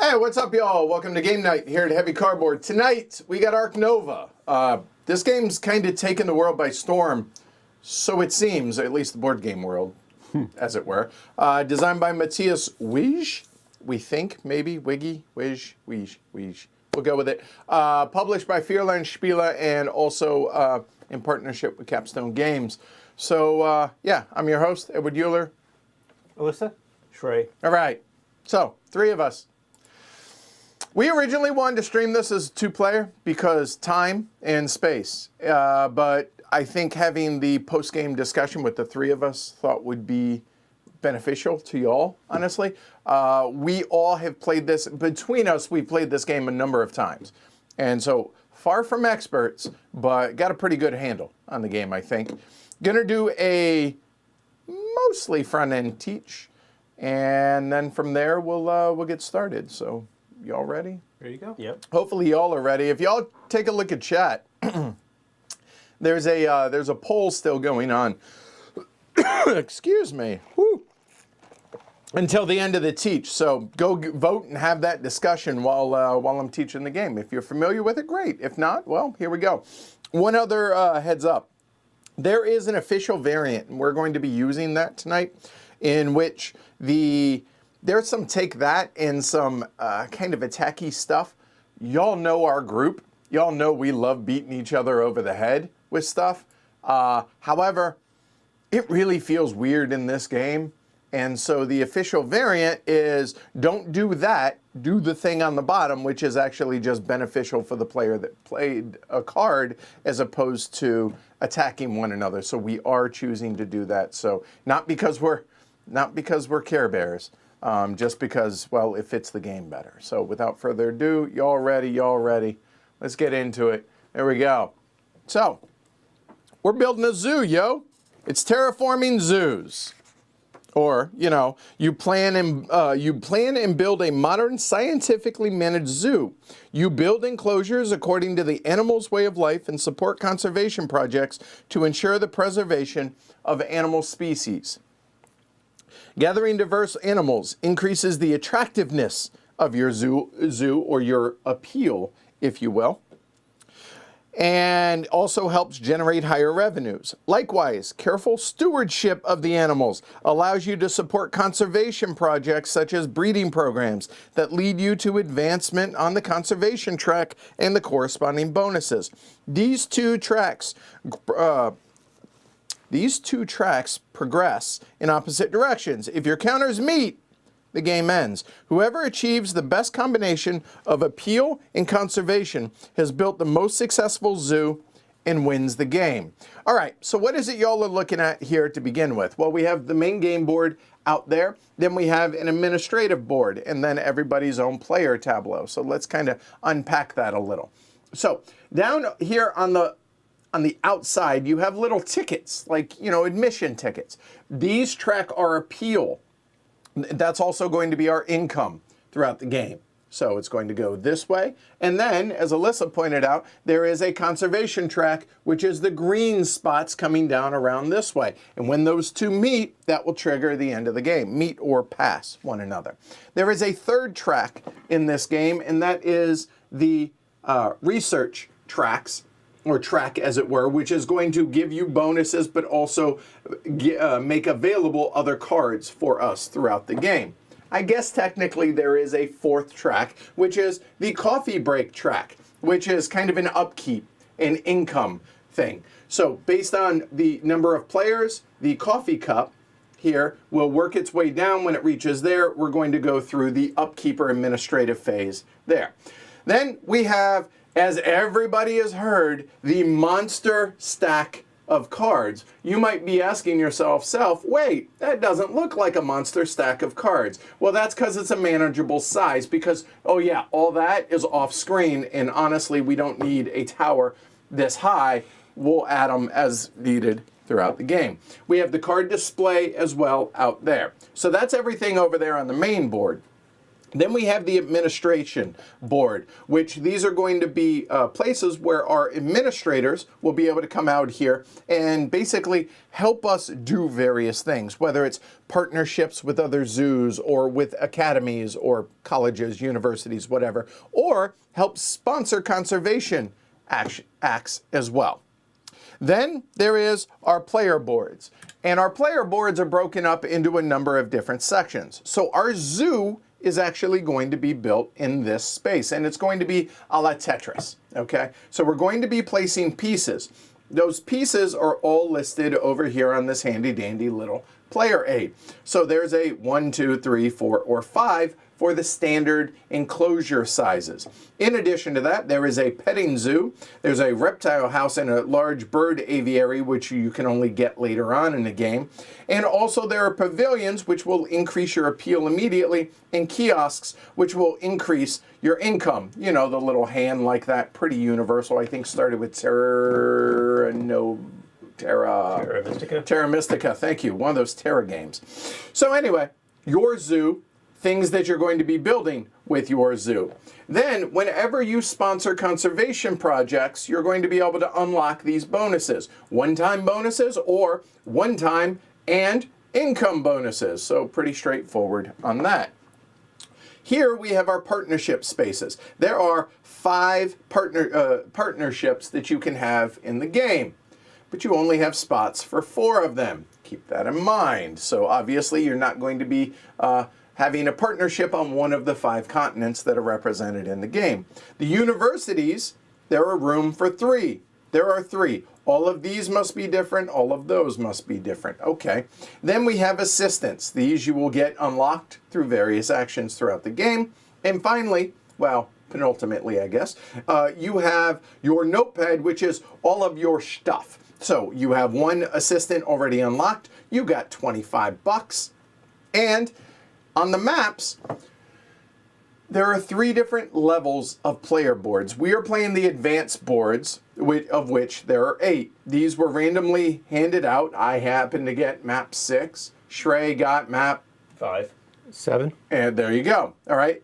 Hey, what's up, y'all? Welcome to Game Night here at Heavy Cardboard. Tonight, we got Ark Nova. This game's kind of taken the world by storm, so it seems, at least the board game world, as it were. Designed by Matthias Wij, we think, maybe, Wiggy, Wij. We'll go with it. Published by Fierland Spiele and also in partnership with Capstone Games. So, yeah, I'm your host, Edward Euler. Alyssa? Shrey. All right, so, three of us. We originally wanted to stream this as two-player because time and space, but I think having the post-game discussion with the three of us thought would be beneficial to y'all, honestly. We all have played this. Between us, we've played this game a number of times. And so, far from experts, but got a pretty good handle on the game, I think. Gonna do a mostly front-end teach, and then from there, we'll get started. So, y'all ready? There you go. Yep. Hopefully y'all are ready. If y'all take a look at chat, there's a poll still going on. Excuse me. Whew. Until the end of the teach. So go vote and have that discussion while I'm teaching the game. If you're familiar with it, great. If not, well, here we go. One other heads up. There is an official variant, and we're going to be using that tonight, in which there's some take that and some kind of attacky stuff. Y'all know our group. Y'all know we love beating each other over the head with stuff. However, it really feels weird in this game. And so the official variant is don't do that. Do the thing on the bottom, which is actually just beneficial for the player that played a card as opposed to attacking one another. So we are choosing to do that. So not because we're Care Bears. Just because, well, it fits the game better. So without further ado, y'all ready? Let's get into it. There we go. So, we're building a zoo, yo. It's terraforming zoos. Or, you plan and build a modern, scientifically managed zoo. You build enclosures according to the animal's way of life and support conservation projects to ensure the preservation of animal species. Gathering diverse animals increases the attractiveness of your zoo or your appeal, if you will, and also helps generate higher revenues. Likewise, careful stewardship of the animals allows you to support conservation projects such as breeding programs that lead you to advancement on the conservation track and the corresponding bonuses. These two tracks progress in opposite directions. If your counters meet, the game ends. Whoever achieves the best combination of appeal and conservation has built the most successful zoo and wins the game. All right, so what is it y'all are looking at here to begin with? Well, we have the main game board out there. Then we have an administrative board and then everybody's own player tableau. So let's kind of unpack that a little. So down here on the outside, you have little tickets, like, admission tickets. These track our appeal. That's also going to be our income throughout the game. So it's going to go this way. And then, as Alyssa pointed out, there is a conservation track, which is the green spots coming down around this way. And when those two meet, that will trigger the end of the game. Meet or pass one another. There is a third track in this game, and that is the research tracks, or track as it were, which is going to give you bonuses but also make available other cards for us throughout the game. I guess technically there is a fourth track, which is the coffee break track, which is kind of an upkeep, an income thing. So based on the number of players, the coffee cup here will work its way down. When it reaches there, we're going to go through the upkeep or administrative phase there. Then we have, as everybody has heard, the monster stack of cards, you might be asking yourself, wait, that doesn't look like a monster stack of cards. Well, that's because it's a manageable size because, oh yeah, all that is off screen, and honestly, we don't need a tower this high. We'll add them as needed throughout the game. We have the card display as well out there. So that's everything over there on the main board. Then we have the administration board, which these are going to be places where our administrators will be able to come out here and basically help us do various things, whether it's partnerships with other zoos or with academies or colleges, universities, whatever, or help sponsor conservation acts as well. Then there is our player boards, and our player boards are broken up into a number of different sections. So our zoo is actually going to be built in this space, and it's going to be a la Tetris, okay? So we're going to be placing pieces. Those pieces are all listed over here on this handy dandy little player aid. So there's a 1, 2, 3, 4, or 5 for the standard enclosure sizes. In addition to that, there is a petting zoo, there's a reptile house and a large bird aviary, which you can only get later on in the game. And also there are pavilions, which will increase your appeal immediately, and kiosks, which will increase your income. You know, the little hand like that, pretty universal. I think started with Terra Mystica, thank you. One of those Terra games. So anyway, your zoo, things that you're going to be building with your zoo. Then, whenever you sponsor conservation projects, you're going to be able to unlock these bonuses. One-time bonuses or one-time and income bonuses. So pretty straightforward on that. Here we have our partnership spaces. There are 5 partnerships that you can have in the game, but you only have spots for 4 of them. Keep that in mind. So obviously you're not going to be having a partnership on one of the 5 continents that are represented in the game. The universities, there are room for 3. There are 3. All of these must be different. All of those must be different. Okay. Then we have assistants. These you will get unlocked through various actions throughout the game. And finally, well, penultimately, I guess, you have your notepad, which is all of your stuff. So you have 1 assistant already unlocked. You got 25 bucks. And on the maps, there are 3 different levels of player boards. We are playing the advanced boards, of which there are 8. These were randomly handed out. I happened to get map 6. Shrey got map 5. 7. And there you go. All right.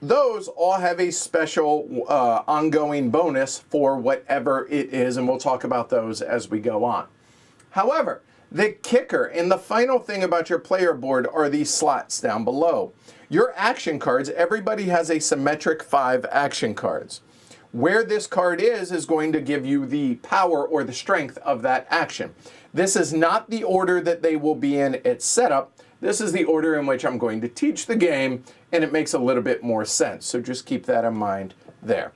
Those all have a special ongoing bonus for whatever it is, and we'll talk about those as we go on. However, the kicker and the final thing about your player board are these slots down below. Your action cards, everybody has a symmetric 5 action cards. Where this card is going to give you the power or the strength of that action. This is not the order that they will be in at setup. This is the order in which I'm going to teach the game, and it makes a little bit more sense. So just keep that in mind there.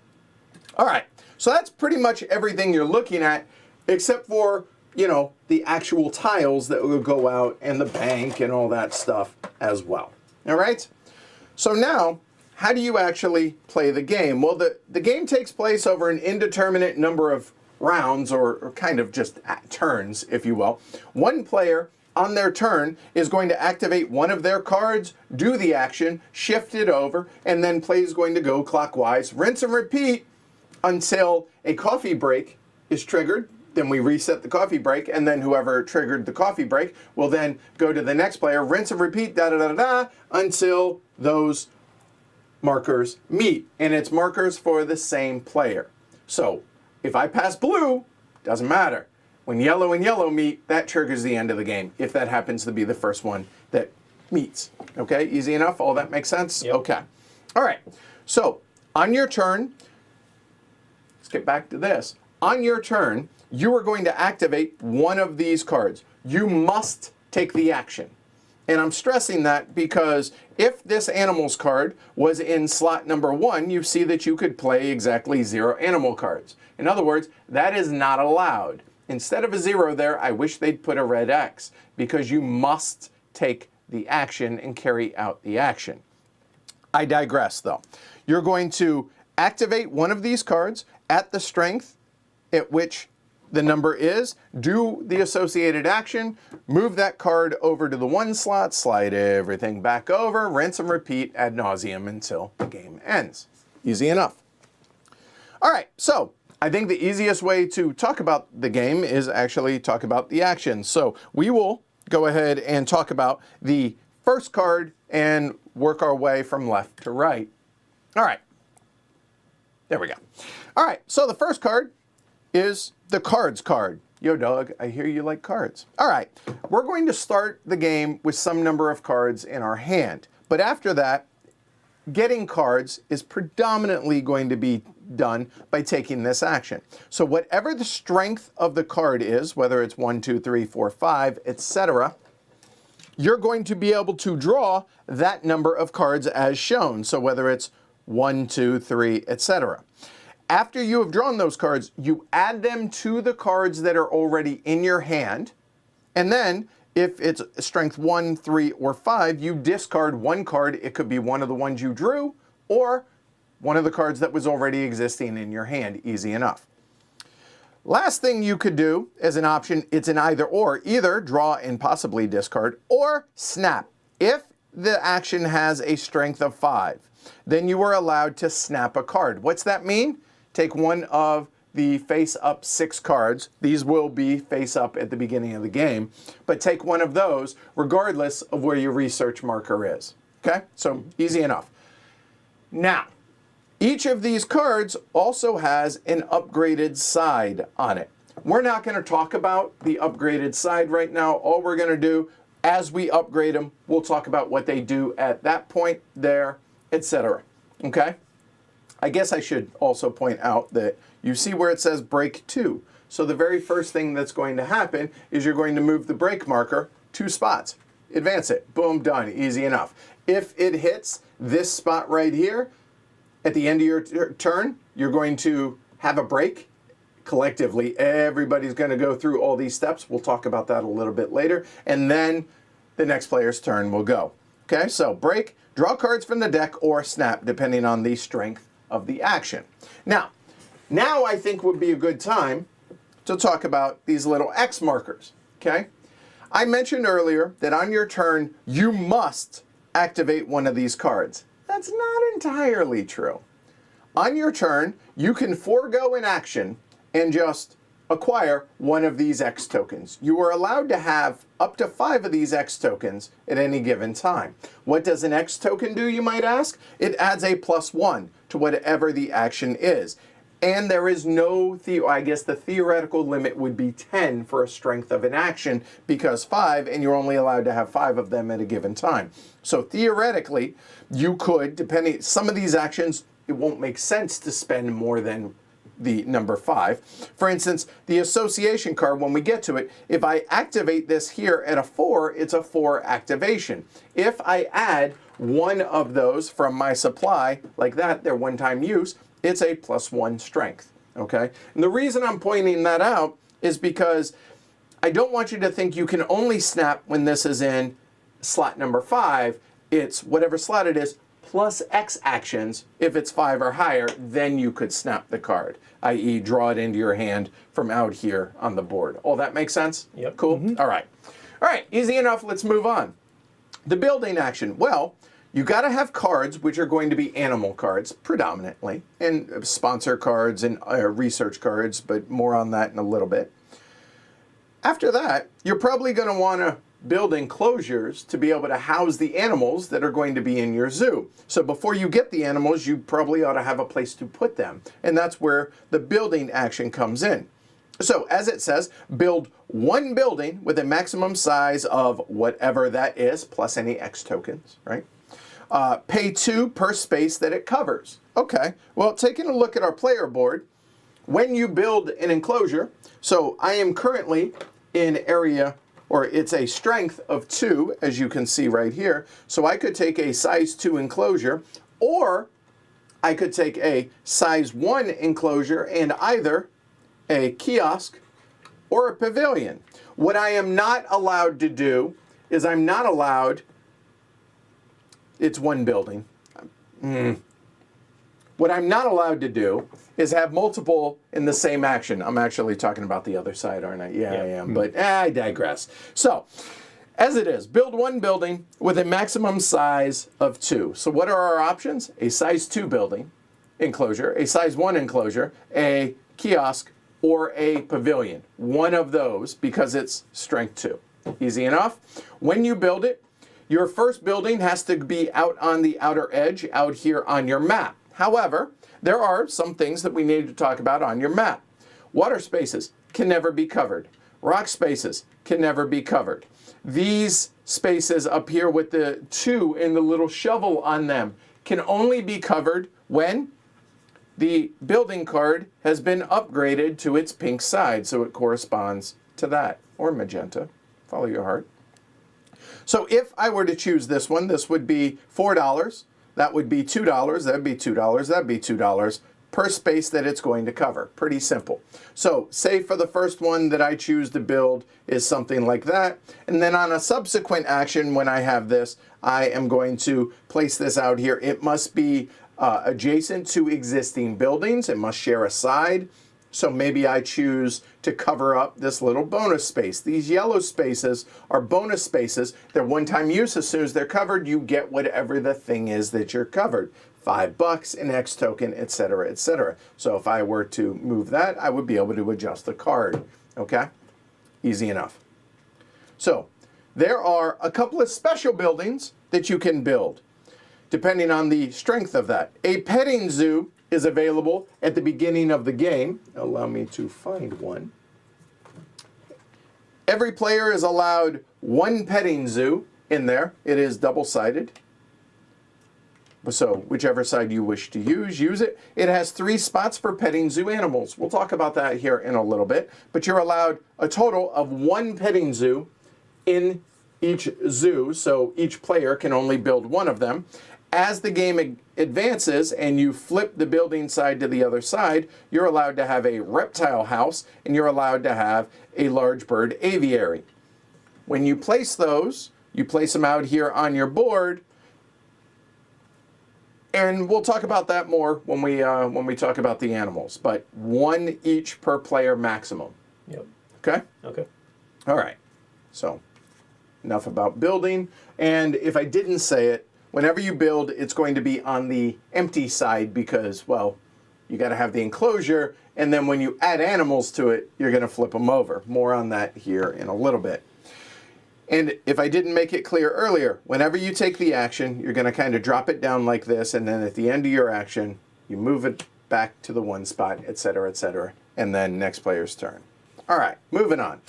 All right, so that's pretty much everything you're looking at, except for, you know, the actual tiles that will go out and the bank and all that stuff as well. All right? So now, how do you actually play the game? Well, the game takes place over an indeterminate number of rounds, or kind of just turns, if you will. One player on their turn is going to activate one of their cards, do the action, shift it over, and then play is going to go clockwise, rinse and repeat until a coffee break is triggered. Then we reset the coffee break, and then whoever triggered the coffee break will then go to the next player, rinse and repeat, da-da-da-da-da, until those markers meet. And it's markers for the same player. So if I pass blue, doesn't matter. When yellow and yellow meet, that triggers the end of the game, if that happens to be the first one that meets. Okay, easy enough? All that makes sense? Yep. Okay. All right. So on your turn, let's get back to this. On your turn, you are going to activate one of these cards. You must take the action. And I'm stressing that because if this animals card was in slot number 1, you see that you could play exactly 0 animal cards. In other words, that is not allowed. Instead of a 0 there, I wish they'd put a red X, because you must take the action and carry out the action. I digress, though. You're going to activate one of these cards at the strength at which the number is, do the associated action, move that card over to the 1 slot, slide everything back over, rinse and repeat ad nauseum until the game ends. Easy enough. All right, so I think the easiest way to talk about the game is actually talk about the action. So we will go ahead and talk about the first card and work our way from left to right. All right. There we go. All right, so the first card is the cards card. Yo, dog, I hear you like cards. All right, we're going to start the game with some number of cards in our hand. But after that, getting cards is predominantly going to be done by taking this action. So whatever the strength of the card is, whether it's 1, 2, 3, 4, 5, etc., you're going to be able to draw that number of cards as shown. So whether it's 1, 2, 3, etc. After you have drawn those cards, you add them to the cards that are already in your hand. And then if it's strength 1, 3, or 5, you discard one card. It could be one of the ones you drew or one of the cards that was already existing in your hand. Easy enough. Last thing you could do as an option, it's an either or. Either draw and possibly discard or snap. If the action has a strength of 5, then you are allowed to snap a card. What's that mean? Take one of the face-up 6 cards. These will be face-up at the beginning of the game. But take one of those regardless of where your research marker is. Okay? So easy enough. Now, each of these cards also has an upgraded side on it. We're not going to talk about the upgraded side right now. All we're going to do, as we upgrade them, we'll talk about what they do at that point there, etc. Okay? I guess I should also point out that you see where it says break 2. So the very first thing that's going to happen is you're going to move the break marker 2 spots. Advance it. Boom, done. Easy enough. If it hits this spot right here, at the end of your turn, you're going to have a break. Collectively, everybody's going to go through all these steps. We'll talk about that a little bit later. And then the next player's turn will go. Okay, so break, draw cards from the deck, or snap, depending on the strength of the action. Now I think would be a good time to talk about these little X markers, okay? I mentioned earlier that on your turn, you must activate one of these cards. That's not entirely true. On your turn, you can forego an action and just acquire one of these X tokens. You are allowed to have up to 5 of these X tokens at any given time. What does an X token do, you might ask? It adds a +1 to whatever the action is. And there is no, I guess the theoretical limit would be 10 for a strength of an action because 5, and you're only allowed to have 5 of them at a given time. So theoretically, you could, depending, some of these actions, it won't make sense to spend more than the number 5. For instance, the association card, when we get to it, if I activate this here at a 4, it's a 4 activation. If I add one of those from my supply, like that, their one-time use, it's a +1 strength, okay? And the reason I'm pointing that out is because I don't want you to think you can only snap when this is in slot number 5. It's whatever slot it is, plus X actions. If it's 5 or higher, then you could snap the card, i.e. draw it into your hand from out here on the board. All that makes sense? Yep. Cool? Mm-hmm. All right. All right, easy enough. Let's move on. The building action. Well, you got to have cards which are going to be animal cards predominantly, and sponsor cards and research cards, but more on that in a little bit. After that, you're probably going to want to build enclosures to be able to house the animals that are going to be in your zoo. So before you get the animals, you probably ought to have a place to put them. And that's where the building action comes in. So as it says, build one building with a maximum size of whatever that is, plus any X tokens, right? Pay 2 per space that it covers. Okay, well, taking a look at our player board, when you build an enclosure, so I am currently in area, or it's a strength of 2, as you can see right here. So I could take a size 2 enclosure, or I could take a size 1 enclosure and either a kiosk or a pavilion. What I am not allowed to do is I'm not allowed, it's one building. What I'm not allowed to do is have multiple in the same action. I'm actually talking about the other side, aren't I? Yeah, I am, but I digress. So, as it is, build one building with a maximum size of 2. So what are our options? A size 2 building enclosure, a size 1 enclosure, a kiosk, or a pavilion. One of those, because it's strength 2. Easy enough. When you build it, your first building has to be out on the outer edge, out here on your map. However, there are some things that we need to talk about on your map. Water spaces can never be covered. Rock spaces can never be covered. These spaces up here with the 2 and the little shovel on them can only be covered when the building card has been upgraded to its pink side, so it corresponds to that, or magenta. Follow your heart. So if I were to choose this one, this would be $4. That would be $2. That would be $2. That would be $2 per space that it's going to cover. Pretty simple. So say for the first one that I choose to build is something like that. And then on a subsequent action, when I have this, I am going to place this out here. It must be adjacent to existing buildings. It must share a side. So maybe I choose to cover up this little bonus space. These yellow spaces are bonus spaces. They're one-time use. As soon as they're covered, you get whatever the thing is that you're covered. $5, an X token, etc., etc. So if I were to move that, I would be able to adjust the card. Okay? Easy enough. So there are a couple of special buildings that you can build, depending on the strength of that. A petting zoo is available at the beginning of the game. Allow me to find one. Every player is allowed one petting zoo in there. It is double-sided. So whichever side you wish to use it. It has 3 spots for petting zoo animals. We'll talk about that here in a little bit. But you're allowed a total of 1 petting zoo in each zoo. So each player can only build one of them. As the game advances and you flip the building side to the other side, you're allowed to have a reptile house and you're allowed to have a large bird aviary. When you place those, you place them out here on your board, and we'll talk about that more when we talk about the animals. But 1 each per player maximum. Yep. Okay? Okay. All right. So enough about building. And if I didn't say it, whenever you build, it's going to be on the empty side because, well, you got to have the enclosure, and then when you add animals to it, you're going to flip them over. More on that here in a little bit. And if I didn't make it clear earlier, whenever you take the action, you're going to kind of drop it down like this, and then at the end of your action, you move it back to the 1 spot, etc., and then next player's turn. All right, moving on.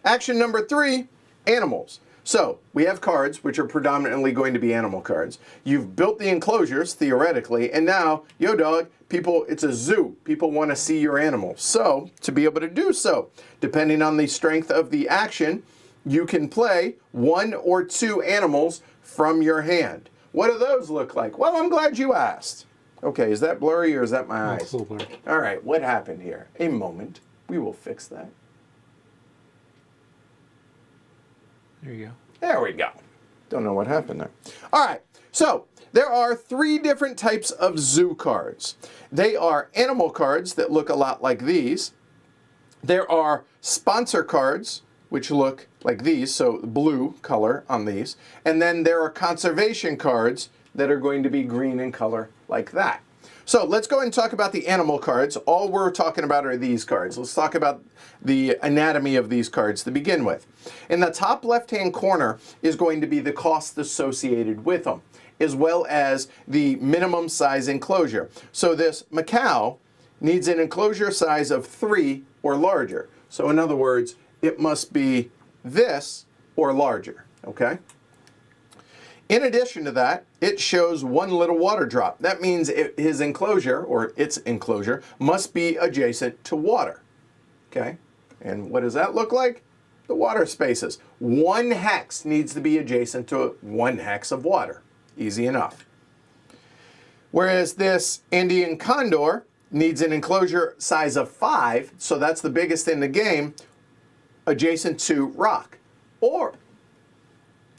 Action number 3, animals. So we have cards, which are predominantly going to be animal cards. You've built the enclosures, theoretically, and now, yo dog, people, it's a zoo. People want to see your animals. So to be able to do so, depending on the strength of the action, you can play 1 or 2 animals from your hand. What do those look like? Well, I'm glad you asked. Okay, is that blurry or is that my eyes? It's a little blurry. All right, what happened here? A moment. We will fix that. There you go. There we go. Don't know what happened there. All right, so there are 3 different types of zoo cards. They are animal cards that look a lot like these. There are sponsor cards, which look like these, so blue color on these. And then there are conservation cards that are going to be green in color like that. So let's go ahead and talk about the animal cards. All we're talking about are these cards. Let's talk about the anatomy of these cards to begin with. In the top left-hand corner is going to be the cost associated with them, as well as the minimum size enclosure. So this Macau needs an enclosure size of 3 or larger. So in other words, it must be this or larger, okay? In addition to that, it shows 1 little water drop. That means his enclosure, or its enclosure, must be adjacent to water, okay? And what does that look like? The water spaces. 1 hex needs to be adjacent to 1 hex of water. Easy enough. Whereas this Indian condor needs an enclosure size of 5, so that's the biggest in the game, adjacent to rock. Or,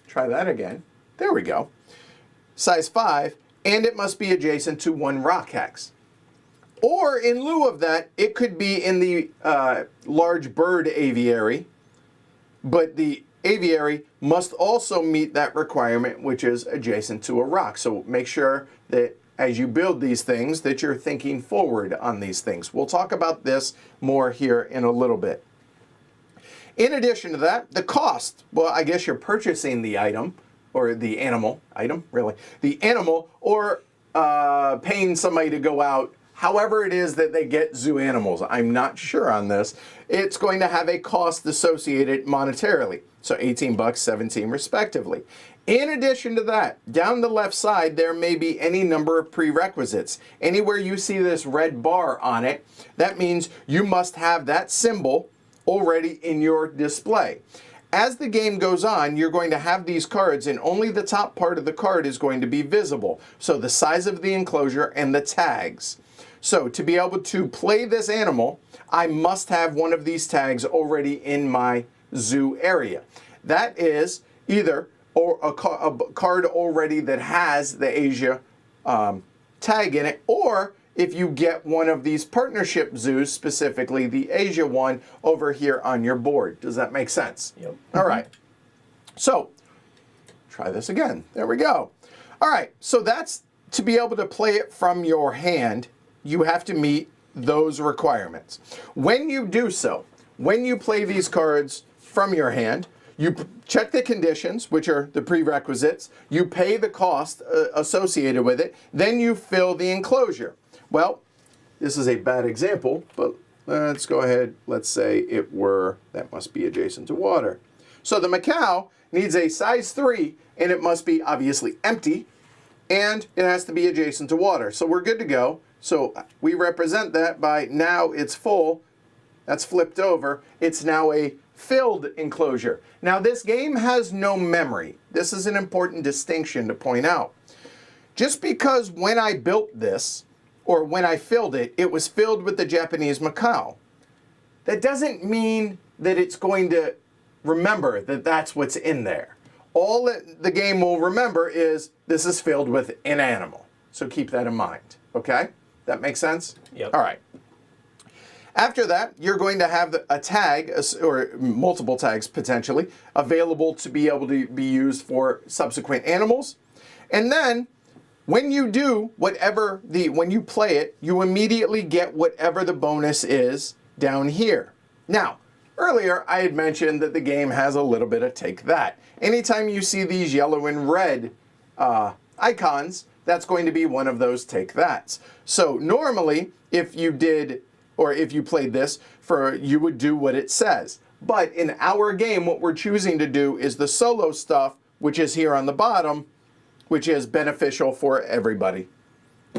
try that again. There we go. Size 5, and it must be adjacent to 1 rock hex. Or in lieu of that, it could be in the large bird aviary, but the aviary must also meet that requirement, which is adjacent to a rock. So make sure that as you build these things, that you're thinking forward on these things. We'll talk about this more here in a little bit. In addition to that, the cost. Well, I guess you're purchasing the item, or the animal, the animal, or paying somebody to go out. However it is that they get zoo animals, I'm not sure on this. It's going to have a cost associated monetarily. So 18 bucks, 17 respectively. In addition to that, down the left side, there may be any number of prerequisites. Anywhere you see this red bar on it, that means you must have that symbol already in your display. As the game goes on, you're going to have these cards, and only the top part of the card is going to be visible. So the size of the enclosure and the tags. So to be able to play this animal, I must have one of these tags already in my zoo area. That is either a card already that has the Asia tag in it, or if you get one of these partnership zoos, specifically the Asia one, over here on your board. Does that make sense? Yep. All right. So try this again. There we go. All right. So that's to be able to play it from your hand. You have to meet those requirements. When you do so, when you play these cards from your hand, you check the conditions, which are the prerequisites. You pay the cost associated with it. Then you fill the enclosure. Well, this is a bad example, but let's go ahead. Let's say it were, that must be adjacent to water. So the Macau needs a size 3, and it must be obviously empty, and it has to be adjacent to water. So we're good to go. So we represent that by now it's full. That's flipped over. It's now a filled enclosure. Now this game has no memory. This is an important distinction to point out. Just because when I built this, or when I filled it, it was filled with the Japanese Macau, that doesn't mean that it's going to remember that that's what's in there. All that the game will remember is this is filled with an animal. So keep that in mind, okay? That makes sense? Yep. All right. After that, you're going to have a tag, or multiple tags potentially, available to be able to be used for subsequent animals. And then, when you do whatever when you play it, you immediately get whatever the bonus is down here. Now, earlier I had mentioned that the game has a little bit of take that. Anytime you see these yellow and red icons, that's going to be one of those take that's. So normally, if you did, or if you played this, you would do what it says. But in our game, what we're choosing to do is the solo stuff, which is here on the bottom, which is beneficial for everybody,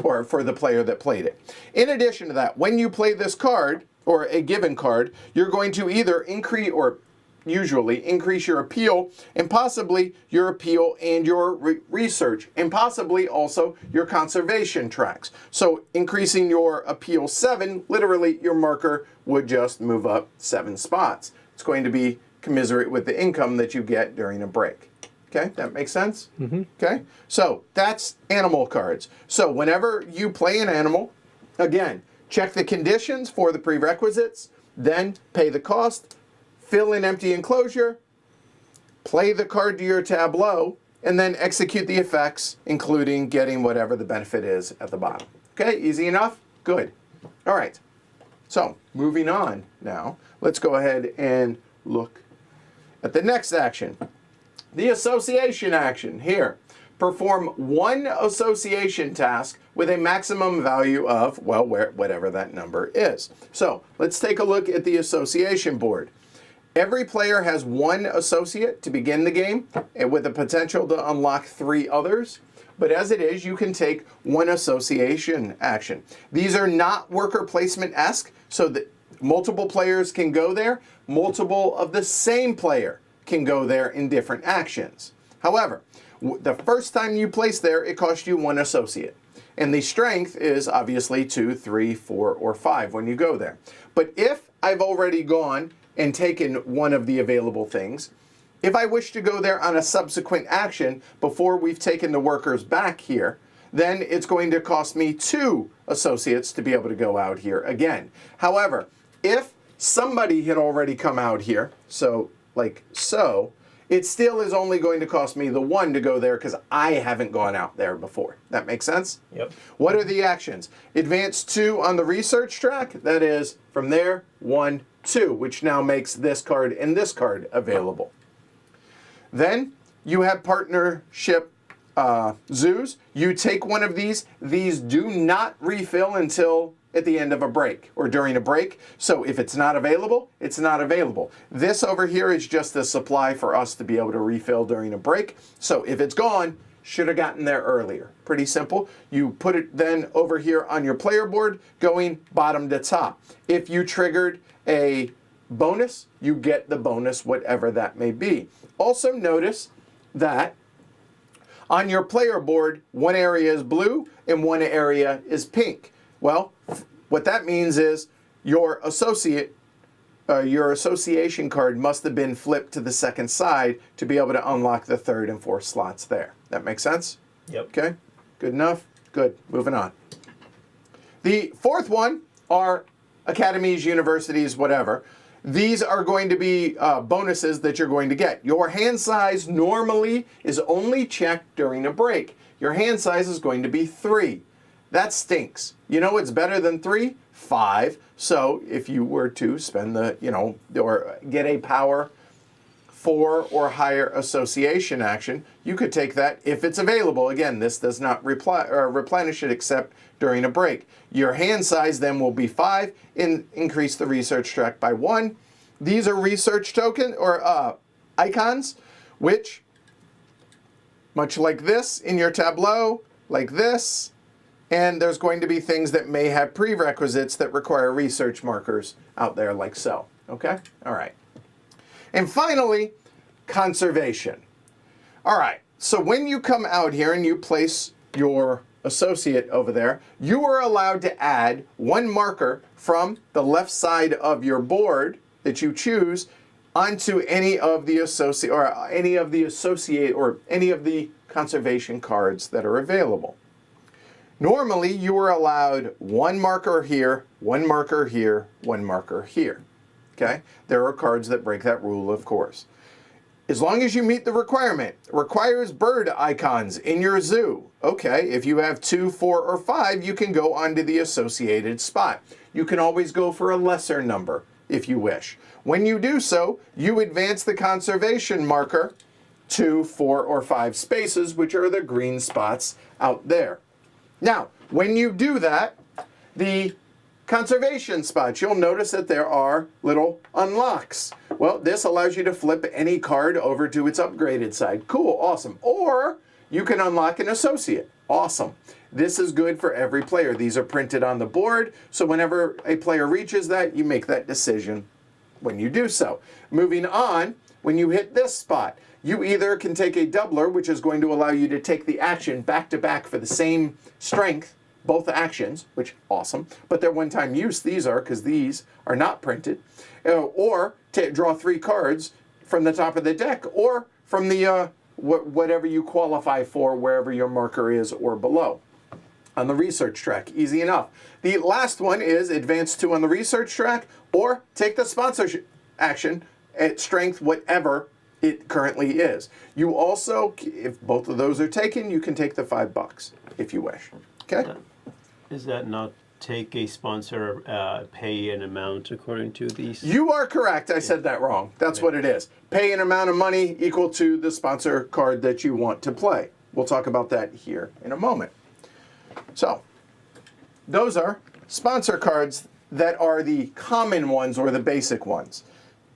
or for the player that played it. In addition to that, when you play this card, or a given card, you're going to either increase, or usually increase your appeal, and possibly your appeal and your research, and possibly also your conservation tracks. So increasing your appeal 7, literally your marker would just move up 7 spots. It's going to be commensurate with the income that you get during a break. Okay, that makes sense? Mm-hmm. Okay, so that's animal cards. So whenever you play an animal, again, check the conditions for the prerequisites, then pay the cost, fill in empty enclosure, play the card to your tableau, and then execute the effects, including getting whatever the benefit is at the bottom. Okay, easy enough? Good. All right, so moving on now, let's go ahead and look at the next action. The association action here. Perform one association task with a maximum value of, well, whatever that number is. So let's take a look at the association board. Every player has one associate to begin the game, and with the potential to unlock 3 others. But as it is, you can take one association action. These are not worker placement-esque, so that multiple players can go there. Multiple of the same player can go there in different actions. However, the first time you place there, it costs you 1 associate. And the strength is obviously 2, 3, 4, or 5 when you go there. But if I've already gone and taken one of the available things, if I wish to go there on a subsequent action before we've taken the workers back here, then it's going to cost me 2 associates to be able to go out here again. However, if somebody had already come out here, so like so, it still is only going to cost me the 1 to go there because I haven't gone out there before. That makes sense? Yep. What are the actions? Advance 2 on the research track. That is from there, 1, 2, which now makes this card and this card available. Then you have partnership zoos. You take one of these. These do not refill until at the end of a break or during a break. So if it's not available, it's not available. This over here is just a supply for us to be able to refill during a break. So if it's gone, should have gotten there earlier. Pretty simple. You put it then over here on your player board going bottom to top. If you triggered a bonus, you get the bonus, whatever that may be. Also notice that on your player board, one area is blue and one area is pink. Well, what that means is your association card must have been flipped to the second side to be able to unlock the 3rd and 4th slots there. That makes sense? Yep. Okay, good enough? Good, moving on. The 4th one are academies, universities, whatever. These are going to be bonuses that you're going to get. Your hand size normally is only checked during a break. Your hand size is going to be 3. That stinks. You know what's better than 3? 5. So if you were to spend the, or get a power 4 or higher association action, you could take that if it's available. Again, this does not replenish it except during a break. Your hand size then will be 5 and increase the research track by 1. These are research token or icons, which, much like this in your tableau, like this, and there's going to be things that may have prerequisites that require research markers out there like so. Okay? All right. And finally, conservation. All right. So when you come out here and you place your associate over there, you are allowed to add 1 marker from the left side of your board that you choose onto any of the any of the conservation cards that are available. Normally, you are allowed 1 marker here, 1 marker here, 1 marker here. Okay? There are cards that break that rule, of course. As long as you meet the requirement, requires bird icons in your zoo. Okay, if you have 2, 4, or 5, you can go onto the associated spot. You can always go for a lesser number if you wish. When you do so, you advance the conservation marker 2, 4, or 5 spaces, which are the green spots out there. Now, when you do that, the conservation spots, you'll notice that there are little unlocks. Well, this allows you to flip any card over to its upgraded side. Cool, awesome. Or you can unlock an associate. Awesome. This is good for every player. These are printed on the board, so whenever a player reaches that, you make that decision when you do so. Moving on, when you hit this spot, you either can take a doubler, which is going to allow you to take the action back to back for the same strength, both actions, which awesome, but they're one-time use, these are, because these are not printed, or draw 3 cards from the top of the deck, or from the whatever you qualify for, wherever your marker is or below. On the research track, easy enough. The last one is advance 2 on the research track, or take the sponsorship action at strength, whatever it currently is. You also, if both of those are taken, you can take the $5 if you wish. Okay? Is that not take a sponsor, pay an amount according to these? You are correct. I said that wrong. That's what it is. Pay an amount of money equal to the sponsor card that you want to play. We'll talk about that here in a moment. So, those are sponsor cards that are the common ones or the basic ones.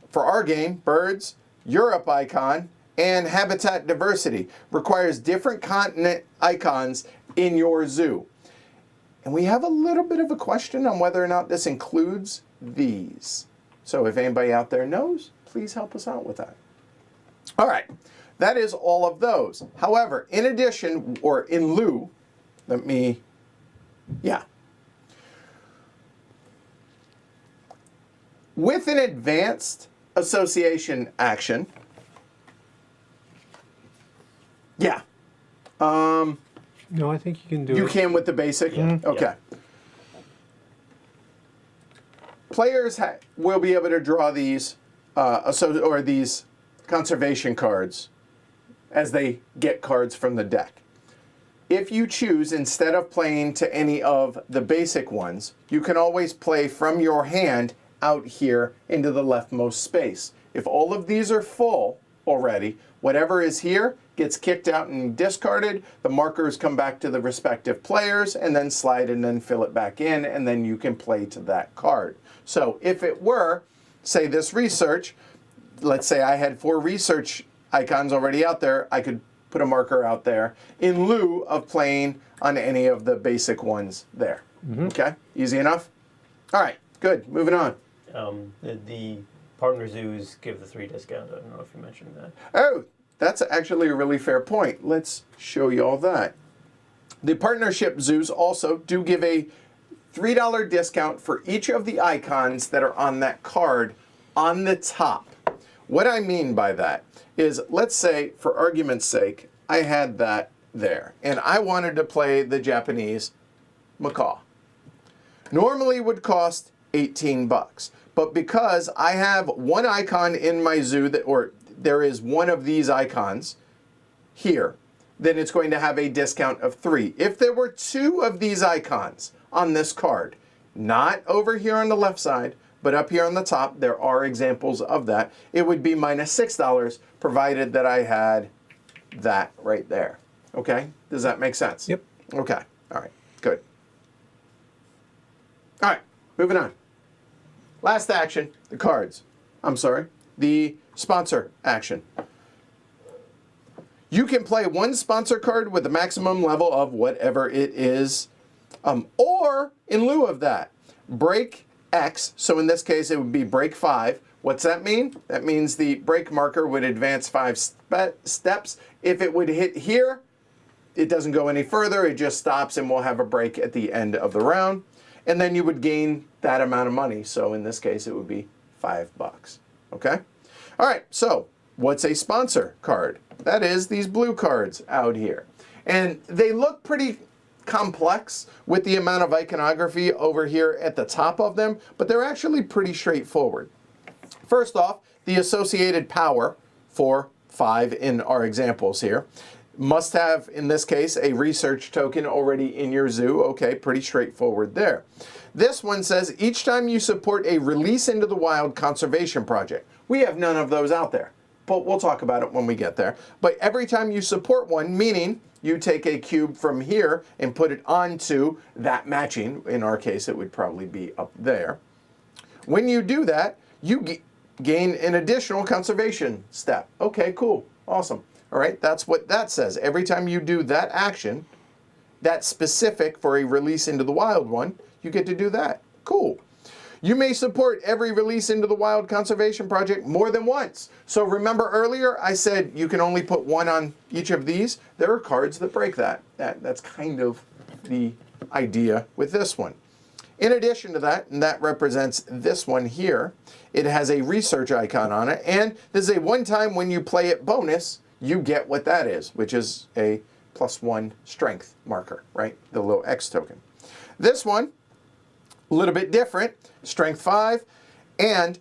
For our game, birds, Europe icon, and habitat diversity requires different continent icons in your zoo. And we have a little bit of a question on whether or not this includes these. So if anybody out there knows, please help us out with that. All right, that is all of those. However, in addition, or in lieu, with an advanced association action, No, I think you can do You it. can with the basic? Okay. Players will be able to draw these or these conservation cards as they get cards from the deck. If you choose, instead of playing to any of the basic ones, you can always play from your hand out here into the leftmost space. If all of these are full already, whatever is here gets kicked out and discarded. The markers come back to the respective players and then slide and then fill it back in, and then you can play to that card. So if it were, say this research, let's say I had 4 research icons already out there, I could put a marker out there in lieu of playing on any of the basic ones there. Okay, easy enough? All right, good, moving on. The partner zoos give the 3 discount. I don't know if you mentioned that. Oh, that's actually a really fair point. Let's show you all that. The partnership zoos also do give a $3 discount for each of the icons that are on that card on the top. What I mean by that is, let's say, for argument's sake, I had that there, and I wanted to play the Japanese macaw. Normally would cost 18 bucks, but because I have one icon in my zoo or there is one of these icons here, then it's going to have a discount of 3. If there were 2 of these icons on this card, not over here on the left side, but up here on the top, there are examples of that, it would be minus $6, provided that I had that right there. Okay? Does that make sense? Yep. Okay. All right. Good. All right. Moving on. Last action, the cards. I'm sorry, the sponsor action. You can play 1 sponsor card with a maximum level of whatever it is, or in lieu of that, break X. So in this case, it would be break 5. What's that mean? That means the break marker would advance 5 steps. If it would hit here, it doesn't go any further. It just stops, and we'll have a break at the end of the round. And then you would gain that amount of money. So in this case, it would be $5. Okay? All right, so what's a sponsor card? That is these blue cards out here. And they look pretty complex with the amount of iconography over here at the top of them, but they're actually pretty straightforward. First off, the associated power for 5 in our examples here must have, in this case, a research token already in your zoo. Okay, pretty straightforward there. This one says, each time you support a release into the wild conservation project. We have none of those out there, but we'll talk about it when we get there. But every time you support one, meaning you take a cube from here and put it onto that matching, in our case, it would probably be up there. When you do that, you gain an additional conservation step. Okay, cool, awesome. All right, that's what that says. Every time you do that action, that's specific for a release into the wild one, you get to do that. Cool. You may support every release into the wild conservation project more than once. So remember earlier I said you can only put 1 on each of these? There are cards that break that. That's kind of the idea with this one. In addition to that, and that represents this one here, it has a research icon on it, and this is a one-time when you play it bonus, you get what that is, which is a +1 strength marker, right? The little X token. This one, a little bit different, strength 5, and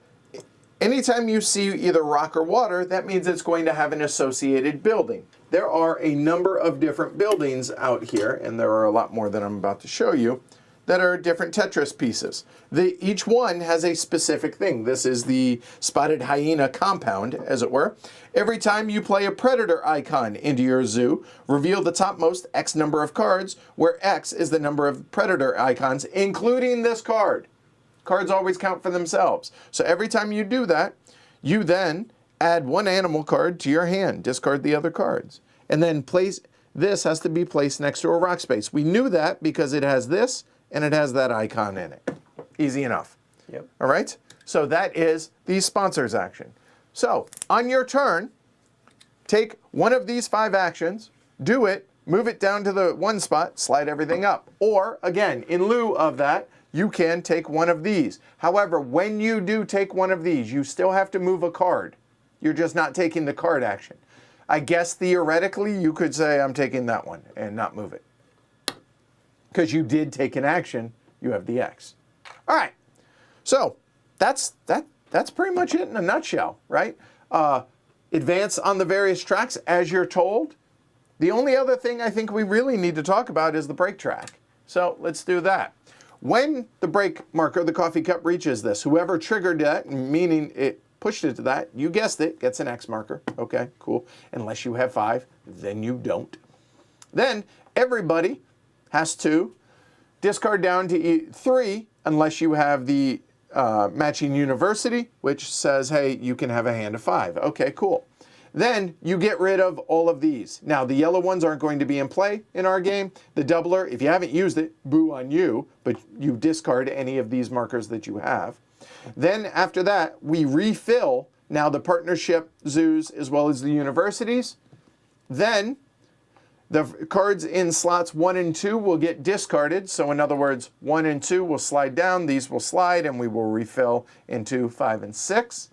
anytime you see either rock or water, that means it's going to have an associated building. There are a number of different buildings out here, and there are a lot more than I'm about to show you, that are different Tetris pieces. Each one has a specific thing. This is the spotted hyena compound, as it were. Every time you play a predator icon into your zoo, reveal the topmost X number of cards, where X is the number of predator icons, including this card. Cards always count for themselves. So every time you do that, you then add 1 animal card to your hand, discard the other cards, and then this has to be placed next to a rock space. We knew that because it has this, and it has that icon in it. Easy enough. Yep. All right? So that is the sponsors action. So on your turn, take one of these 5 actions, do it, move it down to the 1 spot, slide everything up. Or, again, in lieu of that, you can take one of these. However, when you do take one of these, you still have to move a card. You're just not taking the card action. I guess theoretically, you could say, I'm taking that one and not move it. because you did take an action, you have the X. All right. So that's pretty much it in a nutshell, right? Advance on the various tracks as you're told. The only other thing I think we really need to talk about is the break track. So let's do that. When the break marker, the coffee cup, reaches this, whoever triggered that, meaning it pushed it to that, you guessed it, gets an X marker. Okay, cool. Unless you have 5, then you don't. Then everybody has to discard down to 3 unless you have the matching university, which says, hey, you can have a hand of 5. Okay, cool. Then you get rid of all of these. Now, the yellow ones aren't going to be in play in our game. The doubler, if you haven't used it, boo on you, but you discard any of these markers that you have. Then after that, we refill now the partnership zoos as well as the universities. Then the cards in slots 1 and 2 will get discarded. So in other words, 1 and 2 will slide down, these will slide, and we will refill into 5 and 6.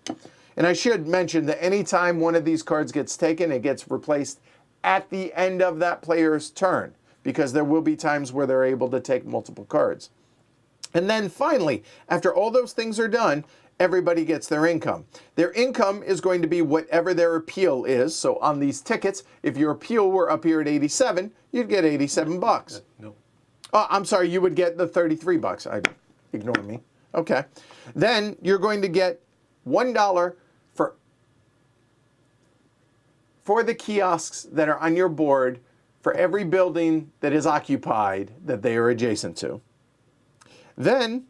And I should mention that anytime one of these cards gets taken, it gets replaced at the end of that player's turn, because there will be times where they're able to take multiple cards. And then finally, after all those things are done, everybody gets their income. Their income is going to be whatever their appeal is. So on these tickets, if your appeal were up here at 87, you'd get 87 bucks. No. Oh, I'm sorry, you would get the 33 bucks. Ignore me. Okay. Then you're going to get $1 for the kiosks that are on your board for every building that is occupied that they are adjacent to. Then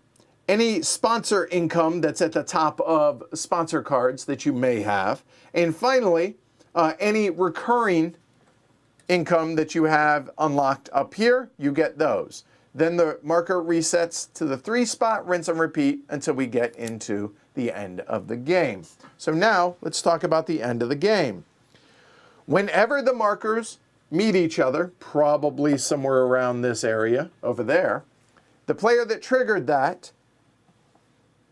any sponsor income that's at the top of sponsor cards that you may have. And finally, any recurring income that you have unlocked up here, you get those. Then the marker resets to the 3 spot, rinse and repeat until we get into the end of the game. So now let's talk about the end of the game. Whenever the markers meet each other, probably somewhere around this area over there, the player that triggered that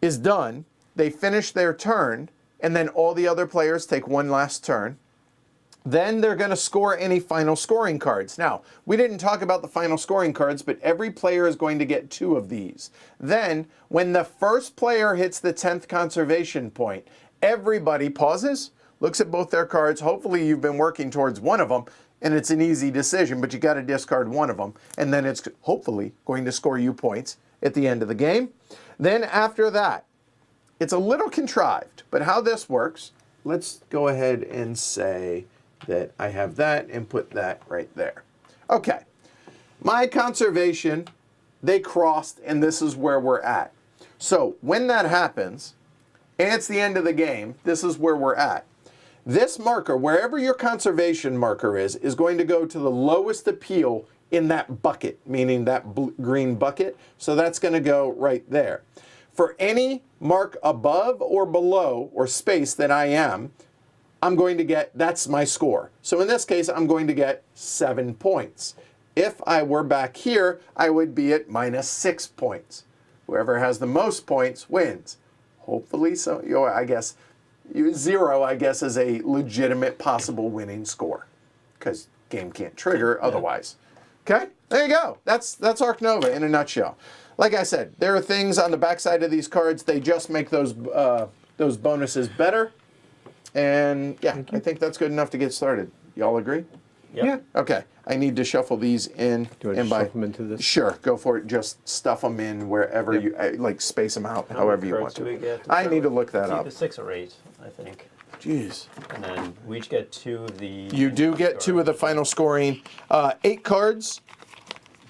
is done. They finish their turn, and then all the other players take one last turn. Then they're going to score any final scoring cards. Now, we didn't talk about the final scoring cards, but every player is going to get 2 of these. Then, when the first player hits the 10th conservation point, everybody pauses, looks at both their cards. Hopefully you've been working towards one of them, and it's an easy decision, but you got to discard one of them, and then it's hopefully going to score you points at the end of the game. Then after that, it's a little contrived, but how this works, let's go ahead and say that I have that and put that right there. Okay, my conservation, they crossed, and this is where we're at. So when that happens, and it's the end of the game, this is where we're at. This marker, wherever your conservation marker is going to go to the lowest appeal in that bucket, meaning that green bucket. So that's going to go right there. For any mark above or below or space that I am, I'm going to get, that's my score. So in this case, I'm going to get 7 points. If I were back here, I would be at -6 points. Whoever has the most points wins. Hopefully, so I guess 0, I guess, is a legitimate possible winning score, because game can't trigger otherwise. Okay, there you go. That's Ark Nova in a nutshell. Like I said, there are things on the backside of these cards. They just make those bonuses better. And yeah, I think that's good enough to get started. Y'all agree? Yep. Yeah. Okay, I need to shuffle these in. Do you want to shuffle them into this? Sure, go for it. Just stuff them in wherever you like, space them out, however you want to. I need to look that up. Either 6 or 8, I think. Jeez. And then we each get 2 of the. You do get 2 of the final scoring. 8 cards,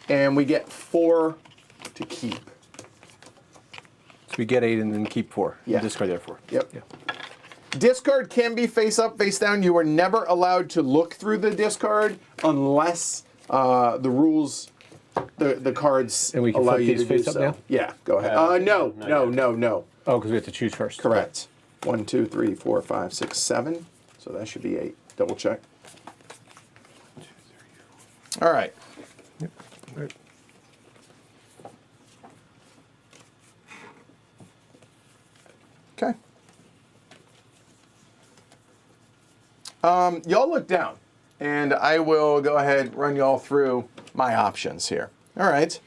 and we get 4 to keep. So we get 8 and then keep 4. Yeah. And discard the other 4. Yep. Yeah. Discard can be face up, face down. You are never allowed to look through the discard unless the rules, the cards And we can allow flip you to these do face up so. now? Yeah, go ahead. No. Oh, because we have to choose first. Correct. 1, 2, 3, 4, 5, 6, 7. So that should be 8. Double check. All right. Yep. All right. Okay. Y'all look down, and I will go ahead and run y'all through my options here. All right.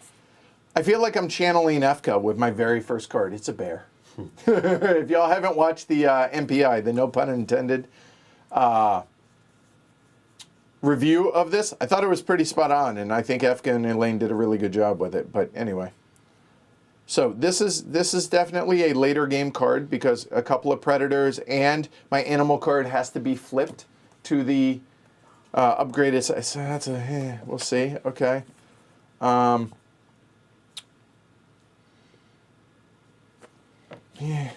I feel like I'm channeling Efka with my very first card. It's a bear. If y'all haven't watched the MPI, the no pun intended review of this, I thought it was pretty spot on, and I think Efka and Elaine did a really good job with it. But anyway, so this is definitely a later game card because a couple of predators and my animal card has to be flipped to the upgraded size. So that's we'll see. Okay. Yeah.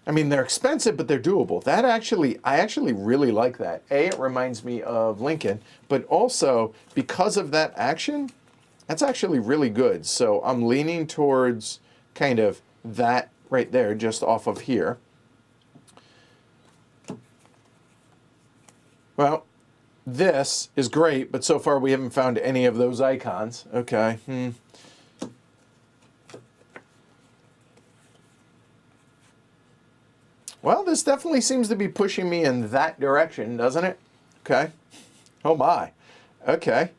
I mean, they're expensive, but they're doable. I actually really like that. It reminds me of Lincoln, but also because of that action, that's actually really good. So I'm leaning towards kind of that right there, just off of here. Well, this is great, but so far we haven't found any of those icons. Okay. Well, this definitely seems to be pushing me in that direction, doesn't it? Okay. Oh my. Okay.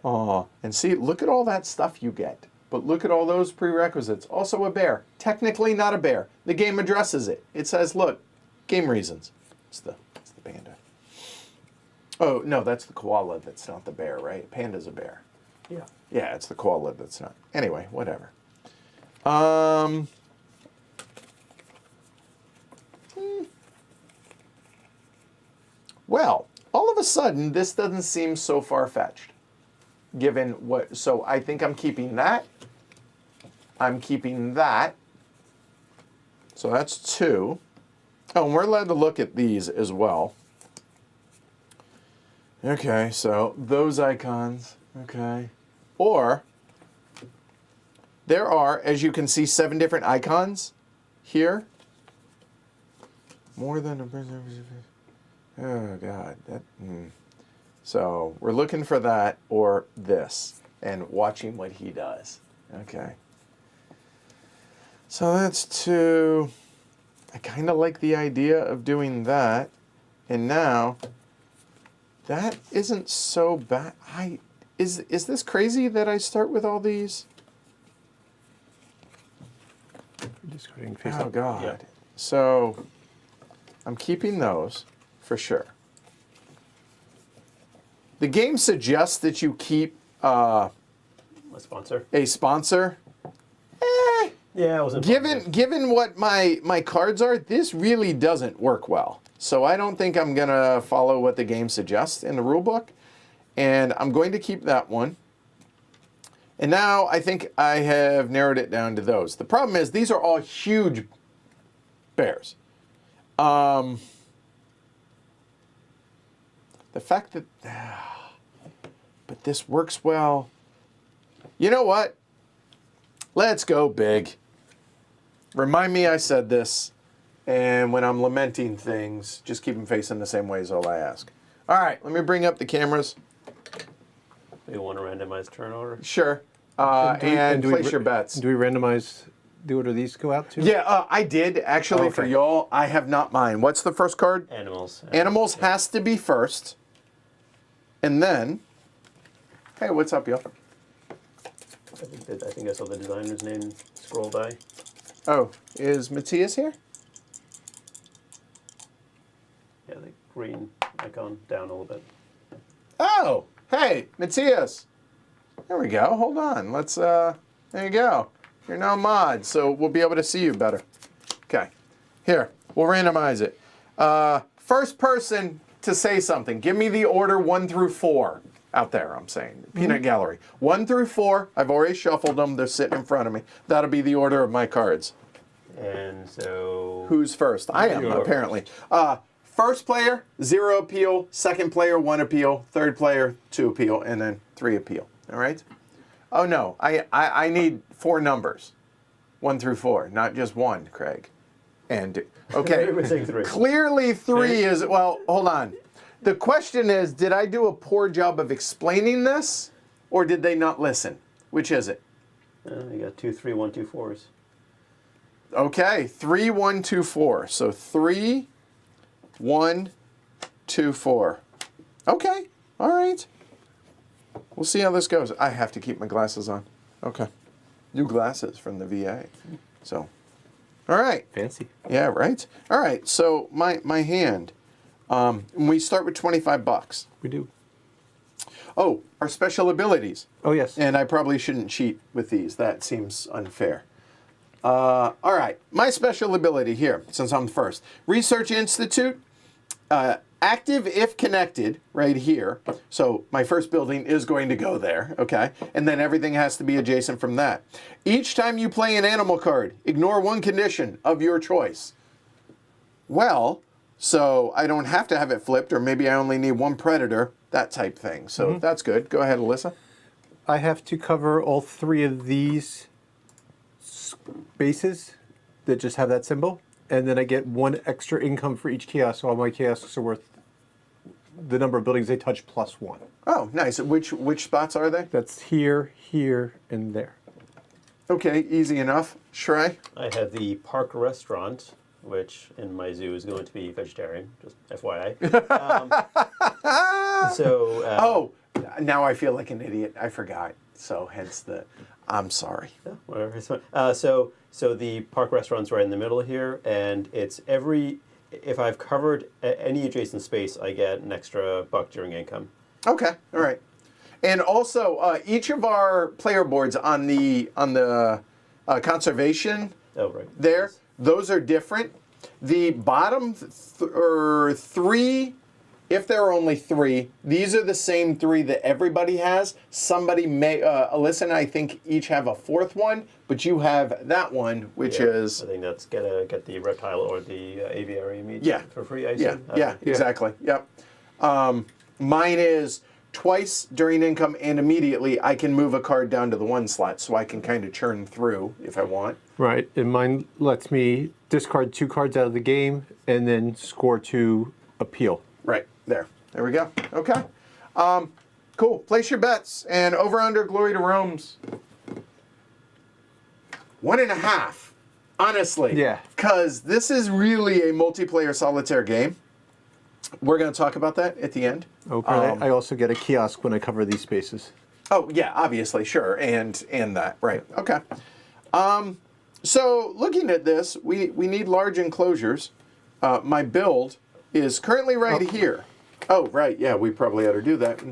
Oh, and see, look at all that stuff you get. But look at all those prerequisites. Also a bear. Technically not a bear. The game addresses it. It says, look, game reasons. It's the panda. Oh, no, that's the koala that's not the bear, right? Panda's a bear. Yeah. Yeah, it's the koala that's not. Anyway, whatever. Well, all of a sudden, this doesn't seem so far-fetched. Given what, so I think I'm keeping that. I'm keeping that. So that's 2. Oh, and we're allowed to look at these as well. Okay, so those icons. Okay. Or, there are, as you can see, 7 different icons here. More than a... Oh, God. So we're looking for that or this and watching what he does. Okay. So that's 2. I kind of like the idea of doing that. And now, that isn't so bad. Is this crazy that I start with all these? Discarding face Oh, up. God. Yeah. So I'm keeping those for sure. The game suggests that you keep A sponsor. a sponsor. Yeah, it wasn't. Given what my cards are, this really doesn't work well. So I don't think I'm gonna follow what the game suggests in the rule book, and I'm going to keep that one. And now I think I have narrowed it down to those. The problem is these are all huge bears. The fact that, but this works well. You know what? Let's go big. Remind me I said this. And when I'm lamenting things, just keep them facing the same way is all I ask. All right, let me bring up the cameras. You want to randomize turn order? Sure. And do we Place your bets. Do we randomize the order these go out to? Yeah, I did. Actually, for Okay. y'all, I have not mine. What's the first card? Animals. Animals has to be first. And then, hey, what's up, y'all? I think I saw the designer's name scroll by. Oh, is Matthias here? Yeah, the green icon down a little bit. Oh, hey, Matthias. There we go. Hold on. Let's, there you go. You're now mod, so we'll be able to see you better. Okay. Here, we'll randomize it. First person to say something. Give me the order 1 through 4. Out there, I'm saying. Peanut Gallery. 1 through 4. I've already shuffled them. They're sitting in front of me. That'll be the order of my cards. And so... Who's first? I am, apparently. First player, 0 appeal. Second player, 1 appeal. Third player, 2 appeal. And then 3 appeal. All right? Oh, no. I need 4 numbers. 1 through 4. Not just 1, Craig. And, okay. We're saying 3. Clearly 3 is, well, hold on. The question is, did I do a poor job of explaining this? Or did they not listen? Which is it? You got 2, 3, 1, 2, 4s. Okay, 3, 1, 2, 4. So 3, 1, 2, 4. Okay. All right. We'll see how this goes. I have to keep my glasses on. Okay. New glasses from the VA. So, all right. Fancy. Yeah, right? All right. So, my hand, we start with 25 bucks. We do. Oh, our special abilities. Oh, yes. And I probably shouldn't cheat with these. That seems unfair. All right. My special ability here, since I'm first. Research Institute, active if connected, right here. So my first building is going to go there, okay? And then everything has to be adjacent from that. Each time you play an animal card, ignore one condition of your choice. Well, so I don't have to have it flipped, or maybe I only need one predator, that type thing. So that's good. Go ahead, Alyssa. I have to cover all 3 of these spaces that just have that symbol, and then I get 1 extra income for each kiosk, so all my kiosks are worth the number of buildings they touch plus 1. Oh, nice. Which spots are they? That's here, here, and there. Okay, easy enough. Shrey? I have the Park Restaurant, which in my zoo is going to be vegetarian, just FYI. Oh, now I feel like an idiot. I forgot. So hence the, I'm sorry. Yeah, whatever, it's fine. So the Park Restaurant's right in the middle here, and it's if I've covered any adjacent space, I get an extra $1 during income. Okay, all right. And also, each of our player boards on the conservation there, those are different. The bottom 3, if there are only 3, these are the same 3 that everybody has. Somebody may, Alyssa and I think each have a 4th one, but you have that one, which is... I think that's get the reptile or the aviary meat for free, I Yeah, assume. yeah, exactly. Yep. Mine is twice during income and immediately I can move a card down to the 1 slot, so I can kind of churn through if I want. Right, and mine lets me discard 2 cards out of the game and then score 2 appeal. Right, there. There we go. Okay. Cool. Place your bets. And over under Glory to Rome's 1.5. Honestly. Yeah. Because this is really a multiplayer solitaire game. We're going to talk about that at the end. Okay. I also get a kiosk when I cover these spaces. Oh, yeah, obviously, sure. And that. Right. Okay. So looking at this, we need large enclosures. My build is currently right here. Oh, right. Yeah, we probably ought to do that.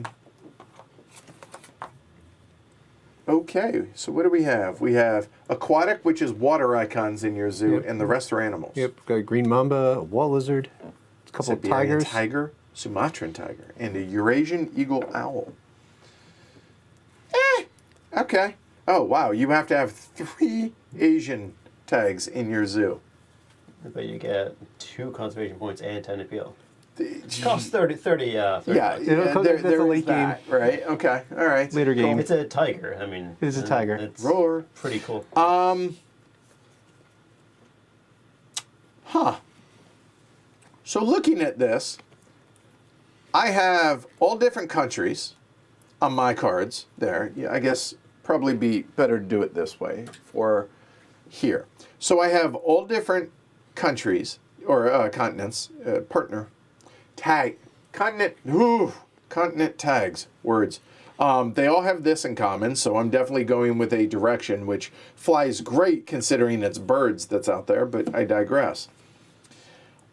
Okay, so what do we have? We have aquatic, which is water icons in your zoo, and the rest are animals. Yep, got a green mamba, a wall lizard, a couple of Siberian tigers. tiger, Sumatran tiger, and a Eurasian eagle owl. Okay. Oh, wow, you have to have 3 Asian tags in your zoo. But you get 2 conservation points and 10 appeal. Gee. Costs 30 Yeah, points. That's a late game. Right, okay, all right. Later game. It's a tiger. I mean, It is a tiger. It's Roar. pretty cool. So looking at this, I have all different countries on my cards there. Yeah, I guess probably be better to do it this way for here. So I have all different countries or continents, partner, tag, continent tags, words. They all have this in common, so I'm definitely going with a direction which flies great considering it's birds that's out there, but I digress.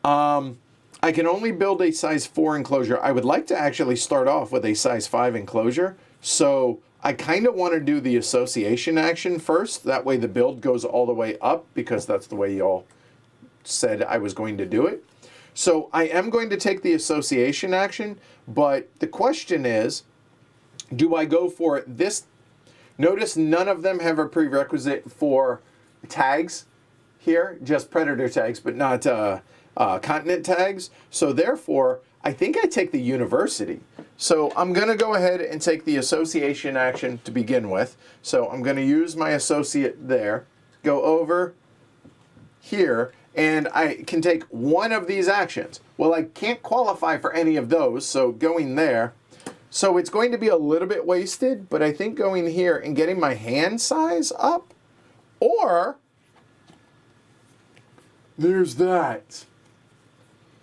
I can only build a size 4 enclosure. I would like to actually start off with a size 5 enclosure, so I kind of want to do the association action first. That way the build goes all the way up, because that's the way y'all said I was going to do it. So I am going to take the association action, but the question is, do I go for this? Notice none of them have a prerequisite for tags here, just predator tags, but not continent tags. So therefore, I think I take the university. So I'm going to go ahead and take the association action to begin with. So I'm going to use my associate there, go over here, and I can take one of these actions. Well, I can't qualify for any of those, so going there. So it's going to be a little bit wasted, but I think going here and getting my hand size up, or there's that.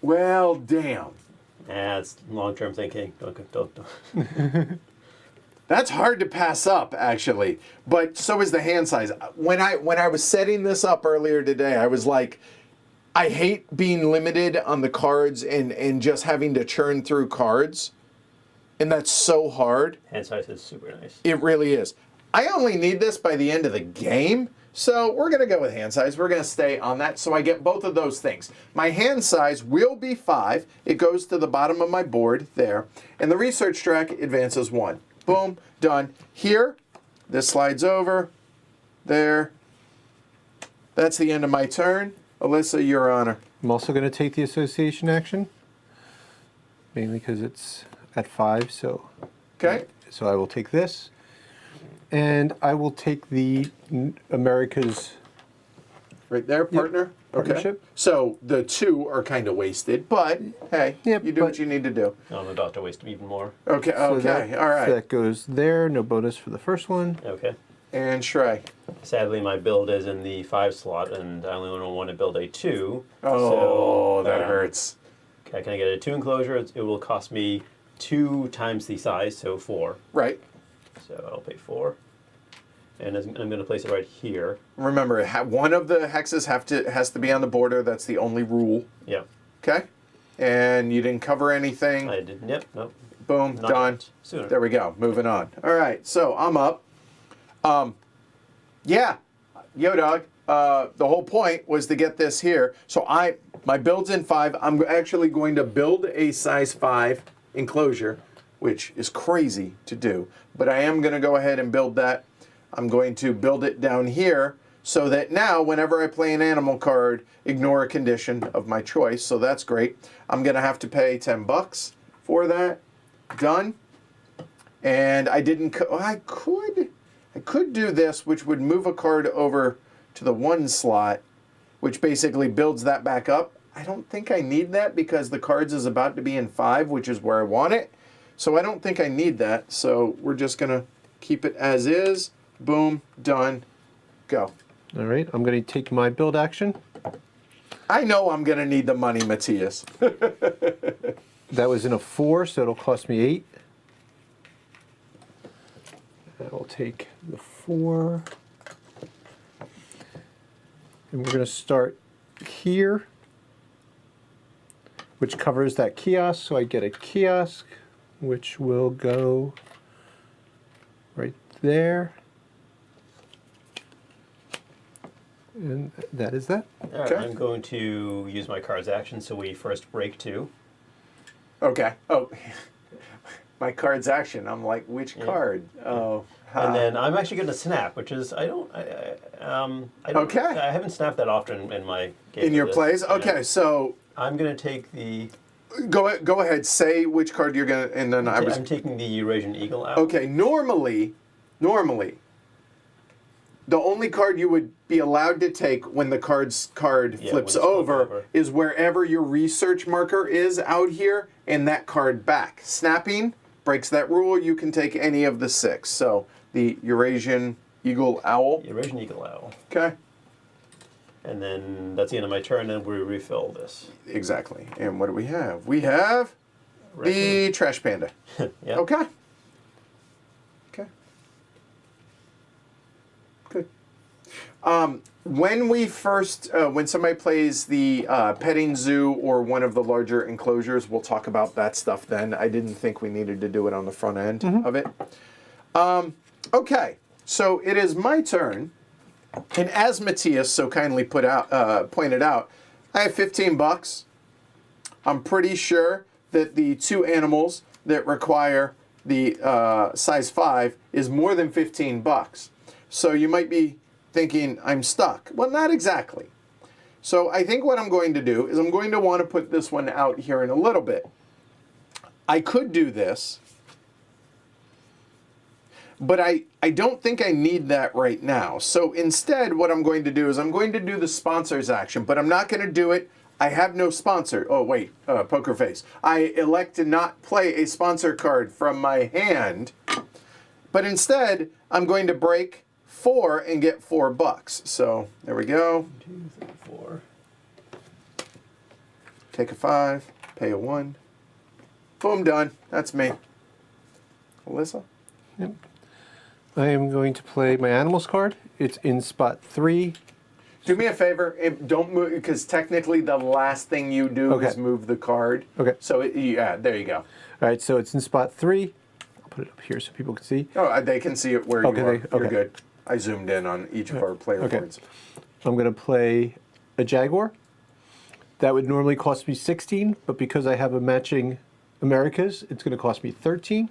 Well, damn. It's long-term thinking. Don't. That's hard to pass up, actually. But so is the hand size. When I was setting this up earlier today, I was like, I hate being limited on the cards and just having to churn through cards. And that's so hard. Hand size is super nice. It really is. I only need this by the end of the game. So we're going to go with hand size. We're going to stay on that. So I get both of those things. My hand size will be 5. It goes to the bottom of my board there. And the research track advances 1. Boom, done. Here, this slides over. There. That's the end of my turn. Alyssa, your honor. I'm also going to take the association action, mainly because it's at 5. So I will take this, and I will take the America's right there, partner. partnership. So the 2 are kind of wasted, but hey, Yep, you do what you need to do. I'm about to waste even more. Okay, So okay, that, all right. That goes there. No bonus for the first one. Okay. And Shrey. Sadly, my build is in the 5 slot, and I only want to build a 2. Oh, so, that hurts. Okay, can I get a 2 enclosure? It will cost me 2 times the size, so 4. Right. So I'll pay 4. And I'm going to place it right here. Remember, one of the hexes has to be on the border. That's the only rule. Yeah. Okay. And you didn't cover anything. I didn't. Yep. Nope. Boom. Not Done. yet. Sooner. There we go. Moving on. All right. So I'm up. Yeah. Yo, dog. The whole point was to get this here. So my build's in 5. I'm actually going to build a size 5 enclosure, which is crazy to do. But I am going to go ahead and build that. I'm going to build it down here so that now whenever I play an animal card, ignore a condition of my choice. So that's great. I'm going to have to pay $10 for that. Done. And I didn't, I could do this, which would move a card over to the 1 slot, which basically builds that back up. I don't think I need that because the cards is about to be in 5, which is where I want it. So I don't think I need that. So we're just going to keep it as is. Boom, done, go. All right, I'm going to take my build action. I know I'm going to need the money, Matthias. That was in a 4, so it'll cost me 8. I will take the 4. And we're going to start here, which covers that kiosk. So I get a kiosk, which will go right there. And that is that. All right, Okay. I'm going to use my card's action, so we first break 2. Okay. Oh, my card's action. I'm like, which card? Oh. And then I'm actually going to snap, which is I don't. Okay. I haven't snapped that often in my game. In your plays? Okay, so I'm going to take the. go ahead. Say which card you're going to, and then I'm taking the Eurasian Eagle out. Okay, normally, the only card you would be allowed to take when the card flips over is wherever your research marker is out here and that card back. Snapping breaks that rule. You can take any of the 6. So the Eurasian Eagle Owl. Eurasian Eagle Owl. Okay. And then that's the end of my turn, and we refill this. Exactly. And what do we have? We have the Trash Panda. Yep. Okay. Okay. Good. When we first, when somebody plays the petting zoo or one of the larger enclosures, we'll talk about that stuff then. I didn't think we needed to do it on the front end of it. Okay, so it is my turn. And as Matthias so kindly pointed out, I have $15. I'm pretty sure that the 2 animals that require the size 5 is more than $15. So you might be thinking I'm stuck. Well, not exactly. So I think what I'm going to do is I'm going to want to put this one out here in a little bit. I could do this, but I don't think I need that right now. So instead, what I'm going to do is I'm going to do the sponsors action, but I'm not going to do it. I have no sponsor. Oh, wait, poker face. I elect to not play a sponsor card from my hand, but instead, I'm going to break 4 and get $4. So there we go. 2, 3, 4. Take a 5, pay a 1. Boom, done. That's me. Alyssa? I am going to play my animals card. It's in spot 3. Do me a favor. Don't move, because technically the last thing you do is move the card. Okay. So, yeah, there you go. All right, so it's in spot 3. I'll put it up here so people can see. Oh, they can see it where you are. You're okay. good. I zoomed in on each of our player boards. I'm going to play a Jaguar. That would normally cost me 16, but because I have a matching Americas, it's going to cost me 13.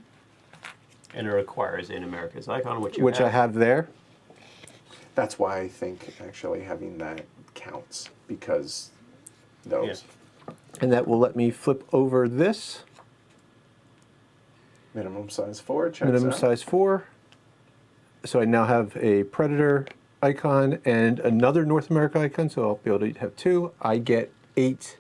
And it requires an America's icon, which I have there. That's why I think actually having that counts, because those. Yeah. And that will let me flip over this. Minimum size 4, checks Minimum out. size 4. So I now have a Predator icon and another North America icon, so I'll be able to have 2. I get 8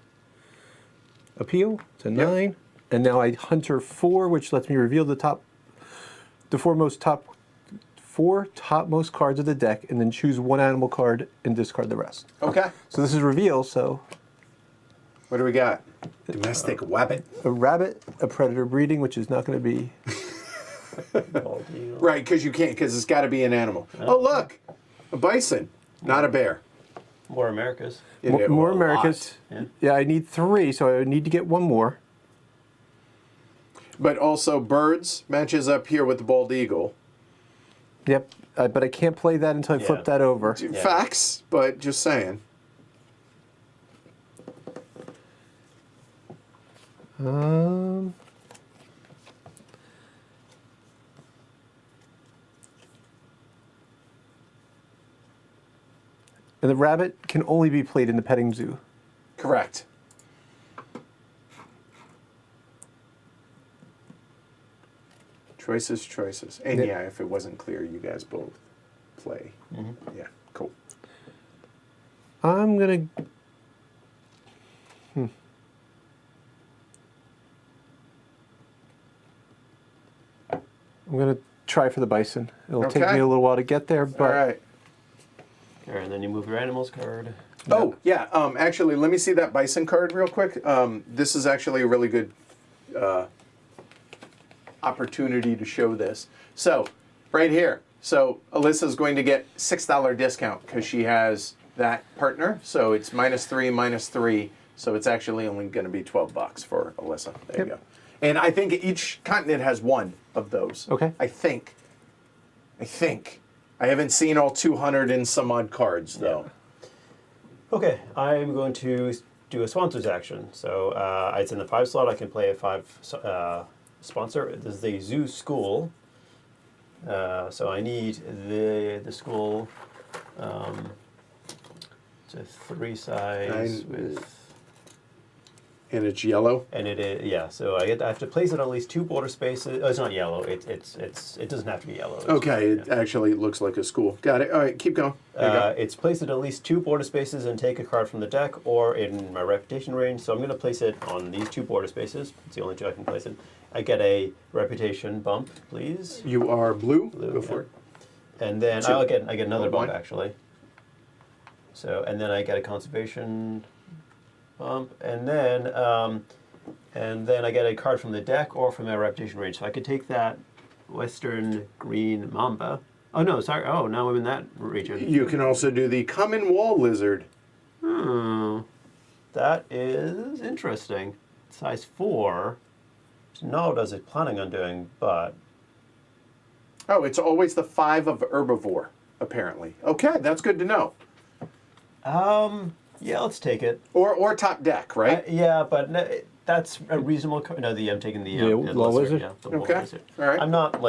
appeal to 9. And now I Hunter 4, which lets me reveal the 4 topmost cards of the deck, and then choose 1 animal card and discard the rest. Okay. So this is reveal, so What do we got? Domestic wabbit. a rabbit, a predator breeding, which is not going to be... Right, because you can't, because it's got to be an animal. Oh, look! A bison, not a bear. More Americas. More Americas. Yeah, I need 3, so I need to get 1 more. But also birds matches up here with the bald eagle. Yep, but I can't play that until I flip that over. Yeah. Facts, but just saying. And the rabbit can only be played in the petting zoo. Correct. Choices, choices. And yeah, if it wasn't clear, you guys both play. Mm-hmm. Yeah, cool. I'm going to... I'm going to try for the bison. It'll take me a little while to get there, but... All right. Okay, and then you move your animals card. Oh, yeah. Actually, let me see that bison card real quick. This is actually a really good opportunity to show this. So, right here. So, Alyssa's going to get $6 discount because she has that partner. So, it's -3. So, it's actually only going to be $12 for Alyssa. There you go. And I think each continent has 1 of those. Okay. I think. I haven't seen all 200 and some odd cards, though. Yeah. Okay, I'm going to do a sponsors action. So it's in the 5 slot. I can play a 5 sponsor. This is the zoo school. So I need the school. It's a 3 size with. And it's yellow. And it is, yeah. So I have to place it on at least 2 border spaces. Oh, it's not yellow. It doesn't have to be yellow. Okay, it actually looks like a school. Got it. All right, keep going. It's placed at least 2 border spaces and take a card from the deck or in my reputation range. So I'm going to place it on these 2 border spaces. It's the only 2 I can place it. I get a reputation bump, please. You are blue. Go for it. And then I get another bump 1. actually. So and then I get a conservation bump, and then I get a card from the deck or from my reputation range. So I could take that Western Green Mamba. Oh no, sorry. Oh, now I'm in that region. You can also do the common wall lizard. That is interesting. Size 4. No, does it planning on doing, but Oh, it's always the 5 of herbivore, apparently. Okay, that's good to know. yeah, let's take it. Or top deck, right? Yeah, but that's a reasonable. I'm taking the wall lizard? Yeah, the wall Okay, lizard. all right. I'm not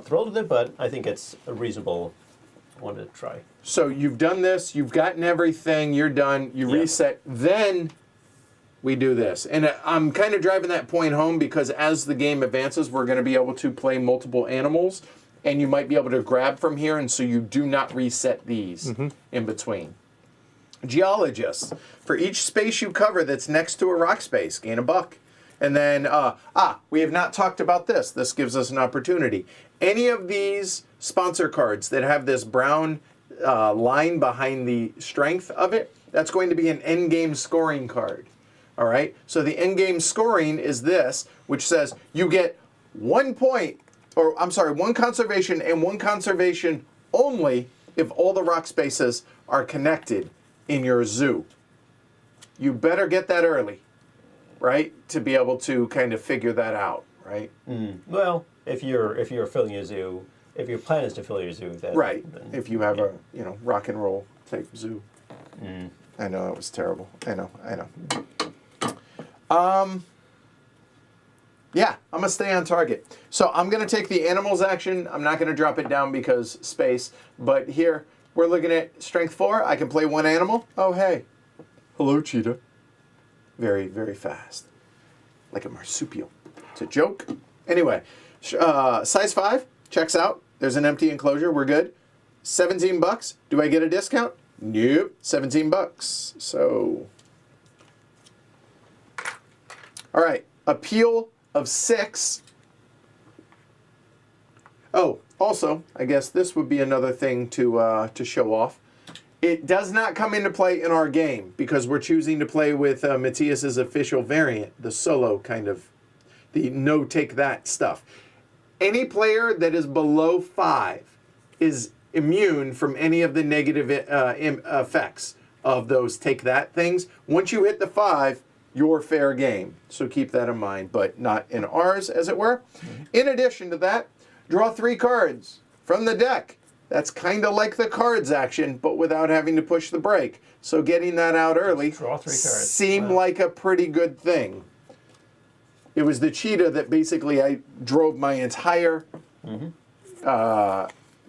thrilled with it, but I think it's a reasonable one to try. So you've done this, you've gotten everything, you're done, you reset, then we do this. And I'm kind of driving that point home because as the game advances, we're going to be able to play multiple animals, and you might be able to grab from here, and so you do not reset these in between. Geologists. For each space you cover that's next to a rock space, gain $1. And then, we have not talked about this. This gives us an opportunity. Any of these sponsor cards that have this brown line behind the strength of it, that's going to be an end game scoring card. All right. So the end game scoring is this, which says you get 1 point, or I'm sorry, 1 conservation and 1 conservation only if all the rock spaces are connected in your zoo. You better get that early, right, to be able to kind of figure that out, right? Well, if you're filling your zoo, if your plan is to fill your zoo, then Right. Then, If you have a rock and roll type zoo. I know that was terrible. I know. Yeah, I'm gonna stay on target. So I'm gonna take the animals action. I'm not gonna drop it down because space. But here we're looking at strength 4. I can play 1 animal. Oh hey, hello cheetah. Very very fast, like a marsupial. It's a joke. Anyway, size 5 checks out. There's an empty enclosure. We're good. $17. Do I get a discount? Nope. $17. So, all right. Appeal of 6. Oh, also, I guess this would be another thing to show off. It does not come into play in our game because we're choosing to play with Matthias's official variant, the solo kind of, the no take that stuff. Any player that is below 5 is immune from any of the negative effects of those take that things. Once you hit the 5, you're fair game. So keep that in mind, but not in ours, as it were. In addition to that, draw 3 cards from the deck. That's kind of like the cards action, but without having to push the break. So getting that out early draw 3 cards. seemed like a pretty good thing. It was the cheetah that basically I drove my entire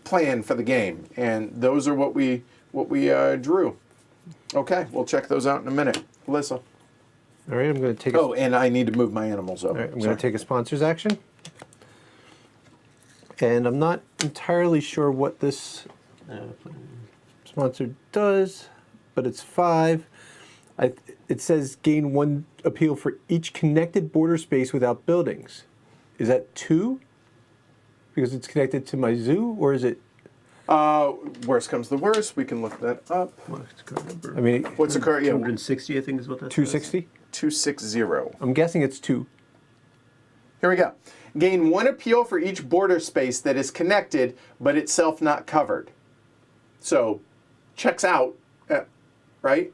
plan for the game, and those are what we drew. Okay, we'll check those out in a minute. Alyssa. All right, I'm going to take. Oh, and I need to move my animals over. All right, I'm going to take a sponsor's action, and I'm not entirely sure what this sponsor does, but it's 5. It says gain 1 appeal for each connected border space without buildings. Is that 2? Because it's connected to my zoo, or is it? Worst comes to worst, we can look that up. I mean, What's the card? Yeah, 260, I think is what that 260. 260. I'm guessing it's 2. Here we go. Gain 1 appeal for each border space that is connected, but itself not covered. So, checks out, right?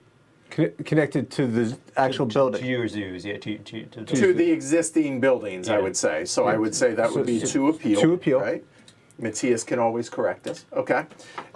Connected to the actual building. To your zoos, yeah. To the existing buildings, I would say. So I would say that would be 2 appeal. 2 appeal. Right? Matthias can always correct us. Okay.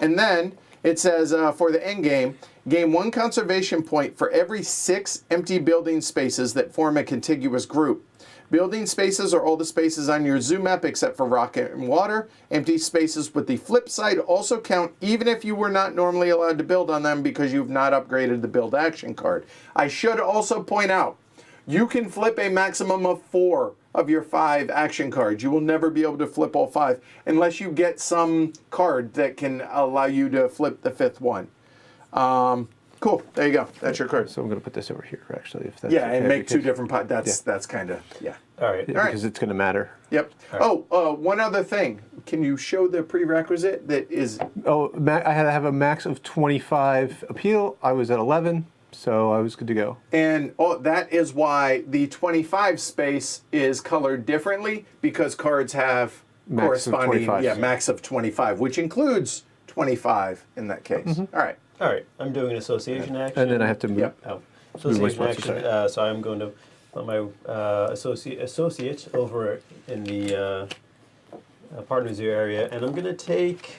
And then it says for the end game, gain 1 conservation point for every 6 empty building spaces that form a contiguous group. Building spaces are all the spaces on your zoo map except for rock and water. Empty spaces with the flip side also count even if you were not normally allowed to build on them because you've not upgraded the build action card. I should also point out, you can flip a maximum of 4 of your 5 action cards. You will never be able to flip all 5 unless you get some card that can allow you to flip the 5th one. Cool. There you go. That's your card. So I'm going to put this over here, actually. If that's Yeah, okay, and make 2 because- different pots. That's kind of, yeah. All right. Yeah, All right. because it's going to matter. Yep. Oh, one other thing. Can you show the prerequisite that is... Oh, I had to have a max of 25 appeal. I was at 11, so I was good to go. And that is why the 25 space is colored differently, because cards have Max of corresponding 25. max of 25, which includes 25 in that case. All right. All right. I'm doing an association action. And then I have to move. Yep. Oh, Move my association sponsor, action. So I'm going to put my associate over in the partner zoo area, and I'm going to take.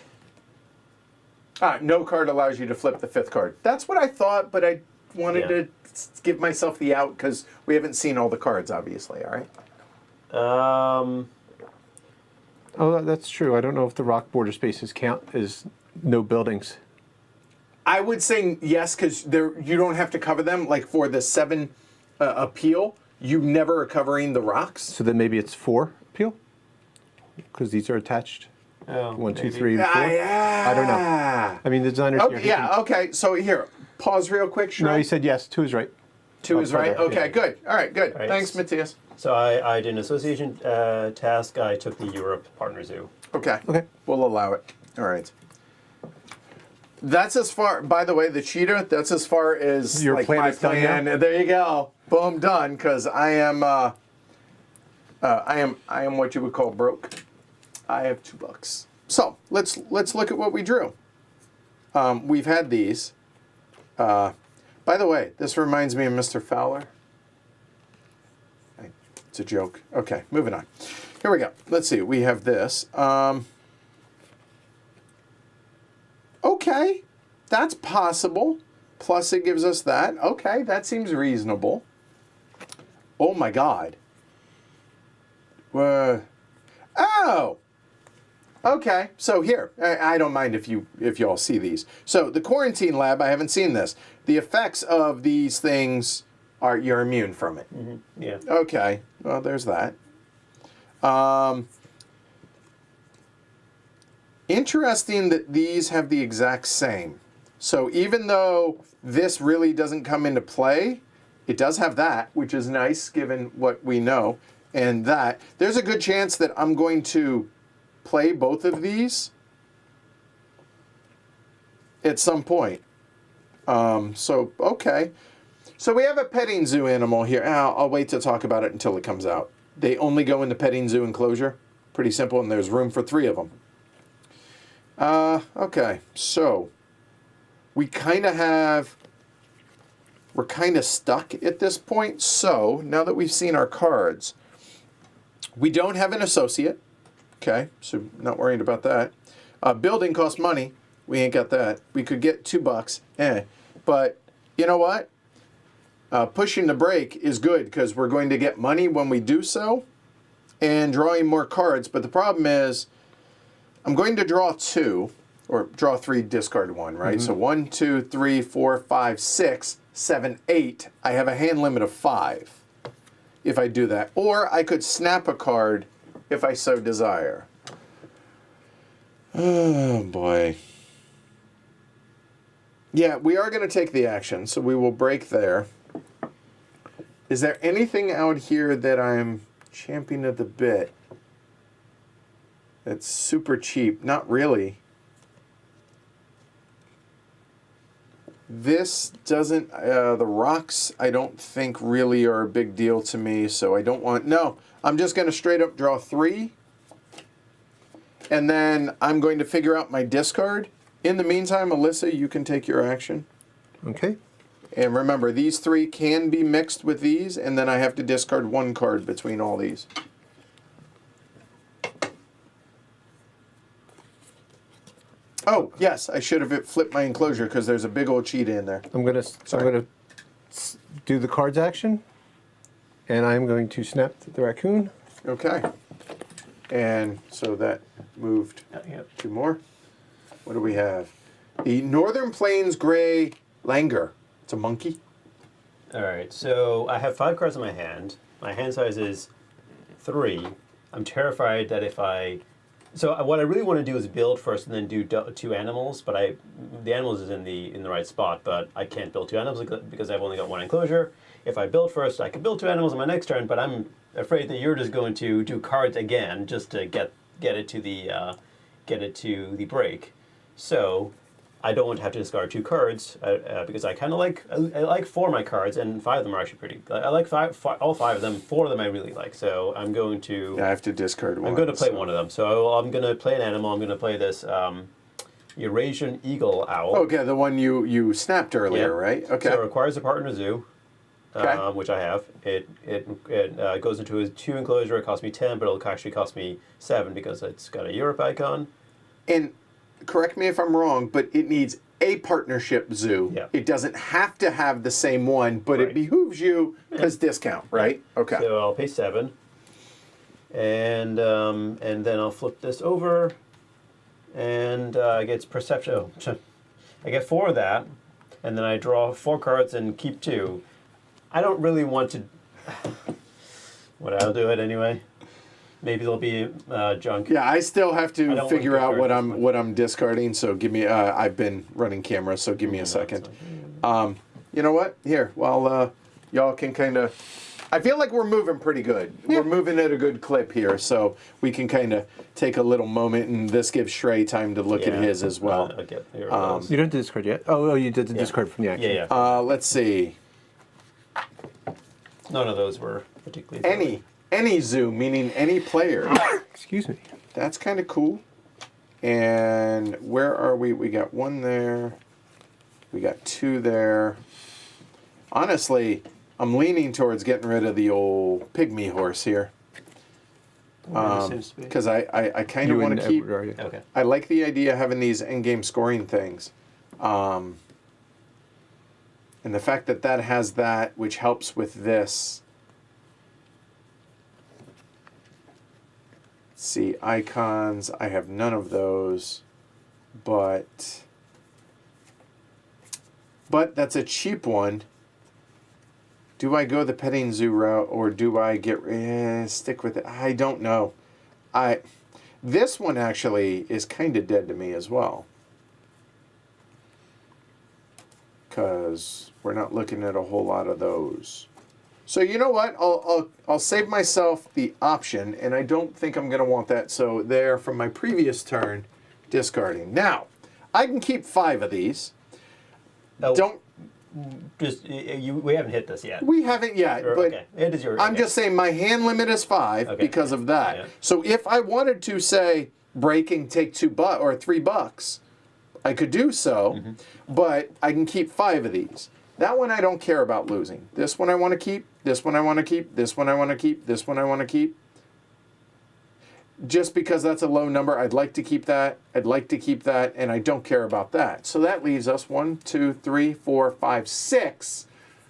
No card allows you to flip the 5th card. That's what I thought, but I wanted to give myself the out because we haven't seen all the cards, obviously. All right. Oh, that's true. I don't know if the rock border spaces count as no buildings. I would say yes, because you don't have to cover them. Like for the 7 appeal, you never are covering the rocks. So then maybe it's 4 appeal? Because these are attached. Oh, 1, 2, maybe. 3, and 4. I don't know. I mean, the designers here. Okay, yeah, okay. So here, pause real quick, Shrek. No, he said yes. 2 is right. 2 is right? Okay. Okay, good. All right, good. All right. Thanks, Matthias. So I did an association task. I took the Europe partner zoo. Okay. Okay. We'll allow it. All right. That's as far. By the way, the cheetah. That's as far as Your like plan my is done now? plan. There you go. Boom, done. Because I am what you would call broke. I have $2. So let's look at what we drew. We've had these. By the way, this reminds me of Mr. Fowler. It's a joke. Okay, moving on. Here we go. Let's see. We have this. Okay, that's possible. Plus it gives us that. Okay, that seems reasonable. Oh my God. Oh. Okay, so here, I don't mind if you all see these. So the quarantine lab, I haven't seen this. The effects of these things are you're immune from it. Mm-hmm. Yeah. Okay, well there's that. Interesting that these have the exact same. So even though this really doesn't come into play, it does have that, which is nice given what we know. And that, there's a good chance that I'm going to play both of these at some point. So, okay. So we have a petting zoo animal here. I'll wait to talk about it until it comes out. They only go in the petting zoo enclosure. Pretty simple, and there's room for 3 of them. Okay, so we're kind of stuck at this point. So now that we've seen our cards, we don't have an associate. Okay, so not worried about that. Building costs money. We ain't got that. We could get $2. But you know what? Pushing the brake is good because we're going to get money when we do so and drawing more cards. But the problem is I'm going to draw 2 or draw 3, discard 1, right? Mm-hmm. So 1, 2, 3, 4, 5, 6, 7, 8. I have a hand limit of 5 if I do that. Or I could snap a card if I so desire. Oh, boy. Yeah, we are going to take the action, so we will break there. Is there anything out here that I'm champing at the bit that's super cheap? Not really. This doesn't, the rocks I don't think really are a big deal to me, so I don't want, no. I'm just going to straight up draw 3, and then I'm going to figure out my discard. In the meantime, Alyssa, you can take your action. Okay. And remember, these 3 can be mixed with these, and then I have to discard 1 card between all these. Oh, yes, I should have flipped my enclosure because there's a big old cheetah in there. I'm gonna do the cards action, and I'm going to snap the raccoon. Okay. And so that moved Yep. 2 more. What do we have? The Northern Plains Gray Langur. It's a monkey. All right, so I have 5 cards in my hand. My hand size is 3. I'm terrified that if I... So what I really want to do is build first and then do 2 animals, but the animals is in the right spot, but I can't build 2 animals because I've only got 1 enclosure. If I build first, I can build 2 animals on my next turn, but I'm afraid that you're just going to do cards again just to get it to the break. So I don't want to have to discard 2 cards because I kind of I like 4 of my cards, and 5 of them are actually pretty. I like all 5 of them. 4 of them I really like. So I'm going to. Yeah, I have to discard 1. I'm going to play one of them. So I'm going to play an animal. I'm going to play this Eurasian eagle owl. Okay, the one you snapped earlier, Yeah. right? Okay. So it requires a partner zoo. Okay. Which I have. It goes into a 2 enclosure. It costs me 10, but it'll actually cost me 7 because it's got a Europe icon. And correct me if I'm wrong, but it needs a partnership zoo. Yeah. It doesn't have to have the same one, but Right. it behooves you because discount, right? Okay. So I'll pay 7, and then I'll flip this over, and I get perception. Oh, I get 4 of that, and then I draw 4 cards and keep 2. I don't really want to. But I'll do it anyway. Maybe there'll be junk. Yeah, I still have to figure out want to what I'm discarding. So give me. I've been running camera, so give me a second. You know what? Here, while y'all can kind of. I feel like we're moving pretty good. We're moving at a good clip here, so we can kind of take a little moment, and this gives Shrey time to look at his as well. Okay, here it goes. You don't discard yet? Oh, you did the discard from the action. Yeah. Let's see. None of those were particularly. Any zoo, meaning any player. Excuse me. That's kind of cool. And where are we? We got one there. We got two there. Honestly, I'm leaning towards getting rid of the old pygmy horse here. Because I kind of want to keep... Okay. I like the idea of having these end-game scoring things. And the fact that that has that, which helps with this. Let's see, icons. I have none of those. But that's a cheap one. Do I go the petting zoo route, or do I stick with it? I don't know. This one actually is kind of dead to me as well, because we're not looking at a whole lot of those. So you know what? I'll save myself the option, and I don't think I'm going to want that. So there, from my previous turn, discarding. Now, I can keep 5 of these. Don't. We haven't hit this yet. We haven't yet, but okay. It is yours. I'm just saying my hand limit is 5 because of that. Yeah. So if I wanted to say break and take $2 or $3, I could do so, but I can keep 5 of these. That one I don't care about losing. This one I want to keep. This one I want to keep. This one I want to keep. This one I want to keep. Just because that's a low number, I'd like to keep that. I'd like to keep that, and I don't care about that. So that leaves us 1, 2, 3, 4, 5, 6.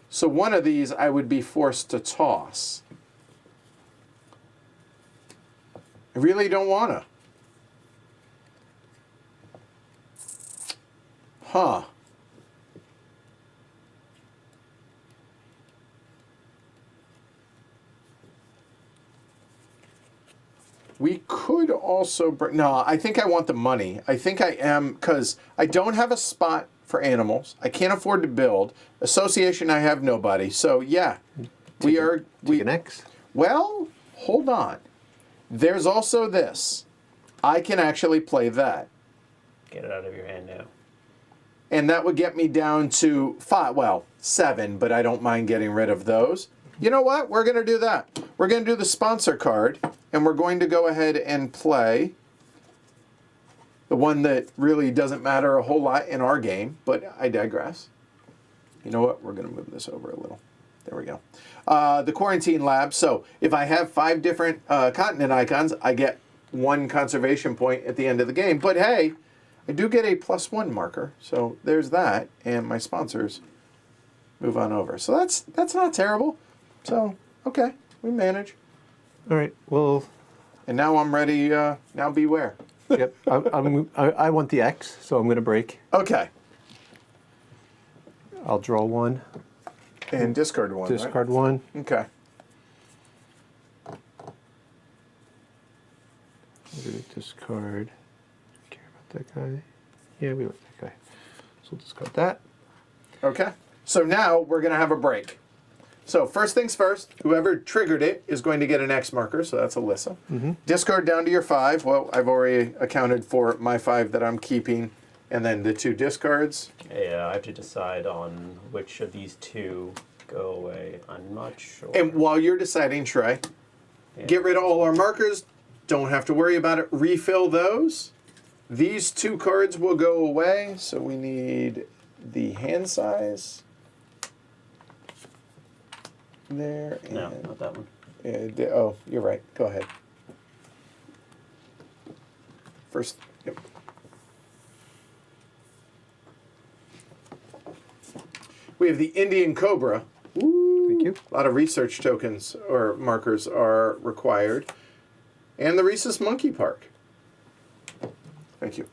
So one of these I would be forced to toss. I really don't want to. Huh. We could also bring... No, I think I want the money. I think I am, because I don't have a spot for animals. I can't afford to build. Association, I have nobody. So, yeah. Take an X? Well, hold on. There's also this. I can actually play that. Get it out of your hand now. And that would get me down to 5, well, 7, but I don't mind getting rid of those. You know what? We're going to do that. We're going to do the sponsor card, and we're going to go ahead and play the one that really doesn't matter a whole lot in our game, but I digress. You know what? We're going to move this over a little. There we go. The Quarantine Lab. So if I have 5 different continent icons, I get 1 conservation point at the end of the game. But hey, I do get a +1 marker, so there's that, and my sponsors move on over. So that's not terrible. So, okay, we manage. All right, well... And now I'm ready, now beware. Yep, I want the X, so I'm going to break. Okay. I'll draw 1. And discard 1, Discard 1. Okay. Discard. Care about that guy? Yeah, we want that guy. So we'll discard that. Okay. So now we're going to have a break. So first things first, whoever triggered it is going to get an X marker, so that's Alyssa. Discard down to your 5. Well, I've already accounted for my 5 that I'm keeping, and then the 2 discards. Yeah, I have to decide on which of these 2 go away. I'm not sure. And while you're deciding, Shrey, get rid of all our markers. Don't have to worry about it. Refill those. These 2 cards will go away, so we need the hand size. There. And, no, not that one. Oh, you're right. Go ahead. First, yep. We have the Indian Cobra. Ooh, Thank you. A lot of research tokens or markers are required. And the Rhesus Monkey Park. Thank you.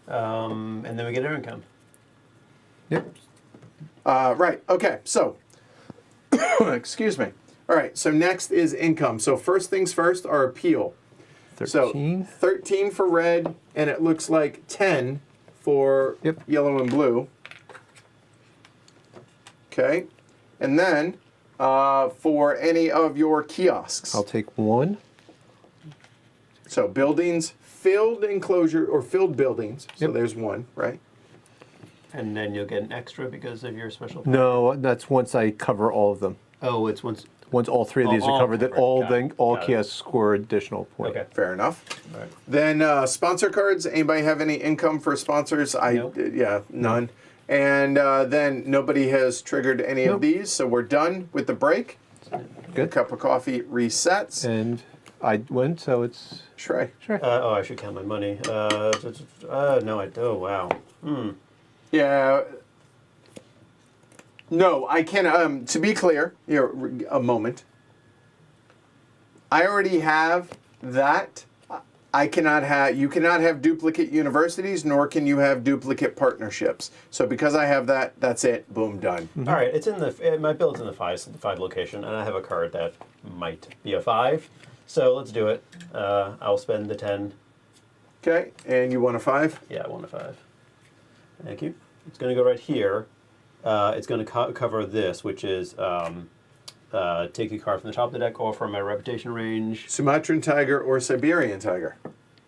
And then we get our income. Yep. Right. Okay. So, excuse me. All right. So next is income. So first things first, our appeal. 13. So 13 for red, and it looks like 10 for yellow and blue. Okay. And then for any of your kiosks. I'll take 1. So buildings, filled enclosure or filled buildings. So Yep. there's 1, right? And then you'll get an extra because of your special. No, that's once I cover all of them. Oh, it's once. Once all 3 of these all are covered, then covered. all Got it. all Got it. kiosks score additional point. Okay. Fair enough. All right. Then sponsor cards. Anybody have any income for sponsors? Nope. Yeah, none. And then nobody has triggered any of Nope. these, so we're done with the break. Good. Cup of coffee resets. And I win, so it's Shrey. sure. Oh, I should count my money. No, I do. Oh, wow. Yeah. No, I can. To be clear, here a moment. I already have that. I cannot have. You cannot have duplicate universities, nor can you have duplicate partnerships. So because I have that, that's it. Boom, done. All right, it's in the my build's in the five location, and I have a card that might be a 5. So let's do it. I'll spend the 10. Okay, and you want a 5? Yeah, I want a 5. Thank you. It's going to go right here. It's going to cover this, which is take a card from the top of the deck or from my reputation range. Sumatran tiger or Siberian tiger?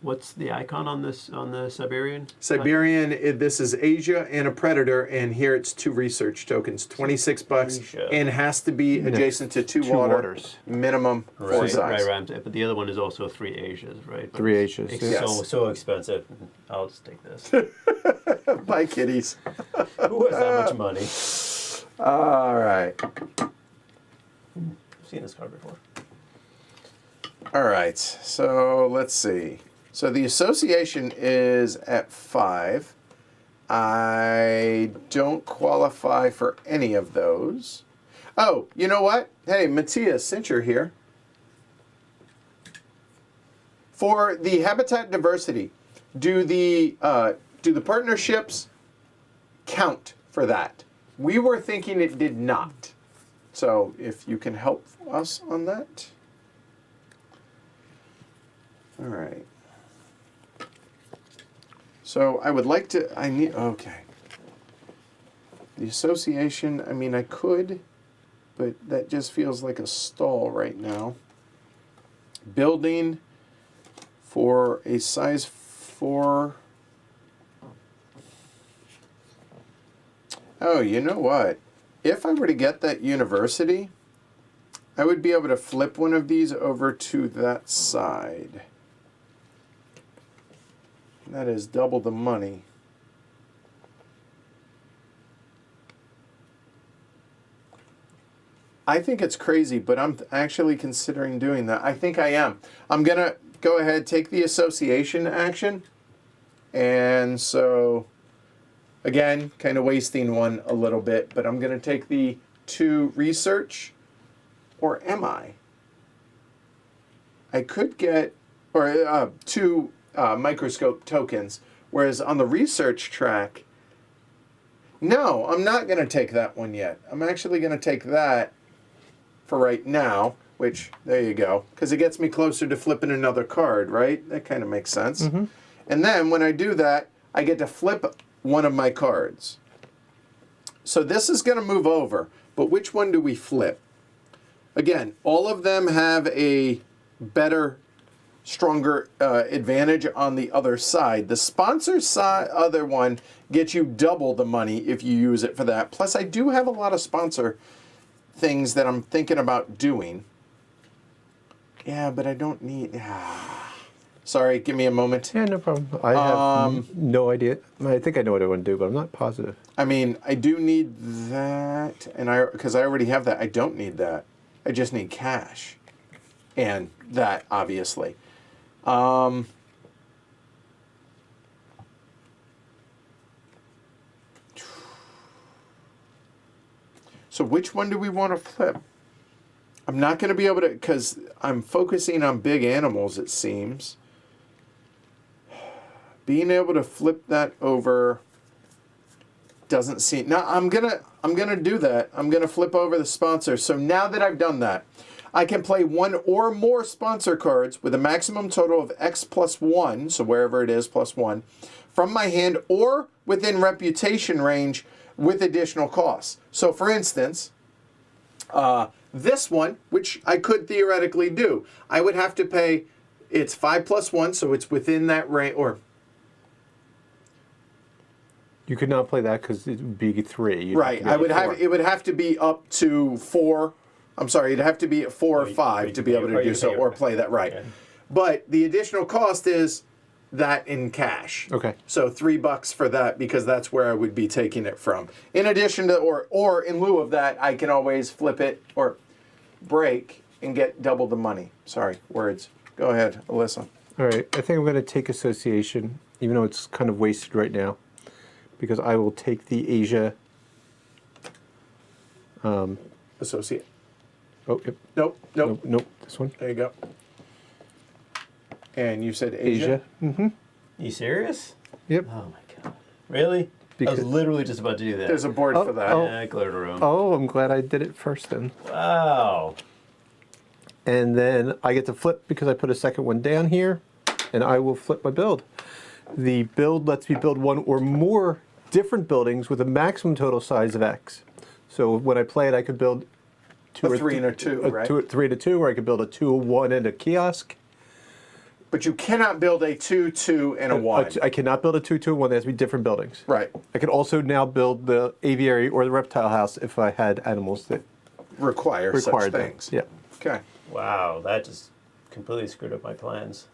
What's the icon on this on the Siberian? Siberian, this is Asia and a predator, and here it's 2 research tokens, $26, Asia. and has to be adjacent to 2 2 waters, minimum 4 size. Right. But the other one is also 3 Asias, right? But 3 Asias, It's yes. so expensive. I'll just take this. Bye, kitties. Who has that much money? All right. I've seen this card before. All right. So let's see. So the association is at 5. I don't qualify for any of those. Oh, you know what? Hey, Matthias, since you're here. For the habitat diversity, do the partnerships count for that? We were thinking it did not. So if you can help us on that. All right. So I would like to, okay. The association, I mean, I could, but that just feels like a stall right now. Building for a size 4. Oh, you know what? If I were to get that university, I would be able to flip one of these over to that side. That is double the money. I think it's crazy, but I'm actually considering doing that. I think I am. I'm going to go ahead, take the association action. And so, again, kind of wasting one a little bit, but I'm going to take the 2 research, or am I? I could get, or 2 microscope tokens, whereas on the research track, no, I'm not going to take that one yet. I'm actually going to take that for right now, which, there you go, because it gets me closer to flipping another card, right? That kind of makes sense. Mm-hmm. And then when I do that, I get to flip one of my cards. So this is going to move over, but which one do we flip? Again, all of them have a better, stronger advantage on the other side. The sponsor side, other one gets you double the money if you use it for that. Plus, I do have a lot of sponsor things that I'm thinking about doing. Yeah, but I don't need... Sorry, give me a moment. Yeah, no problem. I have no idea. I think I know what I want to do, but I'm not positive. I mean, I do need that, and because I already have that. I don't need that. I just need cash. And that, obviously. So which one do we want to flip? I'm not going to be able to, because I'm focusing on big animals, it seems. Being able to flip that over doesn't seem... No, I'm gonna do that. I'm gonna flip over the sponsor. So now that I've done that, I can play 1 or more sponsor cards with a maximum total of X plus 1, so wherever it is, plus 1, from my hand or within reputation range with additional costs. So for instance, This one, which I could theoretically do, I would have to pay, it's 5 plus 1, so it's within that range, or You could not play that because it would be 3. You'd right. have to be at 4. It would have to be up to 4. I'm sorry, it'd have to be at 4 or 5 to be able to do so, or play that right. Yeah. But the additional cost is that in cash. Okay. So $3 for that, because that's where I would be taking it from. In addition to, or in lieu of that, I can always flip it or break and get double the money. Sorry, words. Go ahead, Alyssa. All right, I think I'm going to take Association, even though it's kind of wasted right now, because I will take the Asia. Associate. Oh, yep. Nope. Nope. This one. There you go. And you said Asia? Mm-hmm. You serious? Yep. Oh my god. Really? Because- I was literally just about to do that. There's a board for that. Yeah, I cleared a room. Oh, I'm glad I did it first then. Wow. And then I get to flip because I put a second one down here, and I will flip my build. The build lets me build one or more different buildings with a maximum total size of X. So when I play it, I could build A 3 and a 2, right? 3 and a 2, or I could build a 2, a 1, and a kiosk. But you cannot build a 2, 2, and a 1. I cannot build a 2, 2, and 1. There has to be different buildings. Right. I could also now build the aviary or the reptile house if I had animals that Require required such them. things. Yeah. Okay. Wow, that just completely screwed up my plans.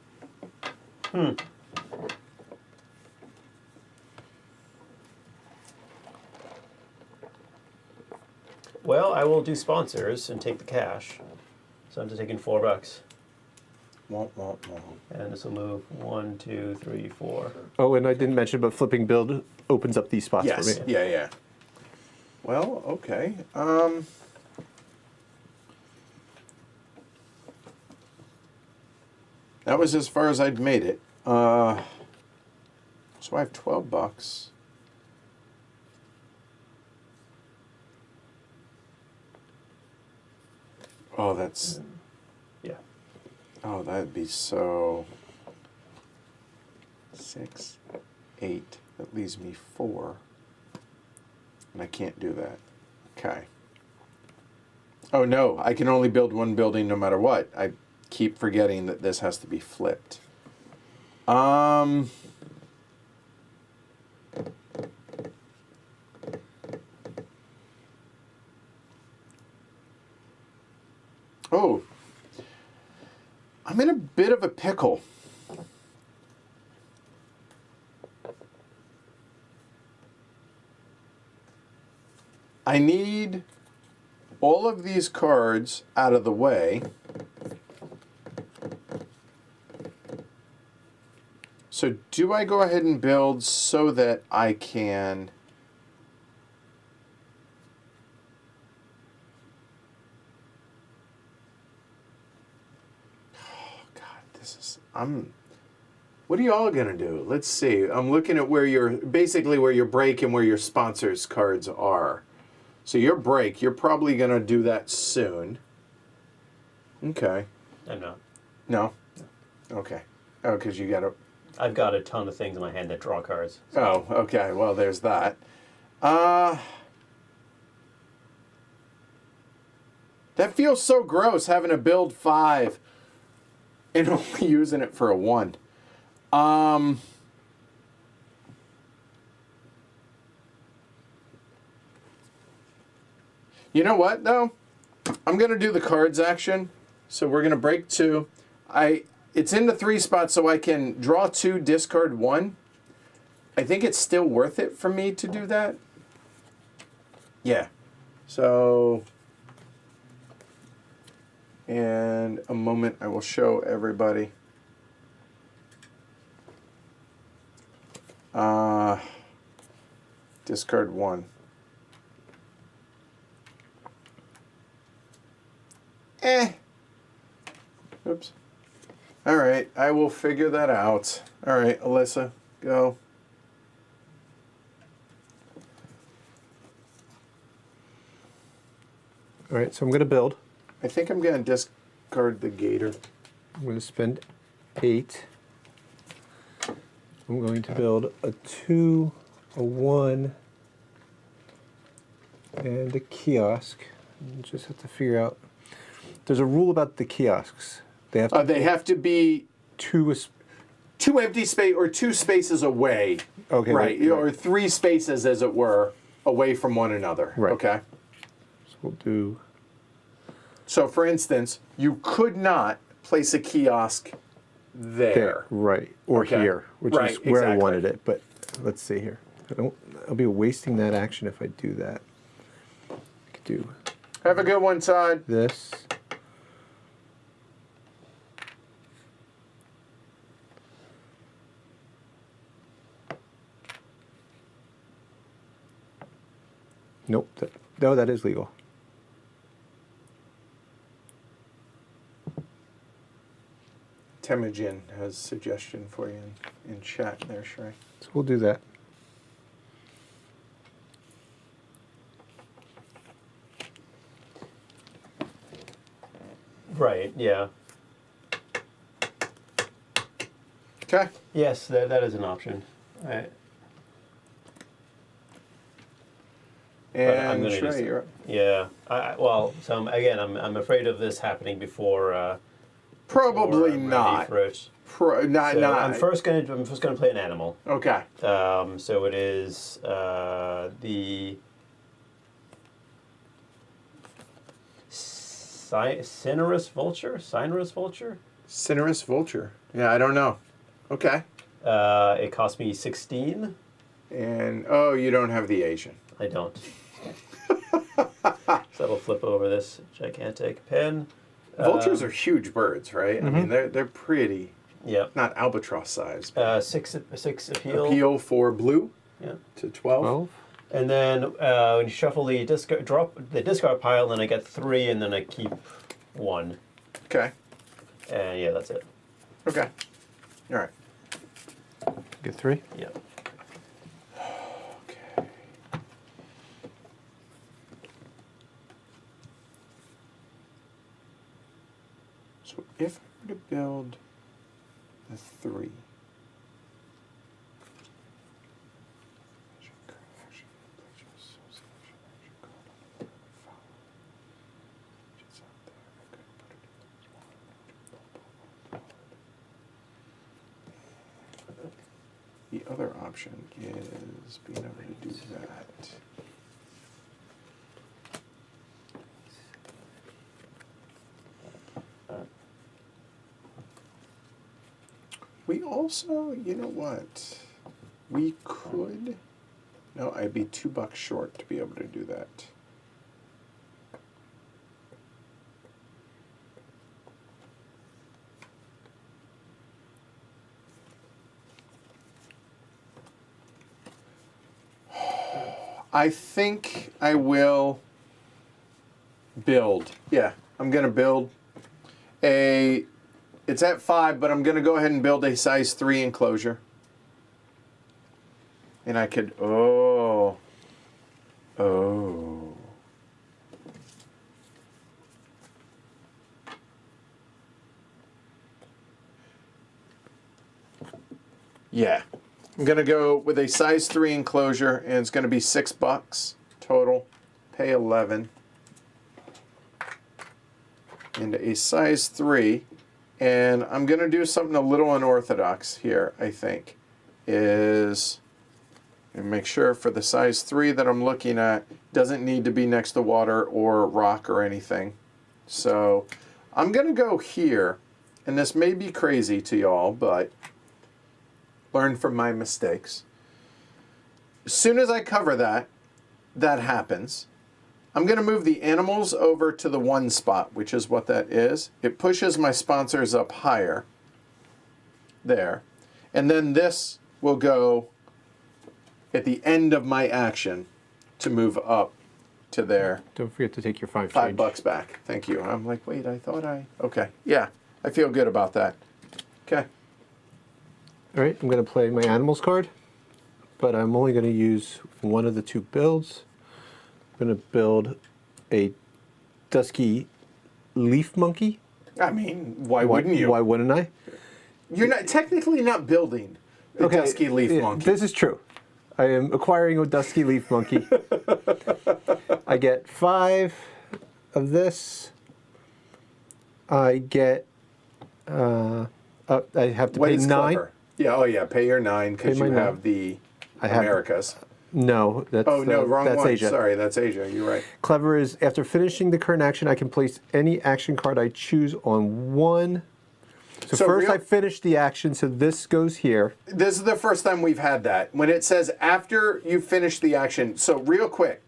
Well, I will do sponsors and take the cash. So I'm just taking $4. Womp, womp, womp. And this will move 1, 2, 3, 4. Oh, and I didn't mention, but flipping build opens up these spots Yes. for me. Yeah. Well, okay. That was as far as I'd made it. So I have $12. Oh, that's. Yeah. Oh, that'd be so. 6, 8. That leaves me 4. And I can't do that. Okay. Oh no, I can only build one building no matter what. I keep forgetting that this has to be flipped. Oh. I'm in a bit of a pickle. I need all of these cards out of the way. So do I go ahead and build so that I can... Oh, God, this is... What are y'all gonna do? Let's see. I'm looking at where your... Basically where your break and where your sponsors cards are. So your break, you're probably gonna do that soon. Okay. I'm not. No? Okay. Oh, because you gotta... I've got a ton of things in my hand that draw cards. Oh, okay. Well, there's that. That feels so gross, having to build 5 and only using it for a 1. You know what, though? I'm going to do the cards action. So we're going to break 2. It's in the 3 spot, so I can draw 2, discard 1. I think it's still worth it for me to do that. Yeah. So, in a moment, I will show everybody. Discard 1. Oops. All right, I will figure that out. All right, Alyssa, go. All right, so I'm going to build. I think I'm going to discard the gator. I'm going to spend 8. I'm going to build a 2, a 1, and a kiosk. Just have to figure out. There's a rule about the kiosks. They have to be two. two empty space or two spaces away. Okay. Right. Or three spaces, as it were, away from one another. Right. Okay. So we'll do. So, for instance, you could not place a kiosk there. Right. Or Okay. here, which Right, is where I exactly. wanted it. But let's see here. I'll be wasting that action if I do that. I could do Have a good one, Todd. this. Nope. No, that is legal. Temujin has a suggestion for you in chat there, Shrey. So we'll do that. Right. Yeah. Okay. Yes, that is an option. Right. I'm And gonna Shrey, you're up. Yeah. I'm afraid of this happening before. Probably before I'm not. ready for it. Not. So I'm first gonna play an animal. Okay. So it is the Cinerus vulture. Cinerus vulture. Cinerus vulture. Yeah, I don't know. Okay. It cost me 16. And you don't have the Asian. I don't. So we'll flip over this gigantic pen. Vultures are huge birds, right? I mean, they're pretty. Yep. Not albatross size. But Six appeal. appeal for blue Yeah. to 12. 12. And then when you shuffle the drop the discard pile, then I get 3, and then I keep 1. Okay. And yeah, that's it. Okay. All right. Get 3. Yep. Okay. So if I were to build a 3. The other option is being able to do that. We also, you know what? We could. No, I'd be $2 short to be able to do that. I think I will build. Yeah, I'm going to build a... It's at 5, but I'm going to go ahead and build a size 3 enclosure. And I could... Oh. Yeah. I'm going to go with a size 3 enclosure, and it's going to be $6 total. Pay 11. And a size 3. And I'm going to do something a little unorthodox here, I think. And make sure for the size 3 that I'm looking at, doesn't need to be next to water or rock or anything. So I'm going to go here. And this may be crazy to y'all, but learn from my mistakes. As soon as I cover that happens. I'm going to move the animals over to the 1 spot, which is what that is. It pushes my sponsors up higher. There. And then this will go at the end of my action to move up to there. Don't forget to take your $5 $5 back. Thank you. I'm like, wait, I thought okay. Yeah, I feel good about that. Okay. All right, I'm going to play my animals card, but I'm only going to use one of the 2 builds. I'm going to build a dusky leaf monkey. I mean, why wouldn't you? Why wouldn't I? You're not technically not building the dusky leaf monkey. This is true. I am acquiring a dusky leaf monkey. I get 5 of this, I get, I have to What pay is 9. clever? Yeah, oh yeah, pay your 9 because Pay you my have 9. the I have- Americas. No, that's Oh no, wrong that's one. Asia. Sorry, that's Asia. You're right. Clever is after finishing the current action, I can place any action card I choose on one. So first I finish the action, so this goes here. This is the first time we've had that. When it says after you finish the action, so real quick,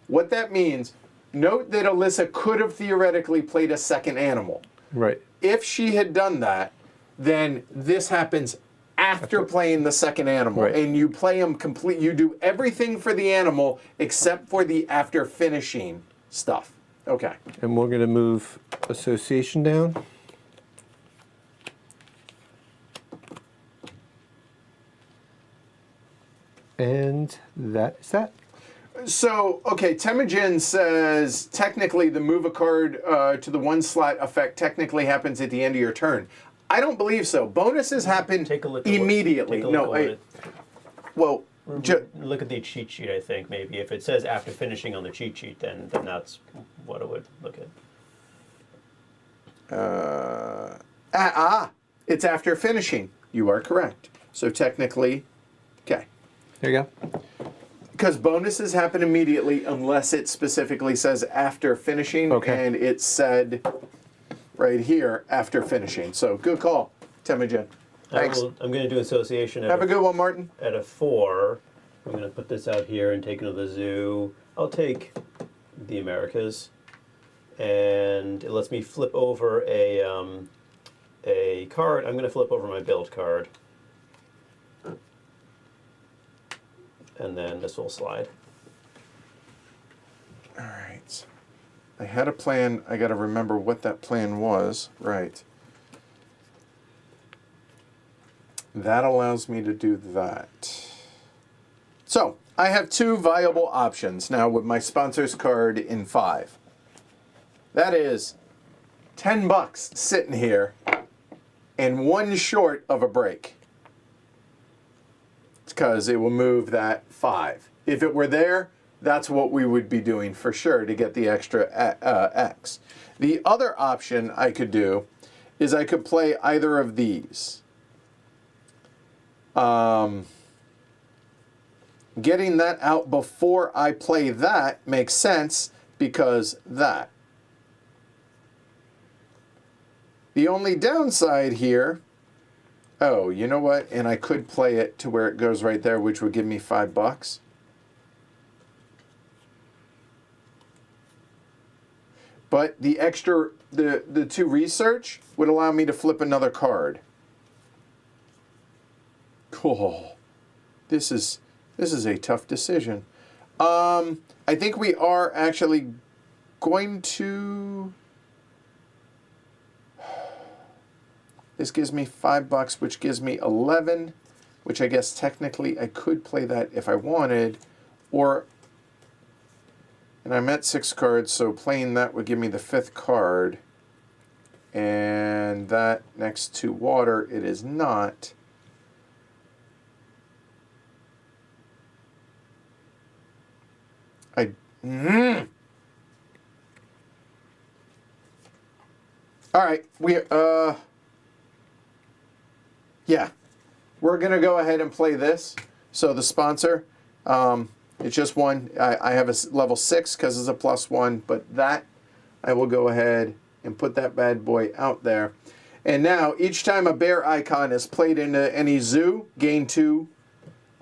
what that means, note that Alyssa could have theoretically played a second animal. Right. If she had done that, then this happens after playing the second animal. Right. And you play them complete, you do everything for the animal except for the after finishing stuff. Okay. And we're going to move association down. And that is that. So, okay, Temujin says technically the move a card to the 1 slot effect technically happens at the end of your turn. I don't believe so. Bonuses happen immediately. Well, look at the cheat sheet, I think, maybe. If it says after finishing on the cheat sheet, then that's what it would look at. It's after finishing. You are correct. So technically, okay. There you go. Because bonuses happen immediately unless it specifically says after finishing, Okay. and it said right here after finishing. So good call, Temujin. Thanks. I'm going to do association Have a good one, Martin. at a 4. I'm going to put this out here and take it to the zoo. I'll take the Americas, and it lets me flip over a card. I'm going to flip over my build card, and then this will slide. All right. I had a plan. I got to remember what that plan was. Right. That allows me to do that. So, I have 2 viable options now with my sponsor's card in 5. That is $10 sitting here and 1 short of a break. It's because it will move that 5. If it were there, that's what we would be doing for sure to get the extra X. The other option I could do is I could play either of these. Getting that out before I play that makes sense because that. The only downside here, oh, you know what? And I could play it to where it goes right there, which would give me $5. But the extra, the 2 research would allow me to flip another card. Cool. This is a tough decision. I think we are actually going to. This gives me $5, which gives me 11, which I guess technically I could play that if I wanted, or. And I'm at 6 cards, so playing that would give me the 5th card. And that next to water, it is not. All right, yeah, we're gonna go ahead and play this. So the sponsor, it's just 1. I have a level 6 because it's a +1, but that I will go ahead and put that bad boy out there. And now each time a bear icon is played into any zoo, gain 2.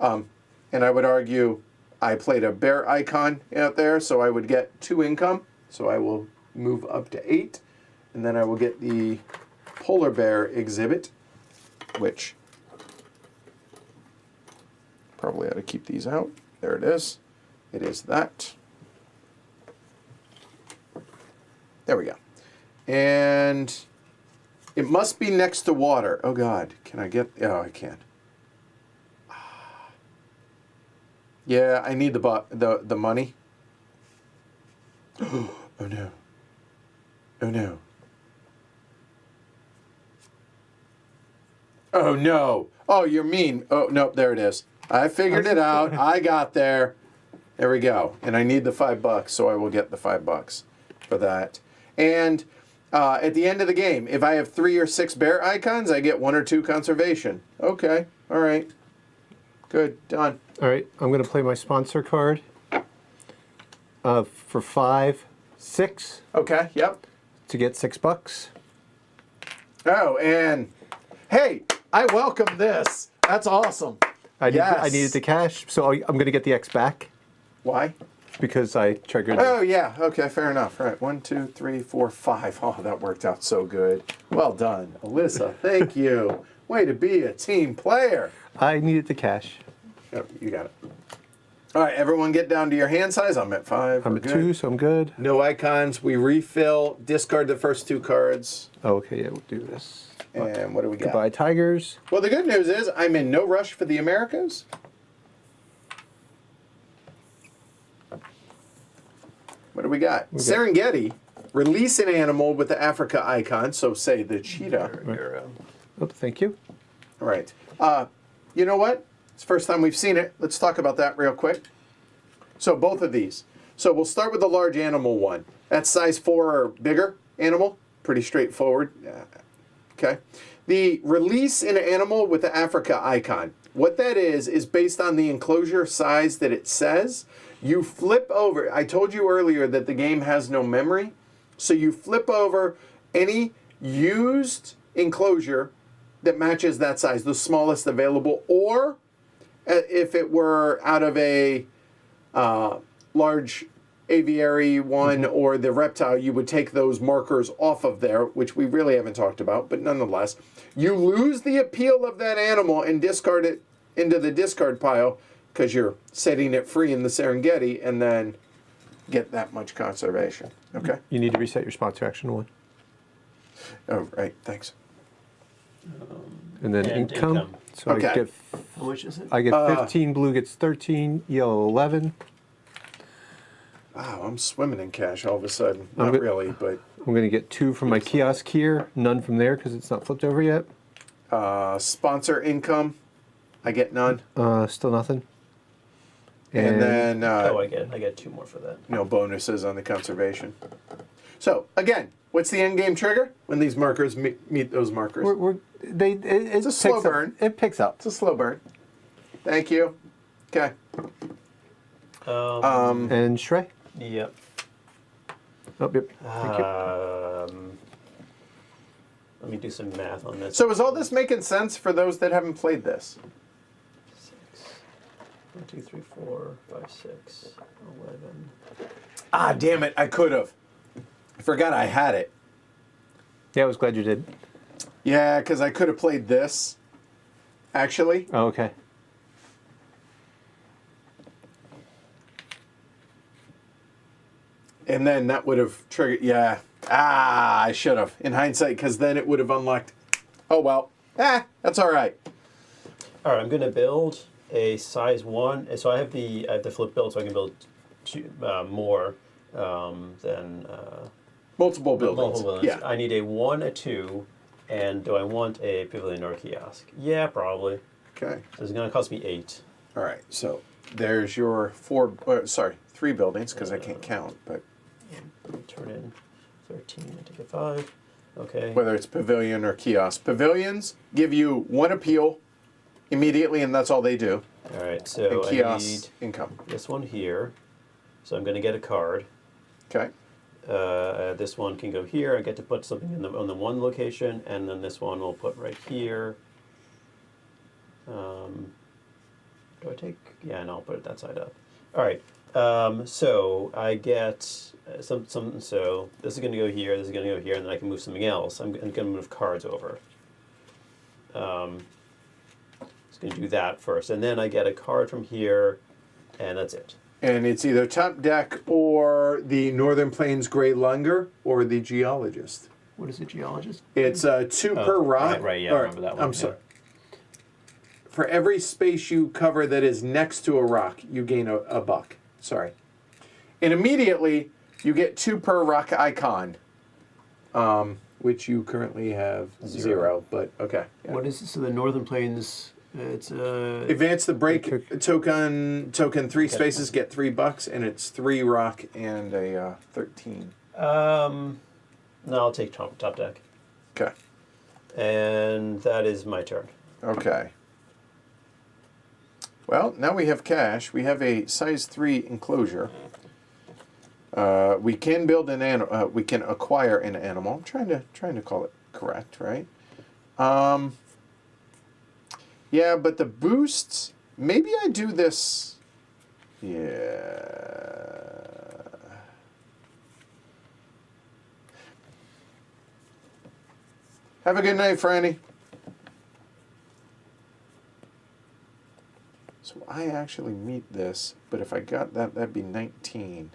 And I would argue I played a bear icon out there, so I would get 2 income. So I will move up to 8, and then I will get the polar bear exhibit, which probably ought to keep these out. There it is. It is that. There we go. And it must be next to water. Oh God, can I get? Oh, I can't. Yeah, I need the money. Oh no. Oh no. Oh no. Oh, you're mean. Oh no, there it is. I figured it out. I got there. There we go. And I need the $5, so I will get the $5. for that. And at the end of the game, if I have 3 or 6 bear icons, I get 1 or 2 conservation. Okay, all right. Good, done. All right, I'm going to play my sponsor card for 5, 6 Okay, yep. to get $6. Oh, and hey, I welcome this. That's awesome. I Yes. needed the cash, so I'm going to get the X back Why? because I triggered. Oh, yeah. Okay, fair enough. All right, 1, 2, 3, 4, 5. Oh, that worked out so good. Well done, Alyssa. Thank you. Way to be a team player. I needed the cash. Yep, you got it. All right, everyone get down to your hand size. I'm at 5. I'm We're at good. 2, so I'm good. No icons. We refill. Discard the first 2 cards. Oh, okay, yeah, we'll do this. And what do we got? Goodbye, Tigers. Well, the good news is I'm in no rush for the Americas. What do we got? Serengeti. Release an animal with the Africa icon, so say the cheetah. Oh, thank you. All right. You know what? It's the first time we've seen it. Let's talk about that real quick. So both of these. So we'll start with the large animal one. That's size 4 or bigger animal. Pretty straightforward. Okay. The release an animal with the Africa icon. What that is based on the enclosure size that it says. You flip over. I told you earlier that the game has no memory. So you flip over any used enclosure that matches that size, the smallest available, or if it were out of a large aviary one or the reptile, you would take those markers off of there, which we really haven't talked about, but nonetheless, you lose the appeal of that animal and discard it into the discard pile because you're setting it free in the Serengeti and then get that much conservation. Okay? You need to reset your sponsor action 1. Oh, right. Thanks. And then And income. income. So Okay. How much is it? I get 15, blue gets 13, yellow 11. Wow, I'm swimming in cash all of a sudden. I'm Not good. really, but I'm going to get 2 from my kiosk here, none from there because it's not flipped over yet. sponsor income, I get none. Still nothing. And then I get 2 more for that. no bonuses on the conservation. So again, what's the end game trigger when these markers meet those markers? It's a slow burn. It picks up. It's a slow burn. Thank you. Okay. And Shrey. Yep. Oh, yep. Thank you. Let me do some math on this. So is all this making sense for those that haven't played this? 6, 1, 2, 3, 4, 5, 6, 11. Ah, damn it! I could have. I forgot I had it. Yeah, I was glad you did. Yeah, because I could have played this. Actually. Oh, okay. And then that would have triggered. Yeah. I should have. In hindsight, because then it would have unlocked. Oh, well. That's all right. All right, I'm going to build a size 1. So I have the flip build, so I can build more than Multiple buildings. multiple buildings. Yeah. I need a 1, a 2, and do I want a pavilion or a kiosk? Yeah, probably. Okay. So it's going to cost me 8. All right. So there's your 3 buildings, because I can't count, but Turn in 13 and take a 5. Okay. whether it's pavilion or kiosk. Pavilions give you 1 appeal immediately, and that's all they do. All right, so And I kiosk need income. this one here. So I'm going to get a card. Okay. This one can go here. I get to put something in on the one location, and then this one we'll put right here. Do I take? Yeah, and I'll put it that side up. All right. So I get some. So this is going to go here. This is going to go here, and then I can move something else. I'm going to move cards over. Just going to do that first, and then I get a card from here, and that's it. And it's either top deck or the Northern Plains Grey Lunger or the Geologist. What is a geologist? It's 2 per rock. Right, yeah, I remember that one. I'm sorry. For every space you cover that is next to a rock, you gain a buck. Sorry. And immediately, you get 2 per rock icon, which you currently have 0, but okay. Yeah. What is this? So the Northern Plains, it's Advance the break token 3 spaces, get $3, and it's 3 rock and a 13. No, I'll take top deck. Okay. And that is my turn. Okay. Well, now we have cash. We have a size 3 enclosure. We can build an animal. We can acquire an animal. I'm trying to call it correct, right? Yeah, but the boosts. Maybe I do this. Yeah. Have a good night, Franny. So I actually meet this, but if I got that, that'd be 19.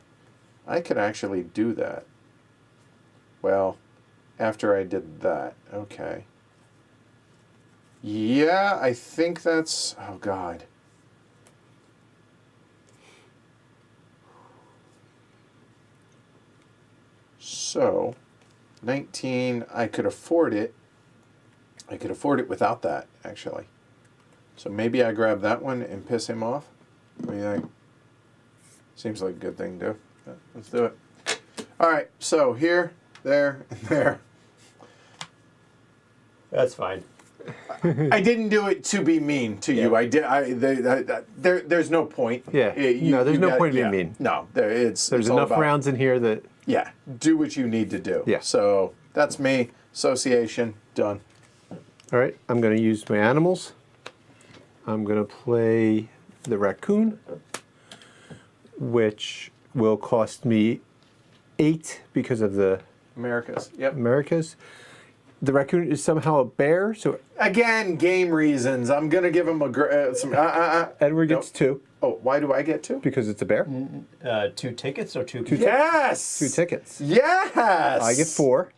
I could actually do that. Well, after I did that, okay. Yeah, I think that's, oh God. So, 19, I could afford it. I could afford it without that, actually. So maybe I grab that one and piss him off. What do you think? Seems like a good thing to do. Yeah, let's do it. All right, so here, there, and there. That's fine. I didn't do it to be mean to you. I did. There's no point. Yeah. There's no point in being mean. No, there's enough all about, rounds in here that. Yeah, do what you need to do. Yeah. So that's me. Association done. All right, I'm going to use my animals. I'm going to play the raccoon, which will cost me 8 because of the Americas. Yep. Americas. The raccoon is somehow a bear, so Again, game reasons. I'm gonna give him some. Edward gets 2 Oh, why do I get 2? because it's a bear. 2 tickets or 2? Yes. 2 tickets. Yes. I get 4.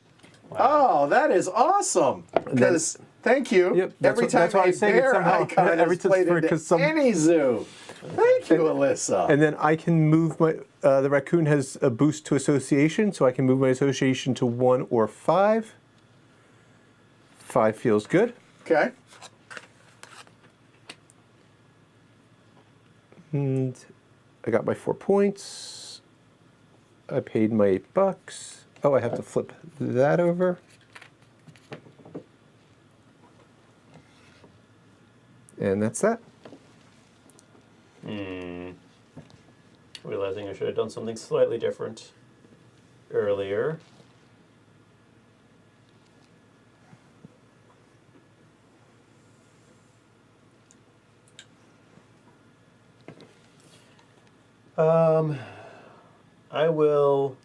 Oh, that is awesome. Because thank you. Yep, Every time that's why I a was saying it's bear somehow- icon every is time played for- into 'cause some- any zoo. Thank you, Alyssa. And then I can move my. The raccoon has a boost to association, so I can move my association to 1 or 5. 5 feels good. Okay. And I got my 4 points. I paid my $8. Oh, I have to flip that over. And that's that. Realizing I should have done something slightly different earlier. I will.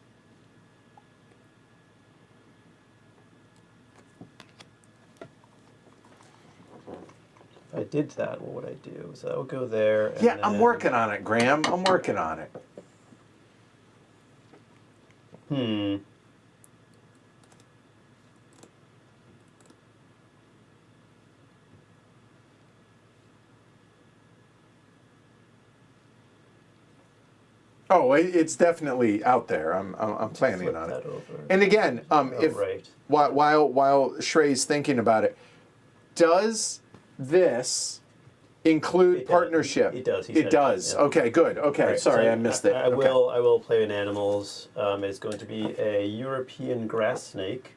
If I did that, what would I do? So I would go there. And Yeah, I'm then- working on it, Graham. I'm working on it. Oh, it's definitely out there. I'm planning Flip on that it. over. And again, if right. while Shrey's thinking about it, does this include It does. partnership? It does. He It said does. yeah. Okay, good. Okay, Right, sorry, so I missed it. I Okay. will play in animals. It's going to be a European grass snake.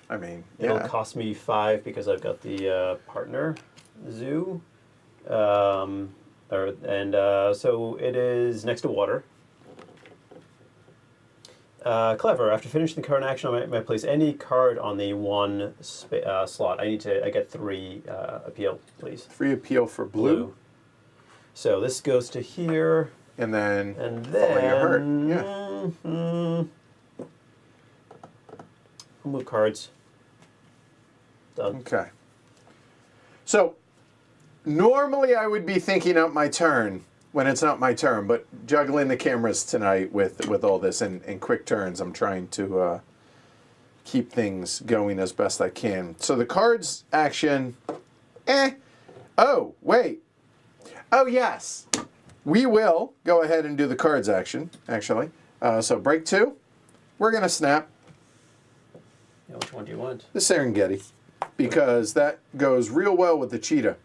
I mean, It'll yeah. cost me 5 because I've got the partner zoo. So it is next to water. Clever. After finishing the current action, I might place any card on the 1 slot. I get 3 appeal, please. 3 appeal for blue, So this goes to here, and then and follow your hurt. then Yeah. I'll move cards. Done. Okay. So normally I would be thinking up my turn when it's not my turn, but juggling the cameras tonight with all this and quick turns, I'm trying to keep things going as best I can. So the cards action, Oh, wait. Oh, yes. We will go ahead and do the cards action, actually. So break 2. We're going to snap Yeah, which one do you want? the Serengeti because that goes real well with the cheetah.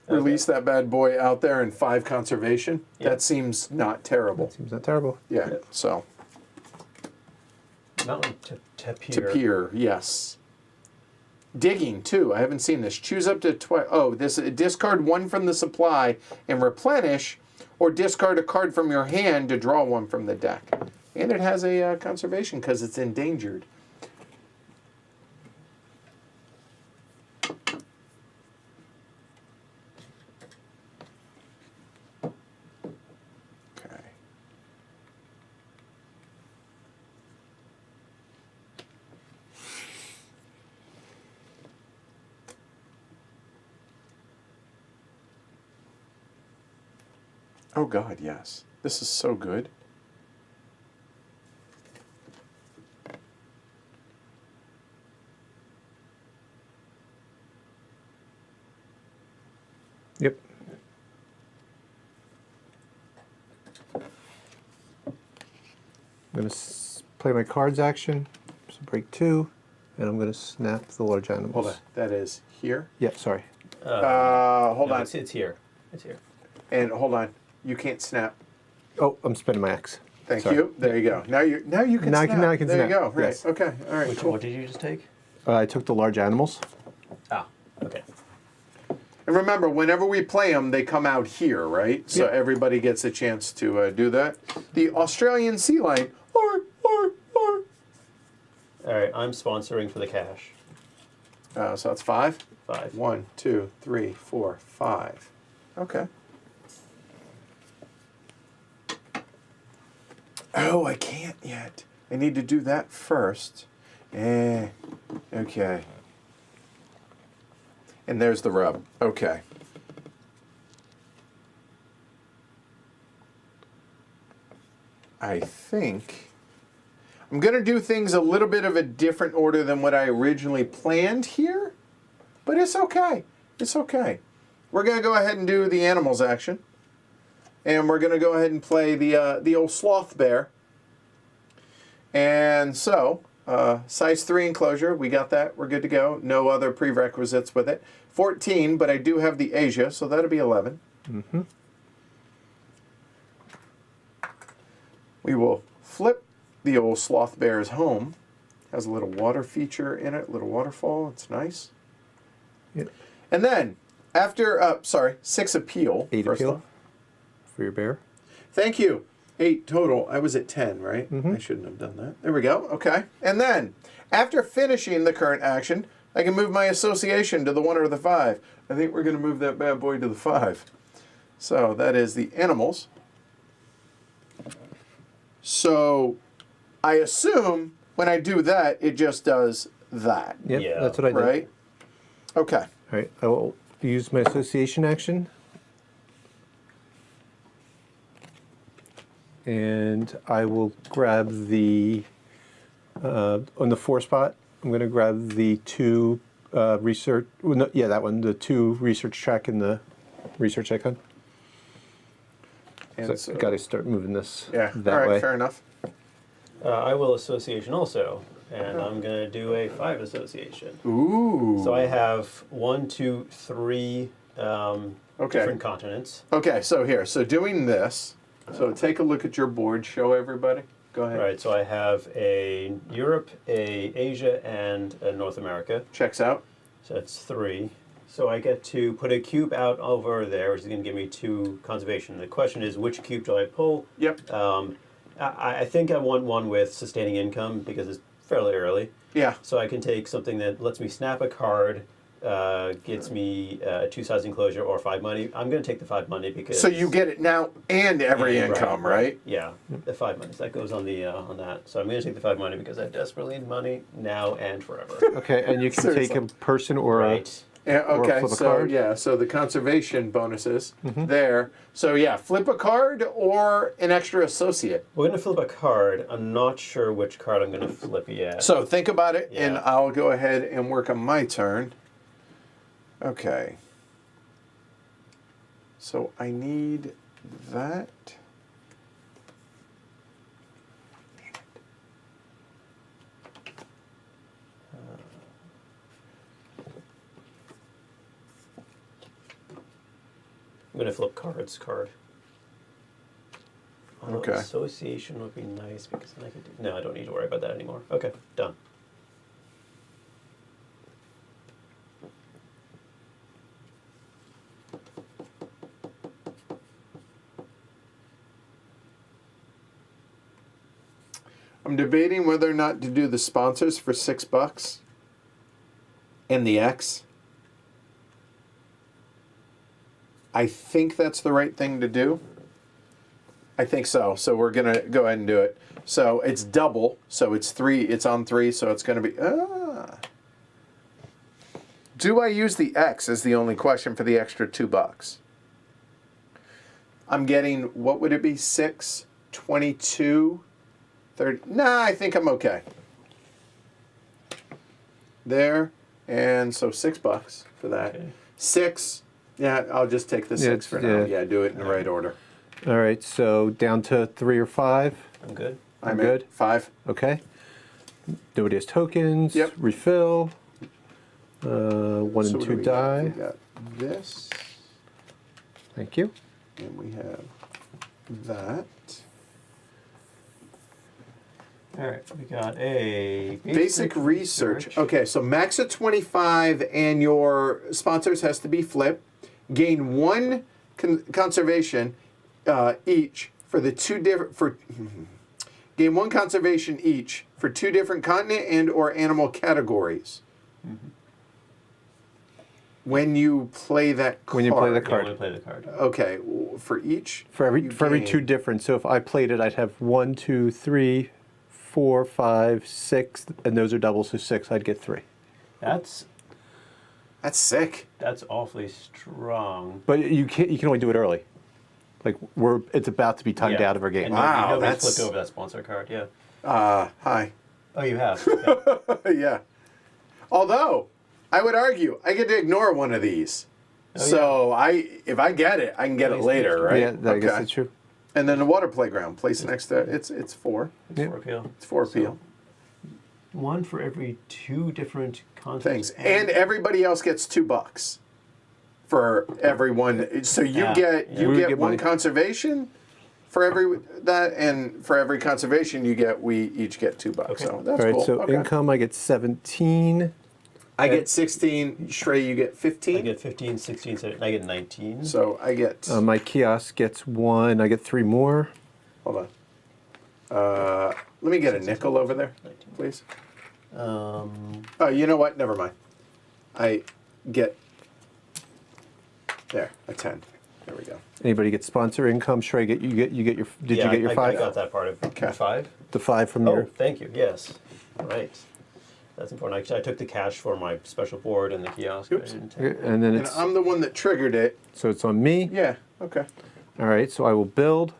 Release that bad boy out there in 5 conservation. Yeah. That seems not terrible. Seems not terrible. Yeah, Yep. so Mountain Tapir, yes. Digging, too. I haven't seen this. Choose up to discard one from the supply and replenish, or discard a card from your hand to draw one from the deck. And it has a conservation because it's endangered. Okay. Oh God, yes. This is so good. Yep. I'm going to play my cards action, so break 2, and I'm going to snap the large animals. Hold on. That is here. Yeah, sorry. Hold on. It's here. It's here. And hold on. You can't snap. Oh, I'm spending my X. Thank Sorry. you. There you go. Now you can snap. Now I can there snap. you go. Right. Yes. Okay. All right. Cool. What did you just take? I took the large animals. Ah, okay. And remember, whenever we play them, they come out here, right? So Yep. everybody gets a chance to do that. The Australian sea lion. All right, I'm sponsoring for the cash. So that's 5. 5. 1, 2, 3, 4, 5. Okay. Oh, I can't yet. I need to do that first. Okay. And there's the rub. Okay. I think I'm going to do things a little bit of a different order than what I originally planned here, but it's okay. It's okay. We're going to go ahead and do the animals action, and we're going to go ahead and play the old sloth bear. And so, size 3 enclosure, we got that. We're good to go. No other prerequisites with it. 14, but I do have the Asia, so that'll be 11. Mm-hmm. We will flip the old sloth bear's home. Has a little water feature in it, little waterfall. It's nice. Yep. And then, after, 6 appeal. 8 first appeal off. for your bear. Thank you. 8 total. I was at 10, right? Mm-hmm. I shouldn't have done that. There we go. Okay. And then, after finishing the current action, I can move my association to the 1 or the 5. I think we're going to move that bad boy to the 5. So that is the animals. So I assume when I do that, it just does that. Yep, Yeah. that's what I did. Right? Okay. All right, I will use my association action. And I will grab the, on the 4 spot, I'm going to grab the 2 research, well, no, yeah, that one, the 2 research track and the research icon. And So I've got to start moving this yeah. that All right. way. Fair enough. I will association also, and I'm going to do a 5 association. Ooh. So I have 1, 2, 3 different continents. Okay. So here. So doing this. So take a look at your board. Show everybody. Go ahead. Right, so I have a Europe, a Asia, and a North America. Checks out. So that's 3. So I get to put a cube out over there, which is going to give me 2 conservation. The question is, which cube do I pull? Yep. I think I want one with sustaining income because it's fairly early. Yeah. So I can take something that lets me snap a card, gets me a 2 size enclosure or 5 money. I'm going to take the 5 money because. So you get it now and every Yeah, income, right? Yeah, the 5 money. That goes on the on that. So I'm going to take the 5 money because I desperately need money now and forever. Okay, and you can take Seriously. a person or Right. Yeah, Or okay, flip a so card. yeah, so the conservation bonuses there. So yeah, flip a card or an extra associate. We're going to flip a card. I'm not sure which card I'm going to flip yet. So think about it, and Yeah. I'll go ahead and work on my turn. Okay. So I need that. I'm going to flip card. Okay. Okay. Association would be nice because then I could do... No, I don't need to worry about that anymore. Okay, done. I'm debating whether or not to do the sponsors for $6 and the X. I think that's the right thing to do. I think so. So we're gonna go ahead and do it. So it's double. So it's 3. It's on 3. So it's gonna be. Do I use the X? Is the only question for the extra $2. I'm getting, what would it be? 6, 22. 30. Nah, I think I'm okay. There, and so $6 for that. Okay. 6. Yeah, I'll just take the 6 for now. Yeah, do it in the right order. All right, so down to 3 or 5. I'm good. I'm good. at 5. Okay. Nobody has tokens. Yep. Refill. 1 So and what 2 do we die. have? We got this, Thank you. and we have that. All right, we got a Basic research. Okay, so max at 25, and your sponsors has to be flip. Gain 1 conservation each for the 2 different gain 1 conservation each for 2 different continent and or animal categories. Mm-hmm. When you play that card. When you play the I card. want to play the card. Okay, for each. For every you 2 gain- different. So if I played it, I'd have 1, 2, 3, 4, 5, 6, and those are doubles, so 6. I'd get 3. That's sick. awfully strong. But you can only do it early. Like it's about to be timed out of our game. And Wow, nobody that's- flipped over that sponsor card. Yeah. Hi. Oh, you have. Okay. Yeah. Although, I would argue I get to ignore one of these. Oh, So if I get it, I can get it Please, later, please. right? Yeah, I guess that's true. And then the water playground, place next to it's 4. Yeah. For appeal. It's 4 appeal. 1 for every 2 different Things. continents. And everybody else gets $2 for everyone. So you Yeah. get Yeah. you We would get get 1 money. conservation for every that, and for every conservation we each get $2. Okay. So that's All right, cool. so Okay. income, I get 17. I get 16. Shrey, you get 15. I get 15, 16, 17, I get 19. So I get. My kiosk gets 1. I get 3 more. Hold on. Let me get a nickel over there, 19. please. Um, Oh, you know what? Never mind. I get there a 10. There we go. Anybody get sponsor income? Shrey, you get your. Did yeah, you get your 5? I got that part of Okay. 5. The 5 from Oh, your. thank you. Yes. Right. That's important. Actually, I took the cash for my special board and the kiosk. Oops. I didn't take Okay, and then And it's I'm the one that triggered it. so it's on me. Yeah. Okay. All right, so I will build.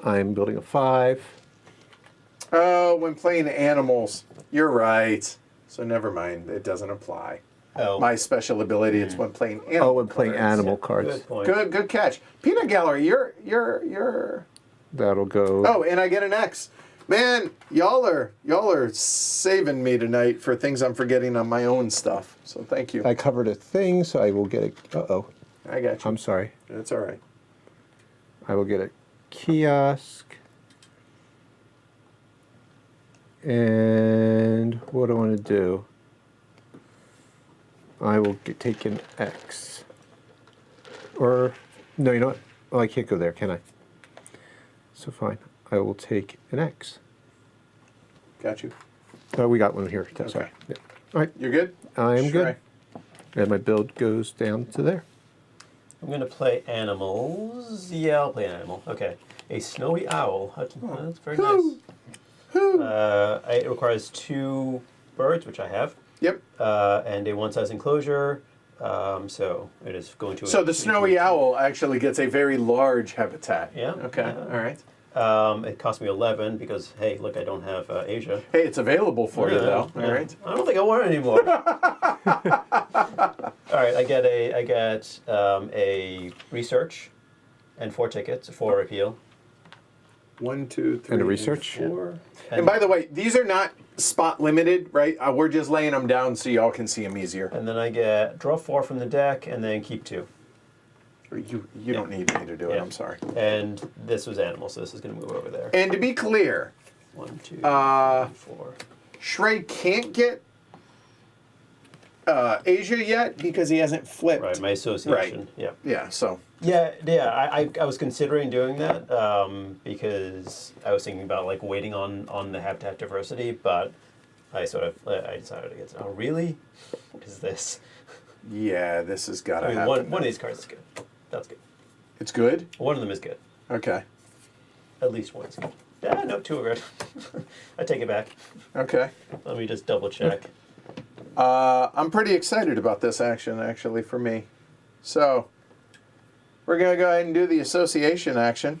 I'm building a 5. Oh, when playing animals, you're right. So never mind. It doesn't apply. Oh, My special ability is when playing animal. Oh, when playing cards. animal cards. good point. Good catch. Peanut Gallery, you're. That'll go. Oh, and I get an X. Man, y'all are saving me tonight for things I'm forgetting on my own stuff. So thank you. I covered a thing, so I will get a. Uh-oh. I got you. I'm sorry. That's all right. I will get a kiosk. And what do I want to do? I will take an X. Or, no, you know what? Oh, I can't go there, can I? So fine. I will take an X. Got you. Oh, we got one here. That's Okay. right. Yeah. All right. You're good? I am Sure. good. And my build goes down to there. I'm going to play animals. Yeah, I'll play an animal. Okay. A snowy owl. That's very nice. It requires 2 birds, which I have, Yep. and a 1-size enclosure. So it is going to. So the snowy owl actually gets a very large habitat. Yeah. Okay. Yeah. All right. It cost me 11 because hey, look, I don't have Asia. Hey, it's available for you though. Yeah. All right. I don't think I want it anymore. All right, I get a research, and 4 tickets, 4 appeal. 1, 2, 3, And a research? 4. And by the way, these are not spot limited, right? We're just laying them down so y'all can see them easier. And then I get draw 4 from the deck, and then keep 2. You don't need me to do it. Yeah. I'm sorry. And this was animal, so this is going to move over there. And to be clear, 1, 2, 3, 4. Shrey can't get Asia yet because he hasn't flipped. Right, my association. Right. Yeah. Yeah. So. Yeah. I was considering doing that because I was thinking about like waiting on the habitat diversity, but I decided against it. Oh, really? What is this? Yeah, this has got to I mean, happen. one of these cards is good. That's good. It's good. One of them is good. Okay. At least one is good. Yeah, no, 2 are good. I take it back. Okay. Let me just double check. I'm pretty excited about this action, actually, for me. So, we're going to go ahead and do the association action.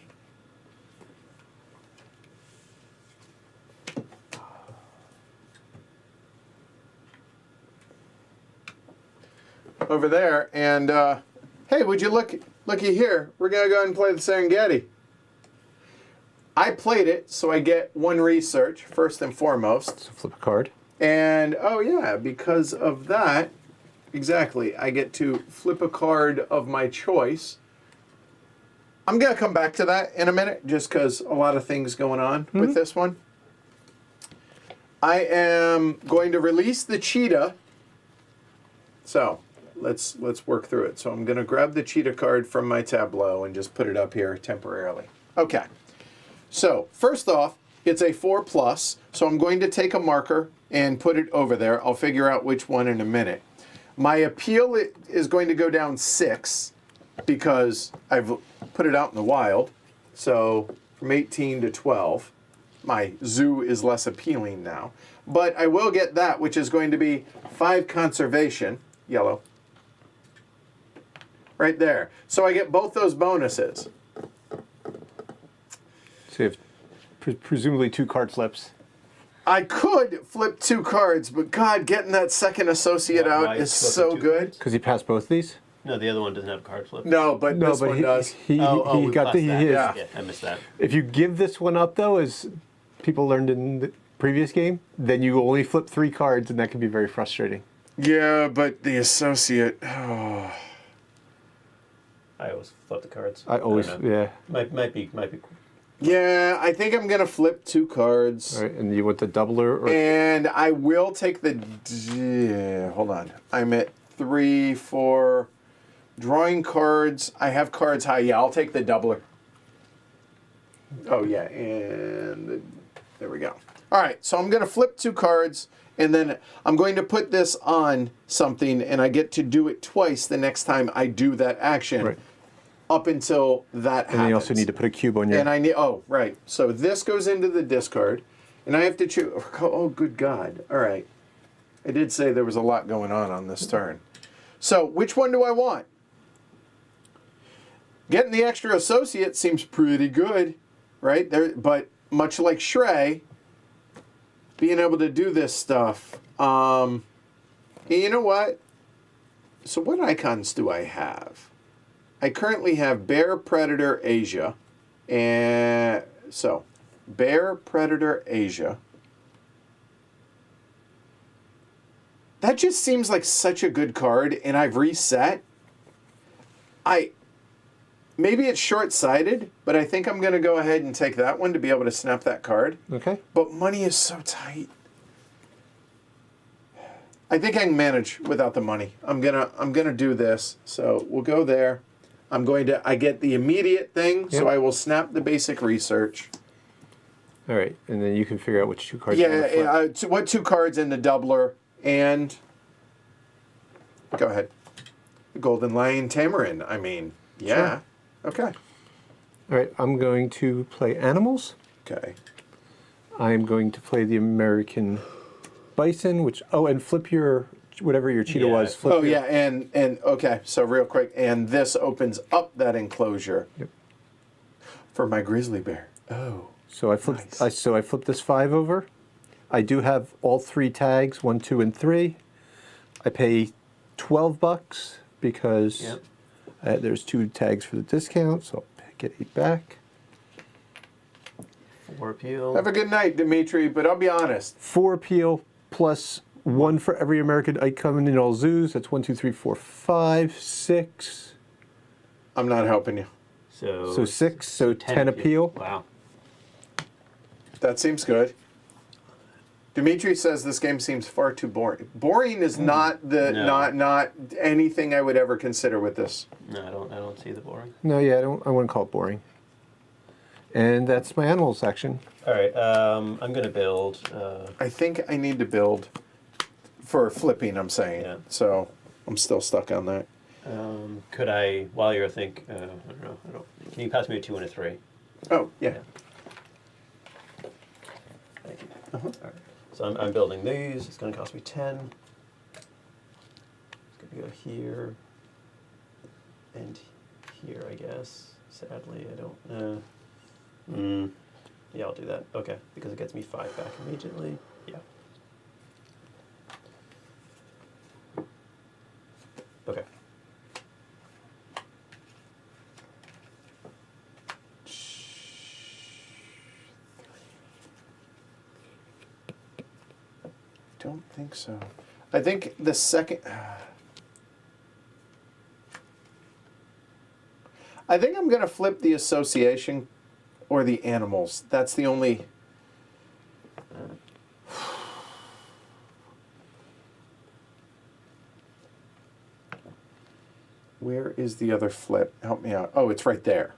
Over there, and hey, would you looky here? We're going to go ahead and play the Serengeti. I played it, so I get 1 research, first and foremost. So flip a card. And, oh yeah, because of that, exactly, I get to flip a card of my choice. I'm going to come back to that in a minute, just because a lot of things going on with this one. I am going to release the cheetah. So, let's work through it. So I'm going to grab the cheetah card from my tableau and just put it up here temporarily. Okay. So, first off, it's a 4+, so I'm going to take a marker and put it over there. I'll figure out which one in a minute. My appeal is going to go down 6 because I've put it out in the wild. So, from 18 to 12, my zoo is less appealing now. But I will get that, which is going to be 5 conservation, yellow, right there. So I get both those bonuses. So you have presumably 2 card flips. I could flip 2 cards, but God, getting that second associate out is so good. Because he passed both these? No, the other one doesn't have a card flip. No, but this one does. He we got passed that. his. Yeah. Yeah, I missed that. If you give this one up, though, as people learned in the previous game, then you only flip 3 cards, and that can be very frustrating. Yeah, but the associate. Oh. I always flip the cards. I always, don't know. yeah. Might be cool. Yeah, I think I'm gonna flip 2 cards. All right, and you want the doubler? Or And I will take the. Hold on. I'm at 3, 4. Drawing cards. I have cards high. Yeah, I'll take the doubler. Oh, yeah. And there we go. All right. So I'm going to flip 2 cards. And then I'm going to put this on something. And I get to do it twice the next time I do that action. Right. Up until that happens. And then you also need to put a cube on your... And I need... Oh, right. So this goes into the discard. And I have to choose... Oh, good God. All right. I did say there was a lot going on this turn. So which one do I want? Getting the extra associate seems pretty good, right? But much like Shrey, being able to do this stuff. You know what? So what icons do I have? I currently have Bear, Predator, Asia. And so, Bear, Predator, Asia. That just seems like such a good card, and I've reset. Maybe it's short-sighted, but I think I'm going to go ahead and take that one to be able to snap that card. Okay. But money is so tight. I think I can manage without the money. I'm gonna do this. So we'll go there. I get the immediate thing, so I will snap the basic research. All right, and then you can figure out which 2 cards you want to flip. Yeah, what 2 cards in the doubler, and go ahead. The Golden Lion Tamarin, I mean, yeah. Sure. Okay. All right, I'm going to play animals. Okay. I'm going to play the American bison, which... Oh, and flip your... Whatever your cheetah was. Flip your, yeah, and okay, so real quick, and this opens up that enclosure for my grizzly bear. Oh. So I flipped. Nice. I flipped this 5 over. I do have all 3 tags, 1, 2, and 3. I pay $12 because there's 2 tags for the discount, so I'll get 8 back. 4 appeal. Have a good night, Dimitri, but I'll be honest. 4 appeal plus 1 for every American icon in all zoos. That's 1, 2, 3, 4, 5, 6. I'm not helping you. So 6, so 10 appeal. Wow. That seems good. Dimitri says this game seems far too boring. Boring is not the not anything I would ever consider with this. No, I don't see the boring. No, yeah, I wouldn't call it boring. And that's my animal section. All right, I'm gonna build. I think I need to build for flipping. I'm saying. Yeah. So I'm still stuck on that. Could I, while you're think, I don't know. Can you pass me a 2 and a 3? Oh yeah. Thank you. All right. So I'm building these. It's going to cost me 10. It's going to go here and here, I guess. Sadly, I don't. Yeah, I'll do that. Okay, because it gets me 5 back immediately. Yeah. Okay. Don't think so. I think the second. I think I'm gonna flip the association or the animals. That's the only. Where is the other flip? Help me out. Oh, it's right there.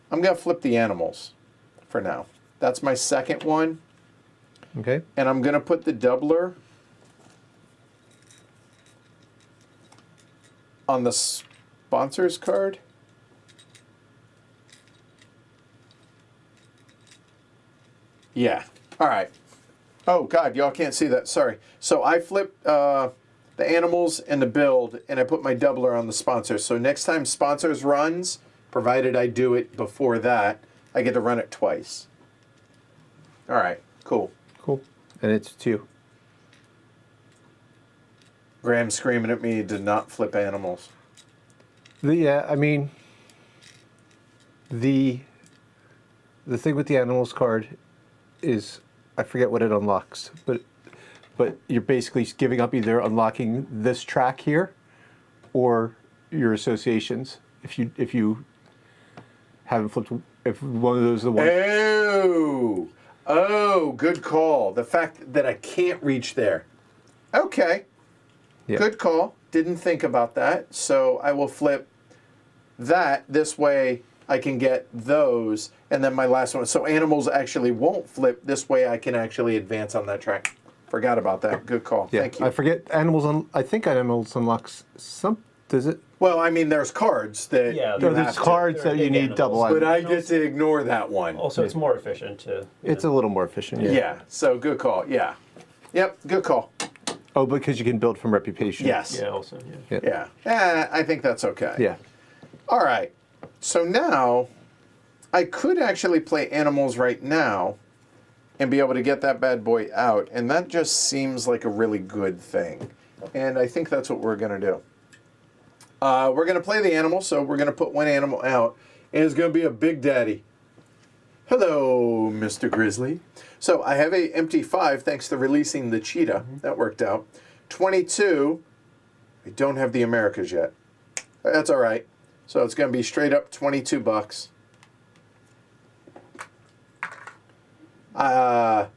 I'm gonna flip the animals for now. That's my second one. Okay. And I'm going to put the doubler on the sponsors card. Yeah. All right. Oh, God, y'all can't see that. Sorry. So I flipped the animals and the build, and I put my doubler on the sponsors. So next time sponsors runs, provided I do it before that, I get to run it twice. All right. Cool. Cool. And it's 2. Graham screaming at me to not flip animals. Yeah, I mean, the thing with the animals card is, I forget what it unlocks, but you're basically giving up either unlocking this track here or your associations. If you haven't flipped, if one of those is the one. Oh, good call. The fact that I can't reach there. Okay. Yeah. Good call. Didn't think about that. So I will flip that. This way I can get those. And then my last one. So animals actually won't flip. This way I can actually advance on that track. Forgot about that. Good call. Yeah, Thank you. I forget animals. I think animals unlocks some. Does it? Well, I mean, there's cards that Yeah, you No, have there's to- cards that you big need animals. double. But I animals. get to ignore that one. Also, it's more efficient to. It's a little more efficient. Yeah. Yeah. So good call. Yeah. Yep. Good call. Oh, because you can build from reputation. Yes. Yeah, also, yeah. Yeah. I think that's okay. Yeah. All right. So now I could actually play animals right now and be able to get that bad boy out. And that just seems like a really good thing. And I think that's what we're going to do. We're going to play the animal, so we're going to put one animal out. And it's going to be a Big Daddy. Hello, Mr. Grizzly. So I have a empty 5 thanks to releasing the cheetah. That worked out. 22. I don't have the Americas yet. That's all right. So it's going to be straight up $22.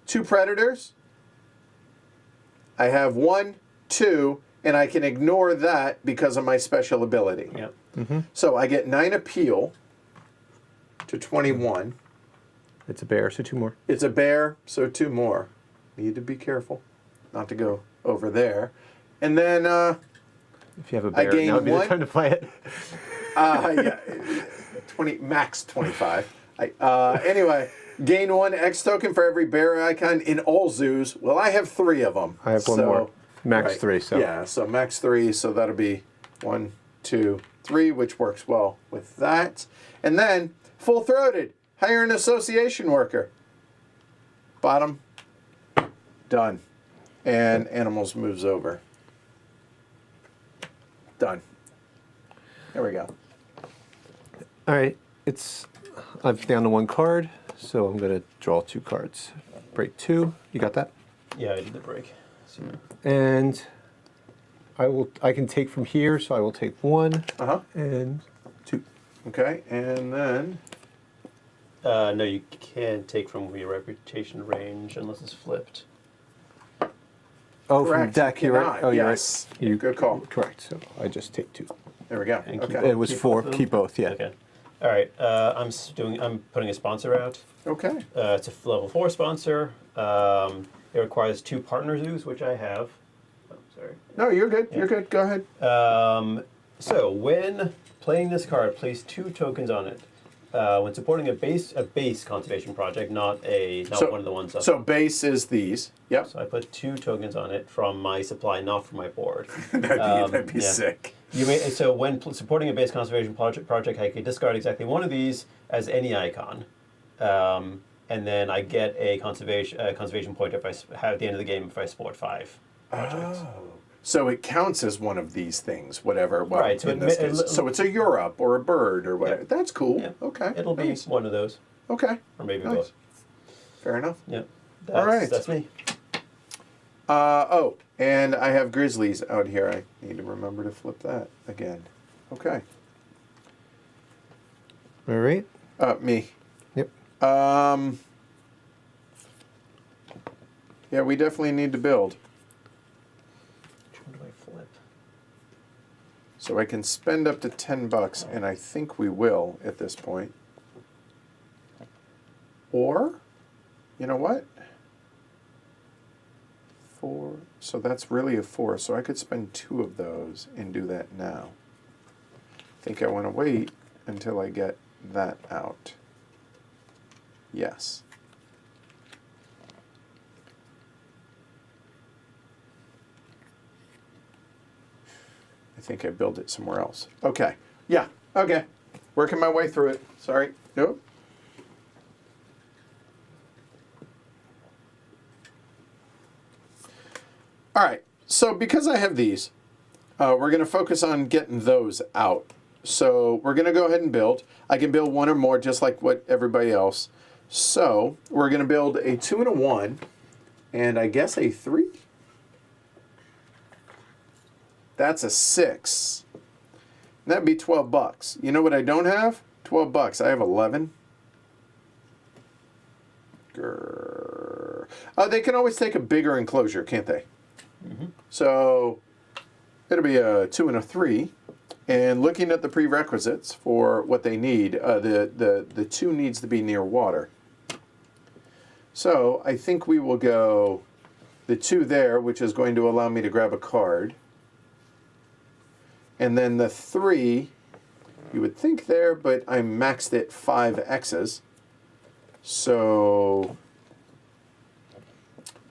2 predators. I have 1, 2, and I can ignore that because of my special ability. Yep. So I get 9 appeal to 21. It's a bear, so 2 more. It's a bear, so 2 more. Need to be careful not to go over there. And then, If you have a bear, gain now would be the 1. time to play it. yeah, 20, max 25. Anyway, gain 1 X token for every bear icon in all zoos. Well, I have 3 of them. I have 1 more. Max 3, so. Yeah, so max 3, so that'll be 1, 2, 3, which works well with that. And then, full-throated. Hire an association worker. Bottom. Done. And animals moves over. Done. There we go. All right. I'm down to 1 card, so I'm going to draw 2 cards. Break 2. You got that? Yeah, I did the break. So, And I can take from here, so I will take 1 Uh-huh. and Okay, and then No, you can't take from your reputation range unless it's flipped. Oh, from correct. deck, you you're right. cannot. Oh, you're yes. right. Good call. Correct. So I just take 2. There we go. And keep Okay. It was Keep 4. both of them? Keep both. Yeah. Okay. All right. I'm putting a sponsor out. Okay. It's a level 4 sponsor. It requires 2 partner zoos, which I have. Oh, sorry. No, you're good. Yeah. You're good. Go ahead. So when playing this card, place 2 tokens on it. When supporting a base conservation project, not one of the ones up. So base is these. Yep. So I put 2 tokens on it from my supply, not from my board. That'd be yeah. sick. So when supporting a base conservation project, I can discard exactly one of these as any icon, and then I get a conservation point if I have at the end of the game if I support 5 projects. Oh. So it counts as one of these things, whatever. Well, Right, so in this case. So it's a Europe or a bird or whatever. Yeah. That's cool. Yeah. Okay. It'll be nice. one of those, Okay. or maybe Nice. both. Fair enough. Yep. All right. That's me. Oh, and I have grizzlies out here. I need to remember to flip that again. Okay. All right. Me. Yep. Yeah, we definitely need to build. Which one do I flip? So I can spend up to $10, and I think we will at this point. Or, you know what? 4. So that's really a 4. So I could spend 2 of those and do that now. I think I want to wait until I get that out. Yes. I think I built it somewhere else. Okay. Yeah. Okay. Working my way through it. Sorry. Nope. All right. So because I have these, we're going to focus on getting those out. So we're going to go ahead and build. I can build 1 or more just like what everybody else. So we're going to build a 2 and a 1, and I guess a 3. That's a 6. That'd be $12. You know what I don't have? $12. I have 11. Grrr. They can always take a bigger enclosure, can't they? Mm-hmm. So it'll be a 2 and a 3. And looking at the prerequisites for what they need, the 2 needs to be near water. So I think we will go the 2 there, which is going to allow me to grab a card. And then the 3, you would think there, but I maxed it 5 X's. So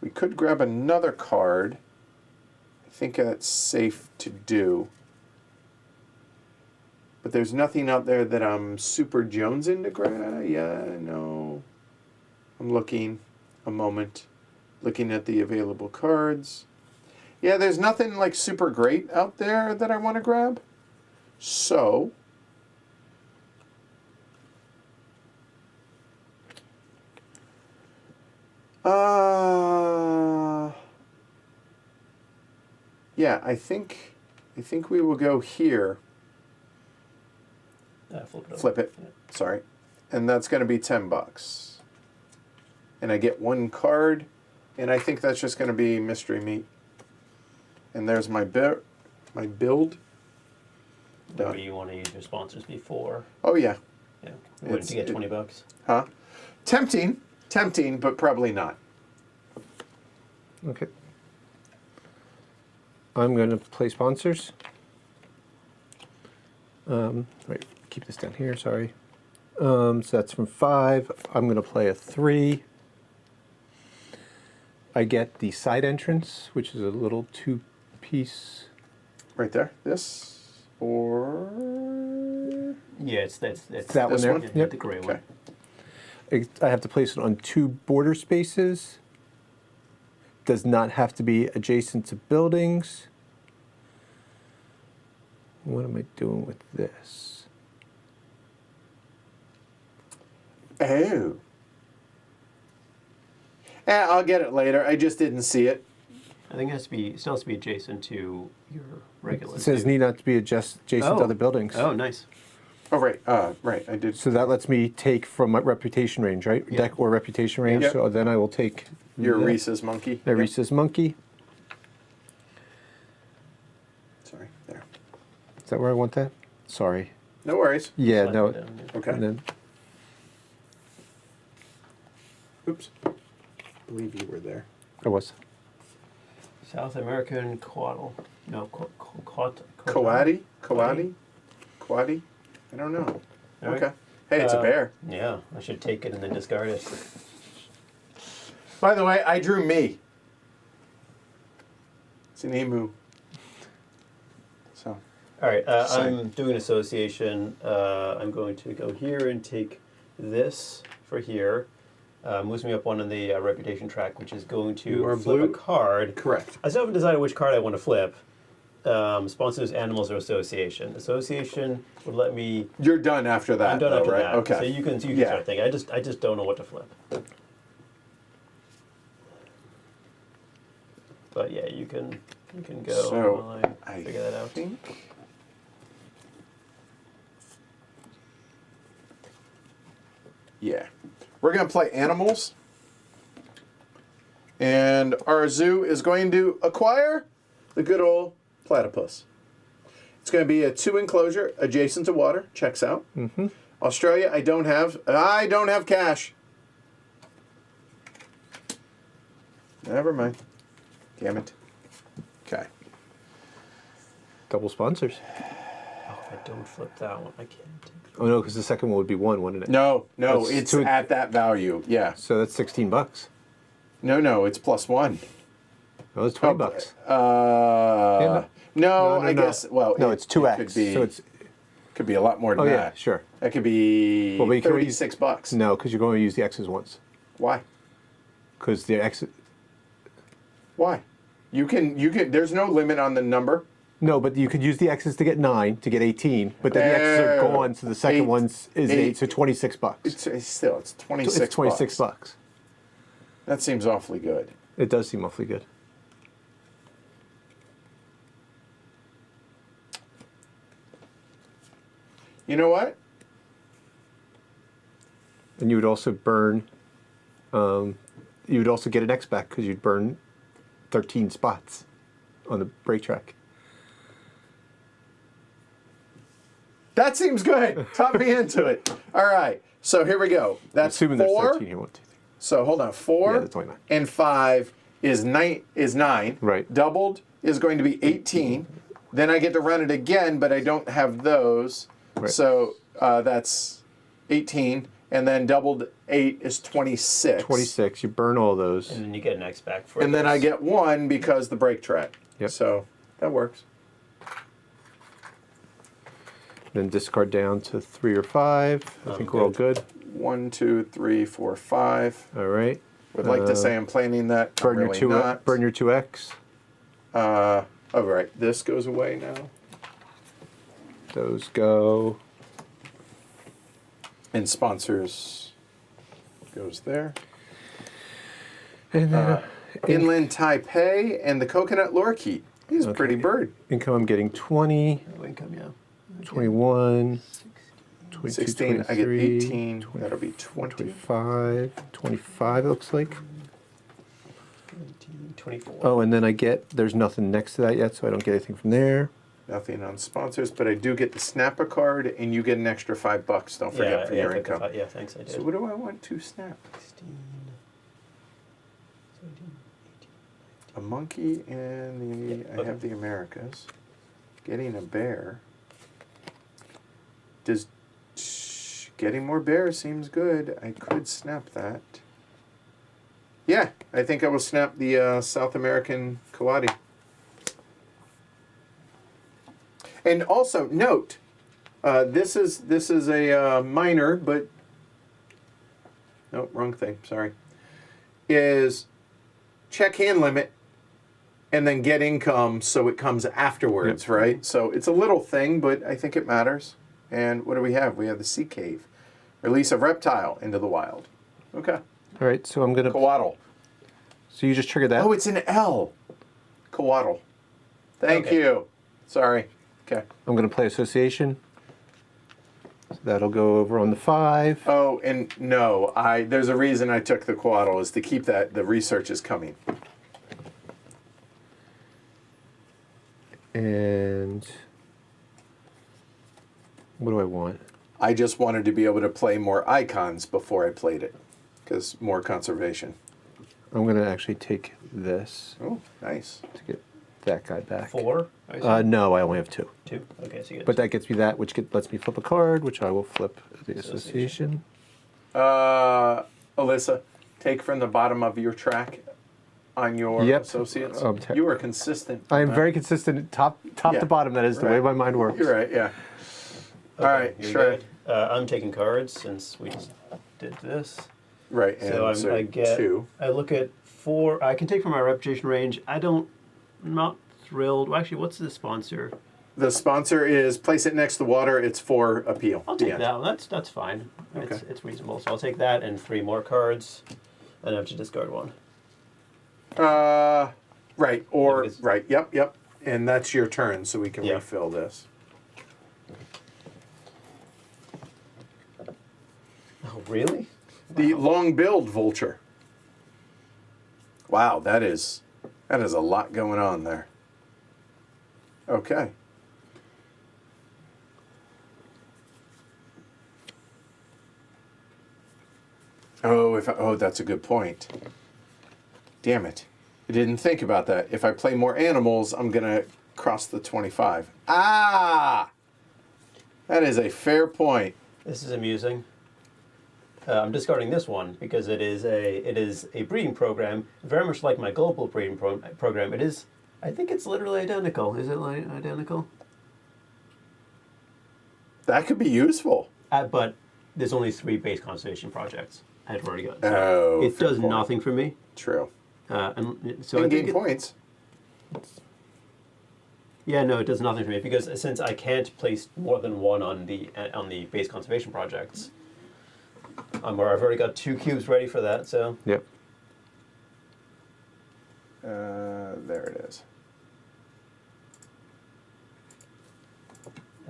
we could grab another card. I think that's safe to do. But there's nothing out there that I'm super jonesing to grab. Yeah, no. I'm looking a moment, looking at the available cards. Yeah, there's nothing like super great out there that I want to grab. So yeah, I think we will go here. Flip it. Flip it. Yeah. Sorry. And that's going to be $10. And I get 1 card, and I think that's just going to be mystery meat. And there's my build. Done. Maybe you want to use your sponsors before. Oh yeah. Yeah. You want to get $20. Huh? Tempting, but probably not. Okay. I'm going to play sponsors. Right, keep this down here, sorry. So that's from 5. I'm going to play a 3. I get the side entrance, which is a little 2-piece. Right there. This or Yeah, it's that That one there? Yeah, Yep. the gray okay. one. I have to place it on 2 border spaces. Does not have to be adjacent to buildings. What am I doing with this? Oh. I'll get it later. I just didn't see it. I think it still has to be adjacent to your regular. It says need not to be adjacent to other buildings. Oh, nice. Oh, right. Right. I did. So that lets me take from my reputation range, right? Yeah. Deck or reputation range. Yep. So then I will take Your that. Reese's monkey. My Yep. Reese's monkey. Sorry. There. Is that where I want that? Sorry. No worries. Yeah, Slide no. it down, yeah. Okay. And then Oops. I believe you were there. I was. South American coatl. No, Coati? Coati? Coati? I don't know. All right. Okay. Hey, it's a bear. Yeah, I should take it and then discard it. By the way, I drew me. It's an emu. So. All right, Same. I'm doing association. I'm going to go here and take this for here. Moves me up one on the reputation track, which is going You are to flip blue? a card. Correct. I still haven't decided which card I want to flip. Sponsors, animals, or association. Association would let me. You're done after that. I'm done though, after right? that. Okay. So you can Yeah. start thinking. I just don't know what to flip. But yeah, you can go So, while I I figure that out. think. Yeah. We're going to play animals. And our zoo is going to acquire the good old platypus. It's going to be a 2 enclosure adjacent to water. Checks out. Mm-hmm. Australia, I don't have cash. Never mind. Damn it. Okay. Double sponsors. Oh, if I don't flip that one, I can't take it. Oh no, because the second one would be 1, wouldn't it? No, That's it's two- at that value. Yeah. So that's $16. No, it's +1. Oh, it's $20. No, No, I guess. Well, no, it's 2x. Could be, so it's could be a lot more than oh that. yeah, sure. That could be Well, but you can always- $36. No, because you're going to use the X's once. Why? Because the X. Why? You can. There's no limit on the number. No, but you could use the X's to get 9 to get 18, but then the X's are Oh. gone, so the second Eight. one's is 8, so $26. It's still. It's 26. It's $26. That seems awfully good. It does seem awfully good. You know what? And you would also burn. You would also get an X back because you'd burn 13 spots on the brake track. That seems good. Talk me into it. All right. So here we go. That's Assuming 4. there's 13 here. 1, 2, 3. So hold on. 4 Yeah, that's only 9. and 5 is 9. Right. Doubled is going to be 18. Then I get to run it again, but I don't have those. Right. So that's 18. And then doubled 8 is 26. 26. You burn all those. And then you get an X back for And then this. I get 1 because the brake track. Yep. So that works. Then discard down to 3 or 5. I think we're all good. 1, 2, 3, 4, 5. All right. Would like to say I'm planning that. Burn I'm your really 2. not. Burn your 2X. Oh, right. This goes away now. Those go. And sponsors goes there. And then Inland Taipei and the coconut lorikeet. He's a pretty bird. income, I'm getting 20, No income, yeah. 21, 22, 16. I get 23, 18. That'll be 20. 25, 25 it looks like. 24. Oh, and then I get, there's nothing next to that yet, so I don't get anything from there. Nothing on sponsors, but I do get the snap a card, and you get an extra $5. Don't forget for your I took the income. yeah, thanks, I did. So what do I want to snap? 16, 17, 18. A monkey and the. Yeah, I okay. have the Americas. Getting a bear. Does getting more bears seems good. I could snap that. Yeah, I think I will snap the South American coati. And also note, this is a minor, but nope, wrong thing. Sorry. Is check hand limit, and then get income, so it comes afterwards, Yep. right? So it's a little thing, but I think it matters. And what do we have? We have the sea cave, release a reptile into the wild. Okay. All right, so I'm gonna. Coatl. So you just triggered that. Oh, it's an L. Coatl. Thank Okay. you. Sorry. Okay. I'm gonna play association. That'll go over on the 5. Oh, and no, there's a reason I took the Quaddle is to keep that the research is coming. And what do I want? I just wanted to be able to play more icons before I played it, because more conservation. I'm going to actually take this Oh, nice. to get that guy back. 4? I assume? No, I only have 2. 2? Okay, so you get But that gets me that, which lets me flip a card, which I will flip the association. Alyssa, take from the bottom of your track on your Yep. associates. Okay. You are consistent. I am very consistent, top Yeah. to bottom. That is the way my mind works. You're right, yeah. Okay, All right, you're sure. good. I'm taking cards since we just did this. Right, and So I get 2. I look at 4. I can take from my reputation range. I'm not thrilled. Well, actually, what's the sponsor? The sponsor is place it next to water. It's for appeal. I'll The take end. that one. That's fine. Okay. It's reasonable. So I'll take that and 3 more cards, and I have to discard 1. Right, or, Because- right, yep. And that's your turn, so we can Yeah. refill this. Oh, really? The long-billed vulture. Wow, that is a lot going on there. Okay. Oh, that's a good point. Damn it. I didn't think about that. If I play more animals, I'm going to cross the 25. Ah! That is a fair point. This is amusing. I'm discarding this one because it is a breeding program, very much like my global breeding program. It is, I think it's literally identical. Is it identical? That could be useful. But there's only 3 base conservation projects. I've already got. Oh, it fair does point. nothing for me. True. And so I And think gain points. Yeah, no, it does nothing for me because since I can't place more than 1 on the base conservation projects, I've already got 2 cubes ready for that. So Yep. There it is.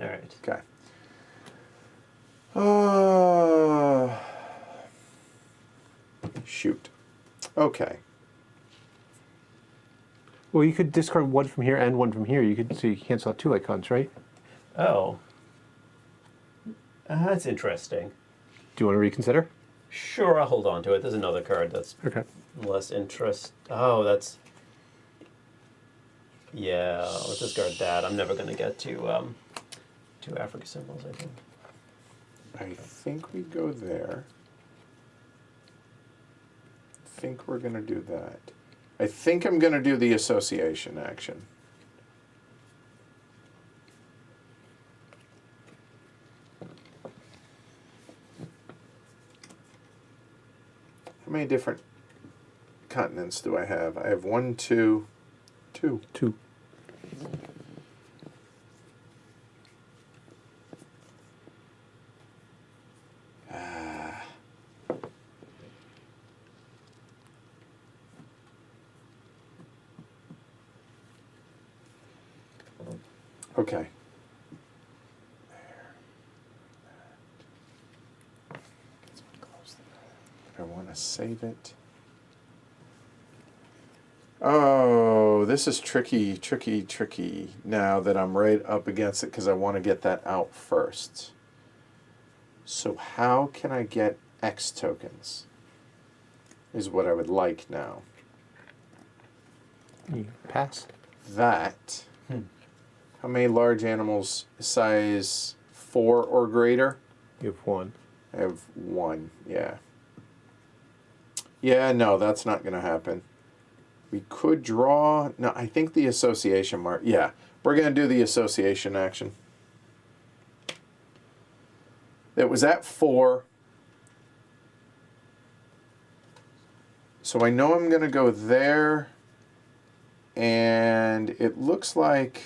all right. Okay. Shoot. Okay. Well, you could discard 1 from here and 1 from here. So you cancel out 2 icons, right? Oh, that's interesting. Do you want to reconsider? Sure, I'll hold on to it. There's another card that's Okay. less interest. Oh, that's. Yeah, let's discard that. I'm never going to get to 2 Africa symbols, I think. I think we go there. I think we're going to do that. I think I'm going to do the association action. How many different continents do I have? I have 1, 2, 2. 2. Okay. I want to save it. Oh, this is tricky now that I'm right up against it because I want to get that out first. So how can I get X tokens? Is what I would like now. You pass. That. How many large animals size 4 or greater? You have 1. I have 1, yeah. Yeah, no, that's not going to happen. We could draw... No, I think the association mark... Yeah, we're going to do the association action. It was at 4. So I know I'm going to go there. And it looks like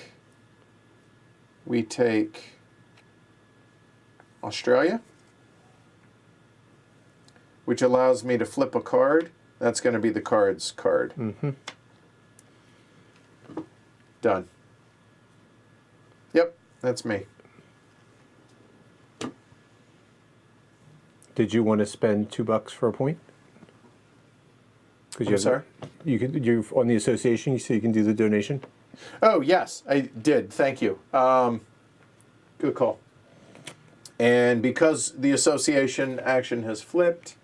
we take Australia, which allows me to flip a card. That's going to be the cards card. Mm-hmm. Done. Yep, that's me. Did you want to spend $2 for a point? I'm sorry? You're on the association, so you can do the donation. Oh, yes, I did. Thank you. Good call. And because the association action has flipped,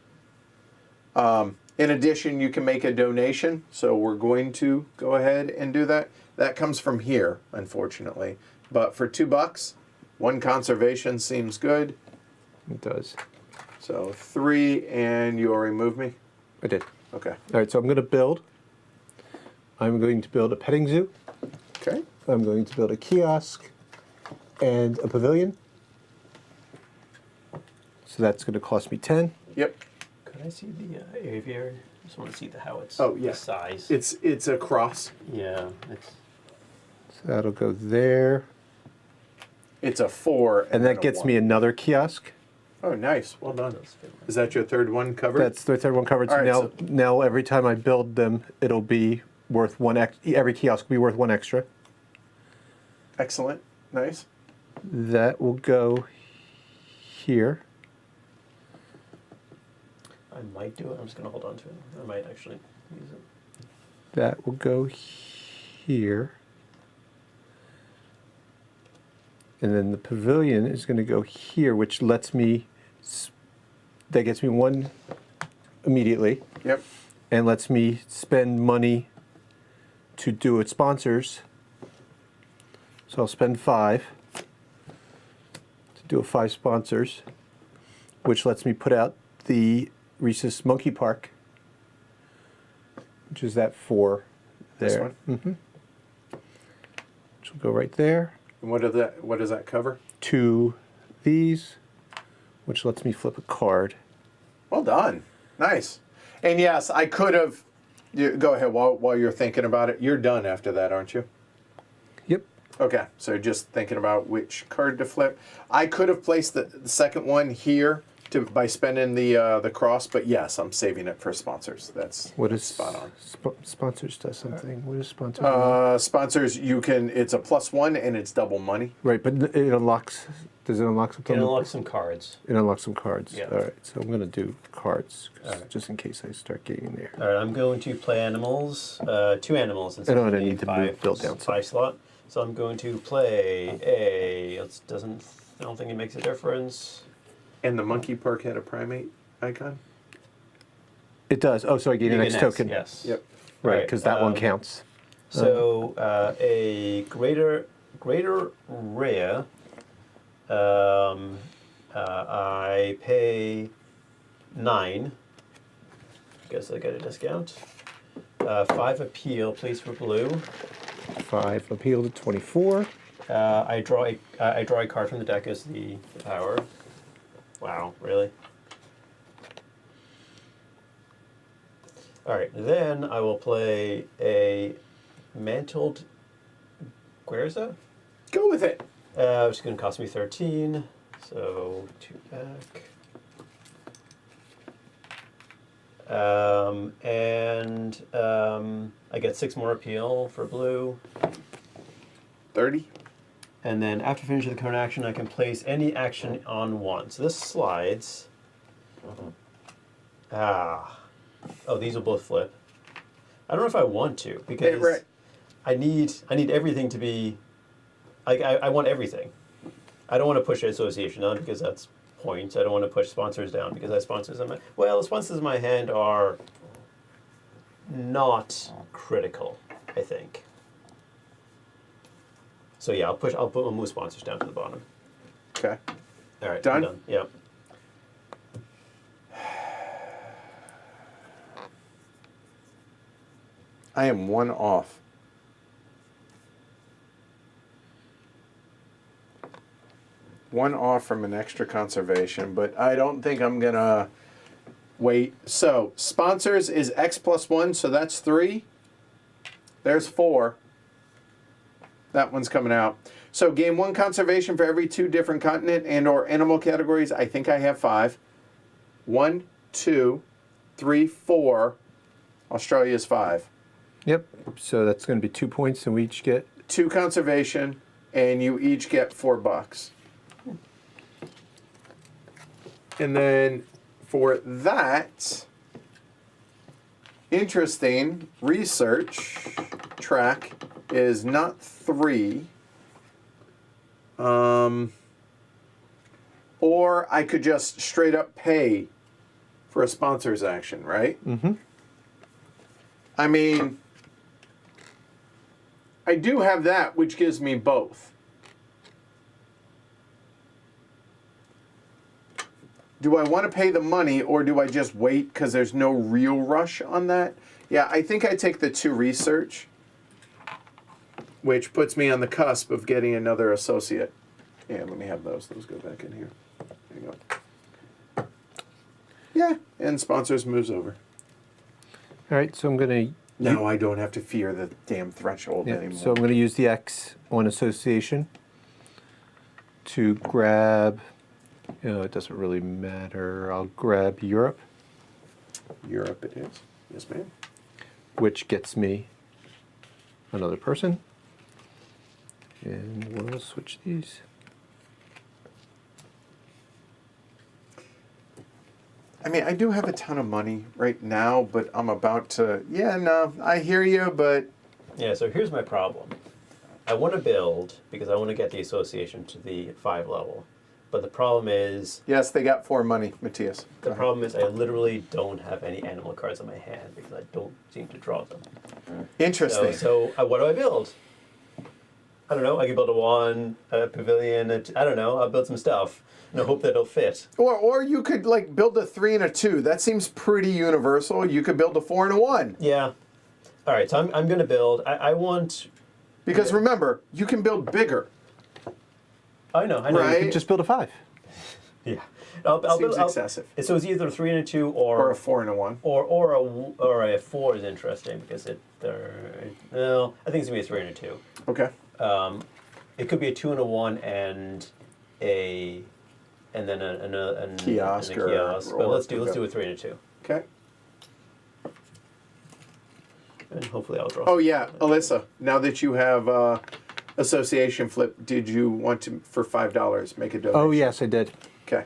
in addition, you can make a donation. So we're going to go ahead and do that. That comes from here, unfortunately. But for $2, 1 conservation seems good. It does. So 3, and you already moved me? I did. Okay. All right, so I'm going to build. I'm going to build a petting zoo. Okay. I'm going to build a kiosk and a pavilion. So that's going to cost me 10. Yep. Could I see the aviary? I just want to see how it's yeah. the size. It's a cross. Yeah. It's, So that'll go there. It's a 4. And that gets me another kiosk. Oh, nice. Well done. Is that your third one covered? That's the third one covered. So All right, now every time I build them, it'll be worth every kiosk will be worth 1 extra. Excellent. Nice. That will go here. I might do it. I'm just going to hold on to it. I might actually use it. That will go here. And then the pavilion is going to go here, which lets me, that gets me 1 immediately. Yep. And lets me spend money to do it sponsors. So I'll spend 5 to do a 5 sponsors, which lets me put out the Reese's Monkey Park, which is that 4 there. This one? Mm-hmm. Which will go right there. And what does that cover? 2 these, which lets me flip a card. Well done. Nice. And yes, I could have. Go ahead while you're thinking about it. You're done after that, aren't you? Yep. Okay. So just thinking about which card to flip. I could have placed the second one here by spending the cross, but yes, I'm saving it for sponsors. That's spot on. Sponsors does something. What is sponsors? Sponsors, you can. It's a +1 and it's double money. Right, but it unlocks. Does it unlock something? It unlocks some cards. It unlocks some cards. Yeah. All right, so I'm going to do cards just in case I start getting there. All right, I'm going to play animals, 2 animals. I don't need to build down 5 slot. So I'm going to play a. I don't think it makes a difference. And the Monkey Park had a primate icon? It does. Oh, so I gain an X token. Yes. Yep. Right, because that one counts. So a greater rare. I pay 9. Guess I get a discount. 5 appeal, please, for blue. 5 appeal to 24. I draw a card from the deck as the power. Wow, really? All right, then I will play a mantled Guerza. Go with it. Which is going to cost me 13. So 2 back. I get 6 more appeal for blue. 30. And then after finishing the current action, I can place any action on 1. So this slides. Oh, these will both flip. I don't know if I want to because right. I need everything to be. I want everything. I don't want to push association down because that's points. I don't want to push sponsors down because I have sponsors in my. Well, the sponsors in my hand are not critical, I think. So yeah, I'll move sponsors down to the bottom. Okay. All right. Done? I'm done. Yeah. I am 1 off. One off from an extra conservation, but I don't think I'm gonna wait. So sponsors is X +1, so that's 3. There's 4. That one's coming out. So gain 1 conservation for every 2 different continent and or animal categories. I think I have 5. 1, 2, 3, 4. Australia's 5. Yep. So that's going to be 2 points, and we each get 2 conservation, and you each get $4. And then for that interesting research track is not 3. Or I could just straight up pay for a sponsor's action, right? Mm-hmm. I mean, I do have that, which gives me both. Do I want to pay the money, or do I just wait because there's no real rush on that? Yeah, I think I take the 2 research, which puts me on the cusp of getting another associate. Yeah, let me have those. Those go back in here. There you go. Yeah, and sponsors moves over. All right, so I'm going to... Now I don't have to fear the damn threshold anymore. So I'm going to use the X on association to grab... it doesn't really matter. I'll grab Europe. Europe it is. Yes, ma'am. Which gets me another person. And we'll switch these. I mean, I do have a ton of money right now, but I'm about to... Yeah, no, I hear you, but... Yeah, so here's my problem. I want to build, because I want to get the association to the 5 level. But the problem is... Yes, they got 4 money, Matthias. The problem is I literally don't have any animal cards in my hand because I don't seem to draw them. Interesting. So what do I build? I don't know. I can build a pavilion. I don't know. I'll build some stuff and I hope that it'll fit. Or you could like build a 3 and a 2. That seems pretty universal. You could build a 4 and a 1. Yeah. All right. So I'm going to build. I want. Because remember, you can build bigger. I know. Right? You can just build a 5. Yeah. I'll Seems build, excessive. So it's either a 3 and a 2 or a 4 and a 1. Or a 4 is interesting because no, I think it's gonna be a 3 and a 2. Okay. It could be a 2 and a 1 and then a Kiosk and a kiosk. But let's do a 3 and a 2. Okay. And hopefully I'll draw. Oh yeah, Alyssa. Now that you have association flip, did you want to for $5 make a donation? Oh yes, I did. Okay.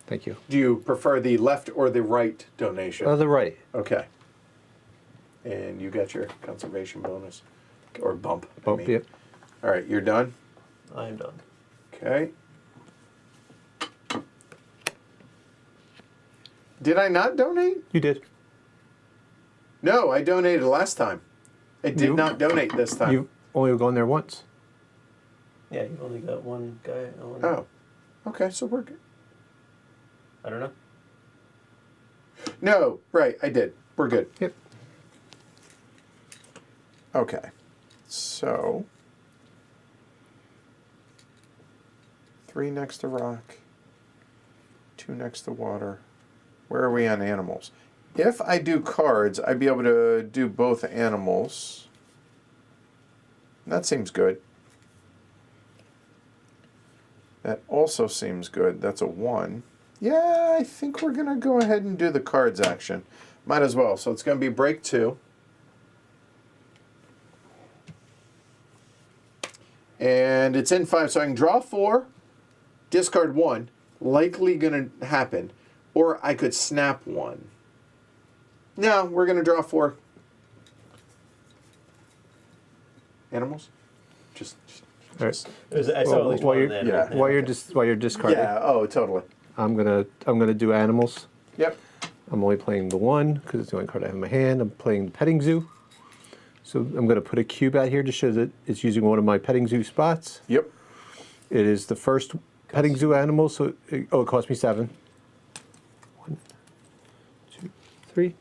Thank you. Do you prefer the left or the right donation? The right. Okay. And you got your conservation bonus. Or bump. Bump, yep. All right, you're done? I am done. Okay. Did I not donate? You did. No, I donated last time. I did not donate this time. You've only gone there once. Yeah, you've only got one guy. Oh. Okay, so we're good. I don't know. No, right, I did. We're good. Yep. Okay. So 3 next to rock, 2 next to water. Where are we on animals? If I do cards, I'd be able to do both animals. That seems good. That also seems good. That's a 1. Yeah, I think we're going to go ahead and do the cards action. Might as well. So it's going to be break 2. And it's in 5, so I can draw 4, discard 1. Likely going to happen. Or I could snap 1. No, we're going to draw 4. Animals? Just All right. I saw at least while one you're, then. yeah. while you're discarding, yeah, oh, totally. I'm gonna do animals. Yep. I'm only playing the 1 because it's the only card I have in my hand. I'm playing the petting zoo. So I'm going to put a cube out here to show that it's using one of my petting zoo spots. Yep. It is the first petting zoo animal, so it cost me 7. 1, 2, 3.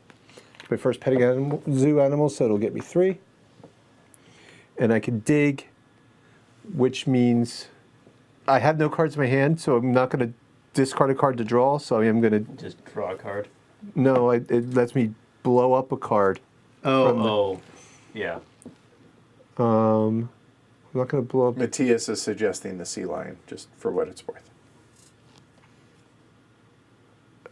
My first petting zoo animal, so it'll get me 3. And I can dig, which means I have no cards in my hand, so I'm not going to discard a card to draw. So I am going to Just draw a card. No, it lets me blow up a card. Yeah. I'm not going to blow up. Matthias is suggesting the sea lion, just for what it's worth.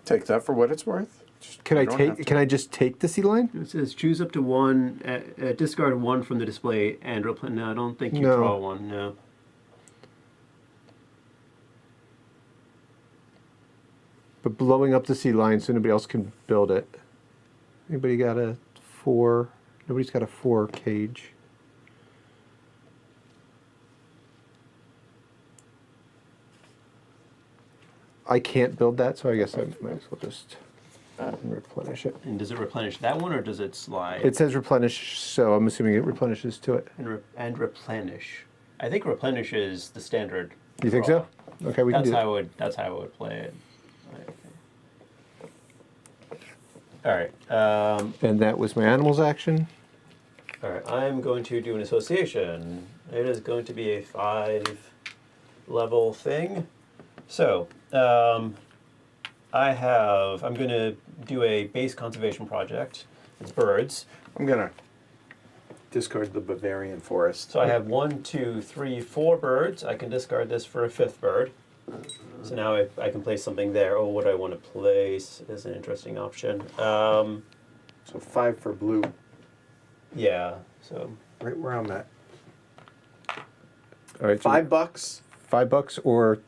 Take that for what it's worth. Can I just take the sea lion? It says choose up to 1, discard 1 from the display, and no, I don't think you No. draw 1. No. but blowing up the sea line so nobody else can build it. Anybody got a 4? Nobody's got a 4 cage. I can't build that, so I guess I might as well just replenish it. And does it replenish that one, or does it slide? It says replenish, so I'm assuming it replenishes to it. And replenish. I think replenish is the standard. You think draw. so? Okay, we can do that. That's how I would play it. All right. And that was my animals action. All right. I'm going to do an association. It is going to be a 5-level thing. So I'm going to do a base conservation project. It's birds. I'm going to discard the Bavarian forest. So I have 1, 2, 3, 4 birds. I can discard this for a 5th bird. So now I can place something there. Oh, what do I want to place is an interesting option. So 5 for blue. Yeah, so... Right where I'm at. All right, so $5. $5 or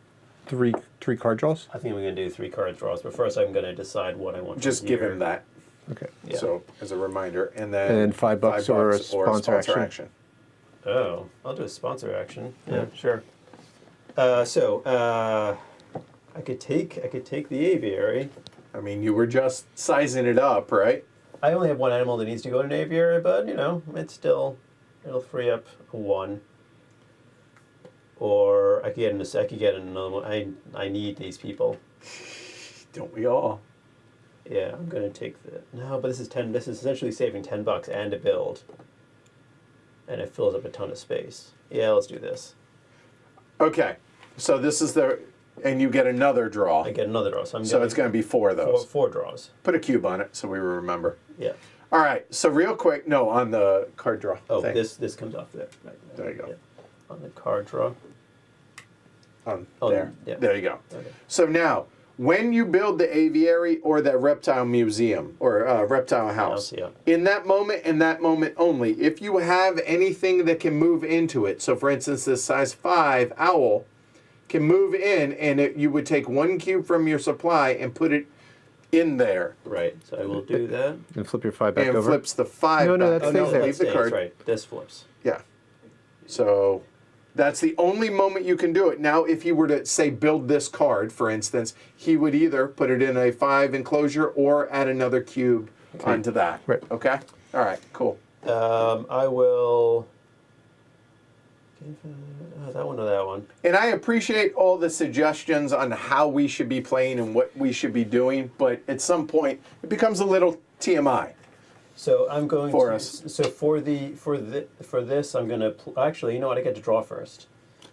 three card draws? I think I'm going to do 3 card draws, but first I'm going to decide what I want to Just give him that. Okay. Yeah. So, as a reminder, and then $5 or a sponsor action. Oh, I'll do a sponsor action. Yeah, sure. I could take the aviary. I mean, you were just sizing it up, right? I only have 1 animal that needs to go in an aviary, but it's still, it'll free up a 1. Or I could get another one. I need these people. Don't we all? Yeah, I'm gonna take no, but this is essentially saving $10 and a build. And it fills up a ton of space. Yeah, let's do this. Okay, so this is and you get another draw. I get another draw, so it's going to be 4 of those. 4 draws. Put a cube on it so we remember. Yeah. All right, so real quick, no, on the card draw. Oh, thing. this comes off there. Right, There you go. Yeah. On the card draw. There. Yeah. There you go. Okay. So now, when you build the aviary or that reptile museum or reptile house, Yeah. in that moment only, if you have anything that can move into it, so for instance, this size 5 owl can move in, and you would take 1 cube from your supply and put it in there. Right, so I will do that. And flip your 5 back And over. flips the 5 No, back. that stays there. Leave the Stays, card. right, this flips. Yeah. So that's the only moment you can do it. Now, if you were to, say, build this card, for instance, he would either put it in a 5 enclosure or add another cube onto that. Right. Okay? All right, cool. I will... that one or that one. And I appreciate all the suggestions on how we should be playing and what we should be doing, but at some point, it becomes a little TMI. So I'm going For to... us. So for this, I'm going to... Actually, you know what? I get to draw first.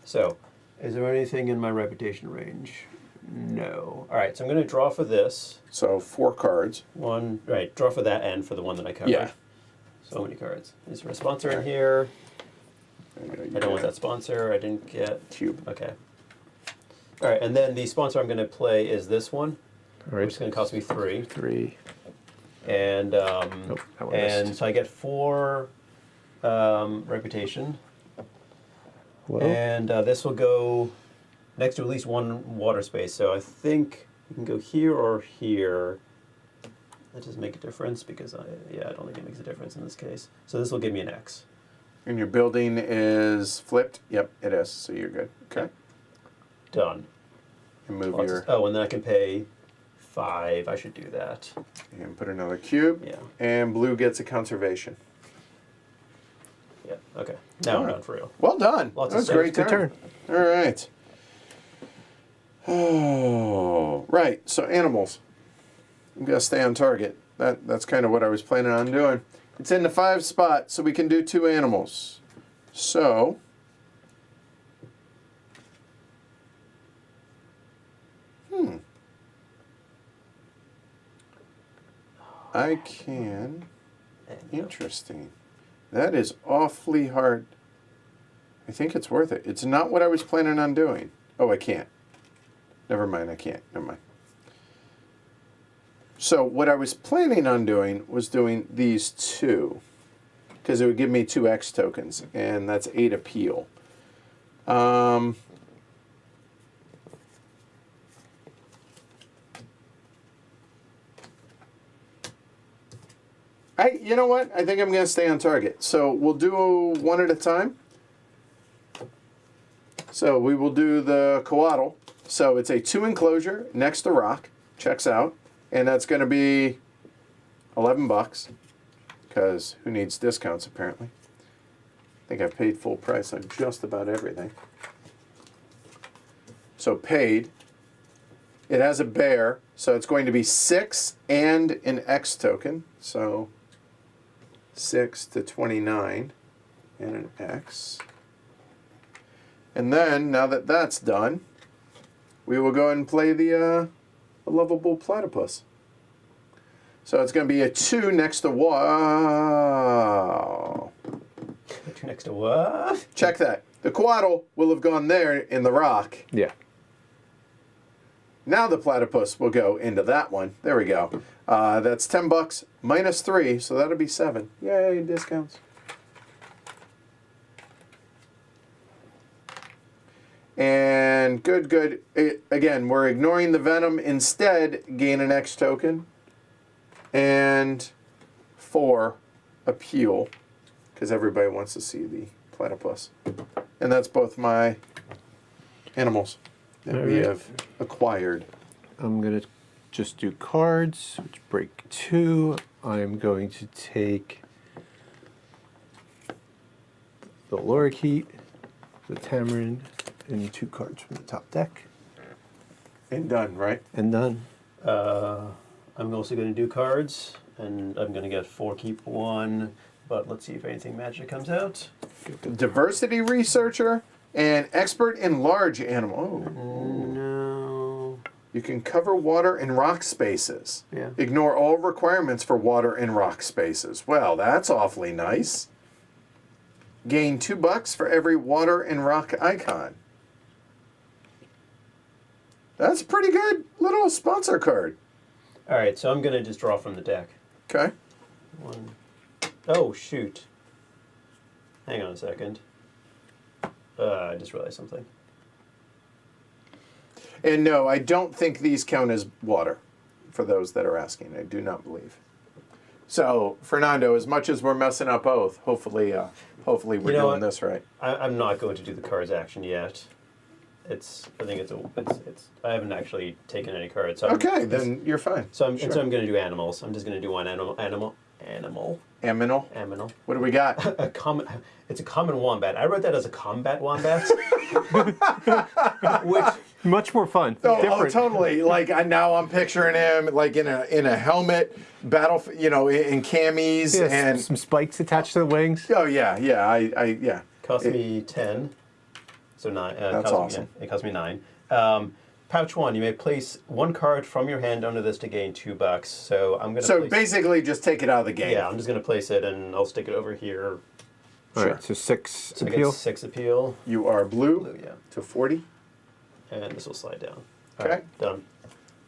So, is there anything in my reputation range? No. All right, so I'm going to draw for this. So 4 cards. Draw for that and for the one that I covered. Yeah. So many cards. Is there a sponsor in here? I don't want that sponsor. I didn't get... Cube. Okay. All right, and then the sponsor I'm going to play is this one, All right. which is going to cost me 3. 3. And that one missed. so I get 4 reputation. Well, And this will go next to at least 1 water space. So I think you can go here or here. That doesn't make a difference because I don't think it makes a difference in this case. So this will give me an X. And your building is flipped? Yep, it is. So you're good. Okay. Done. And move And then I can pay 5. I should do that. And put another cube. Yeah. And blue gets a conservation. Yeah. Okay. Now I'm done for real. Well done. Lots that of was a great saves. turn. All right. Oh, right. So animals. I'm gonna stay on target. That's kind of what I was planning on doing. It's in the 5 spot, so we can do 2 animals. So I can. Interesting. That is awfully hard. I think it's worth it. It's not what I was planning on doing. Oh, I can't. Never mind, I can't. Never mind. So what I was planning on doing was doing these 2, because it would give me 2 X tokens, and that's 8 appeal. You know what? I think I'm going to stay on target. So we'll do one at a time. So we will do the coatl. So it's a 2 enclosure next to rock. Checks out. And that's going to be $11. Because who needs discounts, apparently. I think I've paid full price on just about everything. So paid. It has a bear, so it's going to be 6 and an X token. So 6 to 29 and an X. And then, now that that's done, we will go ahead and play the lovable platypus. So it's going to be a 2 next to wow. 2 next to what? Check that. The coatl will have gone there in the rock. Yeah. Now the platypus will go into that one. There we go. That's $10 minus 3, so that'll be 7. Yay, discounts. And good. Again, we're ignoring the venom. Instead, gain an X token. And 4 appeal, because everybody wants to see the platypus. And that's both my animals that we have acquired. I'm going to just do cards, which break 2. I'm going to take the lorikeet, the tamarind, and 2 cards from the top deck. And done, right? And done. I'm also going to do cards, and I'm going to get 4, keep 1. But let's see if anything magic comes out. Diversity researcher and expert in large animal. Oh. No. You can cover water and rock spaces. Yeah. Ignore all requirements for water and rock spaces. Well, that's awfully nice. Gain $2 for every water and rock icon. That's a pretty good little sponsor card. All right, so I'm going to just draw from the deck. Okay. 1. Oh, shoot. Hang on a second. I just realized something. And no, I don't think these count as water, for those that are asking. I do not believe. So, Fernando, as much as we're messing up both, hopefully we're doing this right. I'm not going to do the cards action yet. I haven't actually taken any cards. So Okay, then you're fine. So I'm Sure. going to do animals. I'm just going to do one animal. Aminal. What do we got? It's a common wombat. I wrote that as a combat wombat. Which Much more fun. Oh, totally. Like now I'm picturing him like in a helmet, in camis and some spikes attached to the wings. Oh yeah. cost me 10. So 9. That's awesome. It cost me 9. Pouch 1, you may place 1 card from your hand under this to gain $2. So I'm going to. So basically, just take it out of the game. Yeah, I'm just going to place it and I'll stick it over here. All Sure. right, so 6 So I appeal. get 6 appeal. You are blue Blue, yeah. to 40. And this will slide down. Okay. All right, done.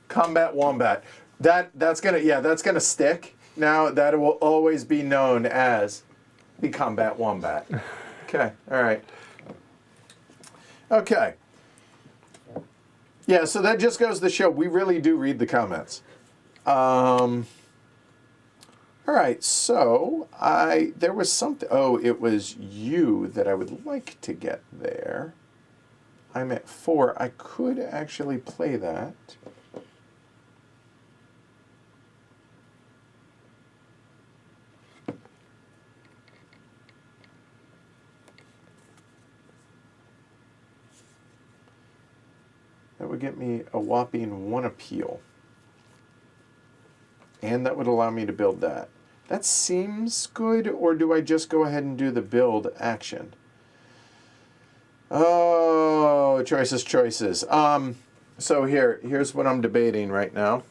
Combat Wombat. That's gonna stick. Now that will always be known as the Combat Wombat. Okay. All right. Okay. Yeah. So that just goes to show we really do read the comments. All right. So there was something. Oh, it was you that I would like to get there. I'm at 4. I could actually play that. That would get me a whopping 1 appeal. And that would allow me to build that. That seems good, or do I just go ahead and do the build action? Oh, choices. So here's what I'm debating right now.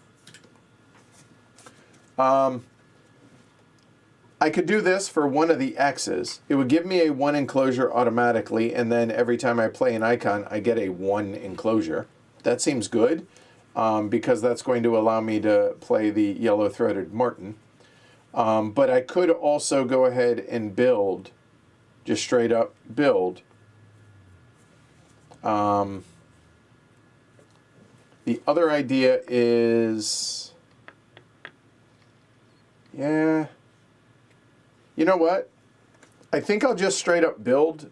I could do this for one of the X's. It would give me a 1 enclosure automatically, and then every time I play an icon, I get a 1 enclosure. That seems good, because that's going to allow me to play the yellow-throated martin. But I could also go ahead and build, just straight up build. The other idea is, yeah, You know what? I think I'll just straight up build.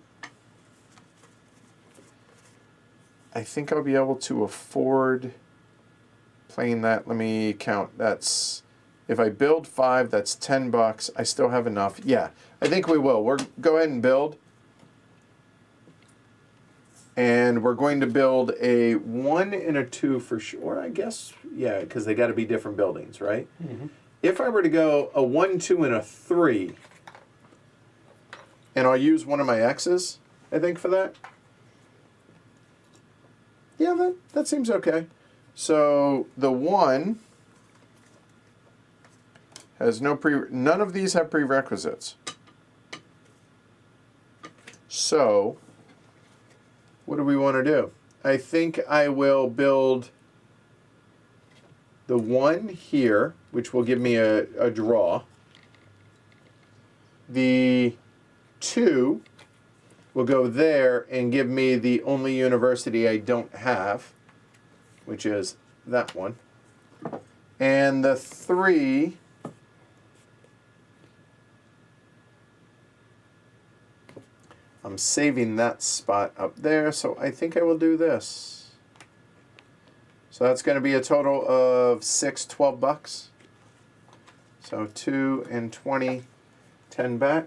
I think I'll be able to afford playing that. Let me count. That's, if I build 5, that's $10. I still have enough. Yeah, I think we will. We're go ahead and build. And we're going to build a 1 and a 2 for sure, I guess. Yeah, because they got to be different buildings, right? Mm-hmm. If I were to go a 1, 2, and a 3, and I'll use one of my X's, I think, for that. Yeah, that seems okay. So the 1 has none of these have prerequisites. So what do we want to do? I think I will build the 1 here, which will give me a draw. The 2 will go there and give me the only university I don't have, which is that one. And the 3 I'm saving that spot up there, so I think I will do this. So that's going to be a total of $12. So 2 and 20, 10 back.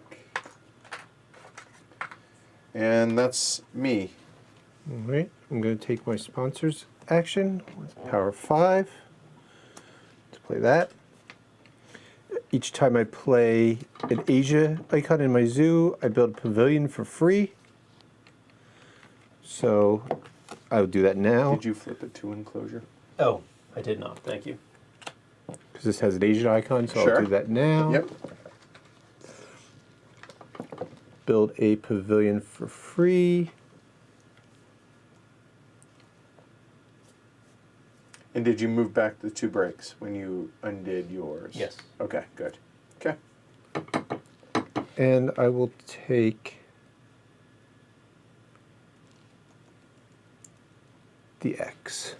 And that's me. All right, I'm going to take my sponsor's action with power 5 to play that. Each time I play an Asia icon in my zoo, I build a pavilion for free. So I'll do that now. Did you flip it to enclosure? Oh, I did not. Thank you. Because this has an Asian icon, so Sure. I'll do that now. Yep. Build a pavilion for free. And did you move back the 2 breaks when you undid yours? Yes. Okay, good. Okay. And I will take the X.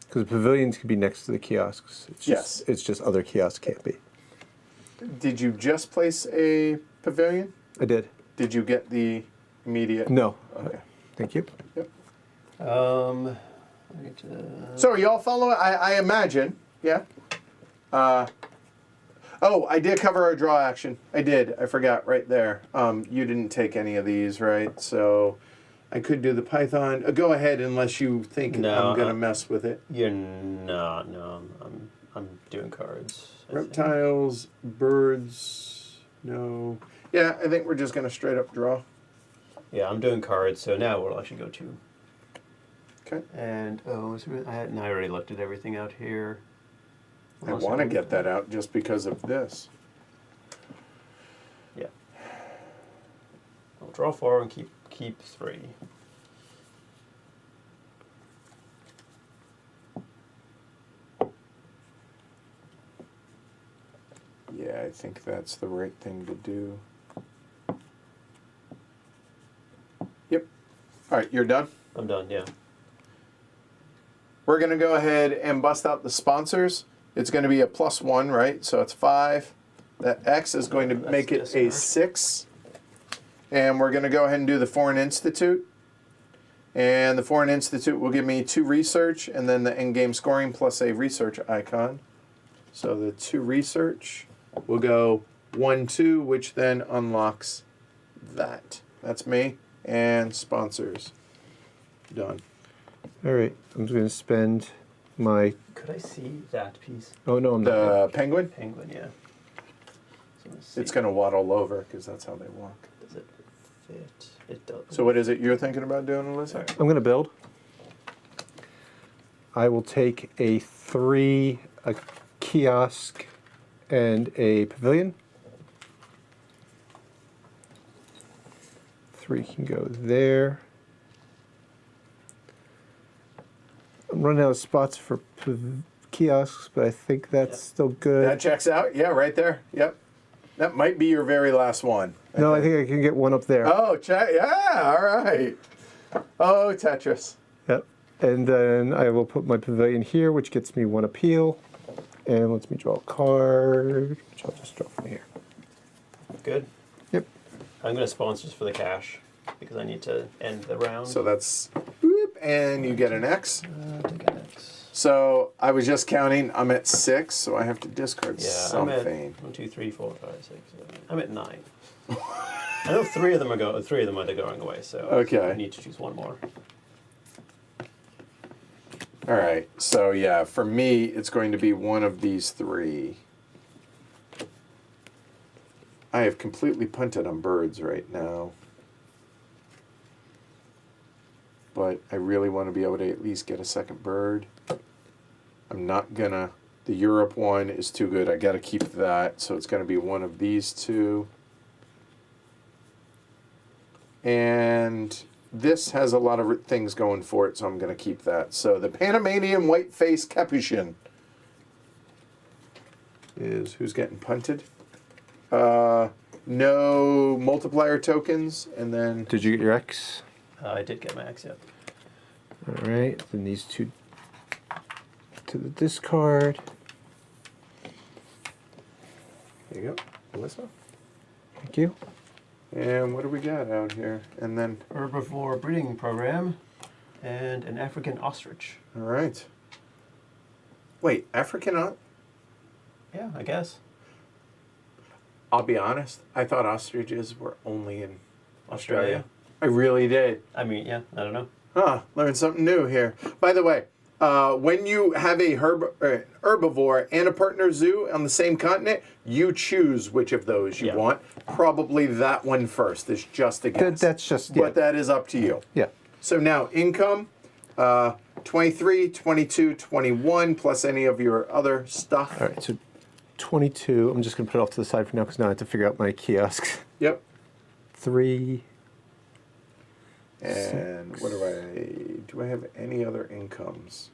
Because pavilions can be next to the kiosks. It's Yes. It's just other kiosks can't be. Did you just place a pavilion? I did. Did you get the immediate? No. Okay. Thank you. Yep. So y'all follow it? I imagine. Yeah. Oh, I did cover our draw action. I did. I forgot right there. You didn't take any of these, right? So I could do the Python. Go ahead unless you think No, I'm going to mess with it. you're not. No, I'm doing cards. I think. Reptiles, birds, no. Yeah, I think we're just going to straight up draw. Yeah, I'm doing cards. So now we'll actually go to. Okay. And I already looked at everything out here. I want to get that out just because of this. Yeah. I'll draw 4 and keep 3. Yeah, I think that's the right thing to do. Yep. All right, you're done? I'm done. Yeah. We're going to go ahead and bust out the sponsors. It's going to be a +1, right? So it's 5. That X is going to make it a 6. And we're going to go ahead and do the Foreign Institute. And the Foreign Institute will give me 2 research and then the endgame scoring plus a research icon. So the 2 research will go 1, 2, which then unlocks that. That's me. And sponsors. Done. All right, I'm just going to spend my... Could I see that piece? Oh, no, I'm not. The penguin? Penguin, yeah. So let's see. It's going to waddle over because that's how they walk. Does it fit? It does. So what is it you're thinking about doing, Alyssa? Sorry. I'm going to build. I will take a 3, a kiosk, and a pavilion. 3 can go there. I'm running out of spots for kiosks, but I think that's still good. That checks out. Yeah, right there. Yep. That might be your very last one. I think I can get one up there. Oh, check. Yeah, all right. Oh, Tetris. Yep. And then I will put my pavilion here, which gets me 1 appeal. And lets me draw a card, which I'll just draw from here. Good. Yep. I'm going to sponsors for the cash because I need to end the round. So that's, boop, and you get an X. Take an X. So I was just counting. I'm at 6, so I have to discard Yeah, something. I'm at 1, 2, 3, 4, 5, 6, 7. I'm at 9. I know 3 of them are going away, so Okay. I need to choose one more. All right. So yeah, for me, it's going to be one of these 3. I have completely punted on birds right now. But I really want to be able to at least get a second bird. I'm not gonna, the Europe one is too good. I gotta keep that. So it's gonna be one of these 2. And this has a lot of things going for it, so I'm gonna keep that. So the Panamanian white-faced capuchin is who's getting punted. No multiplier tokens, and then Did you get your X? I did get my X, yep. All right. Then these 2 to the discard. there you go, Melissa. Thank you. And what do we got out here? And then, Herbivore breeding program and an African ostrich. all right. Wait, African? Yeah, I guess. I'll be honest. I thought ostriches were only in Australia. Australia. I really did. I mean, yeah, I don't know. Huh, learned something new here. By the way, when you have a herbivore and a partner zoo on the same continent, you choose which of those you Yeah. want. Probably that one first. It's just a guess. That's just, yeah. But that is up to you. Yeah. So now income, 23, 22, 21, plus any of your other stuff. All right. So 22. I'm just going to put it off to the side for now because now I have to figure out my kiosks. Yep. 3. And what do I have any other incomes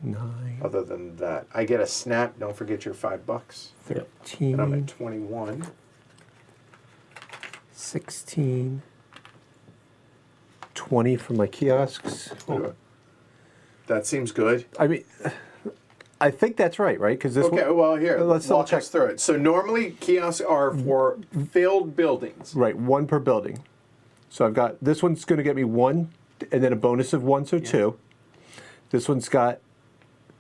9. other than that? I get a snap. Don't forget your $5. 13. And I'm at 21. 16. 20 for my kiosks. That seems good. I mean, I think that's right, right? Because this Okay, one, well, here, let's double walk check. us through it. So normally kiosks are for filled buildings. Right, 1 per building. So I've got, this one's going to get me 1, and then a bonus of 1, so 2. This one's got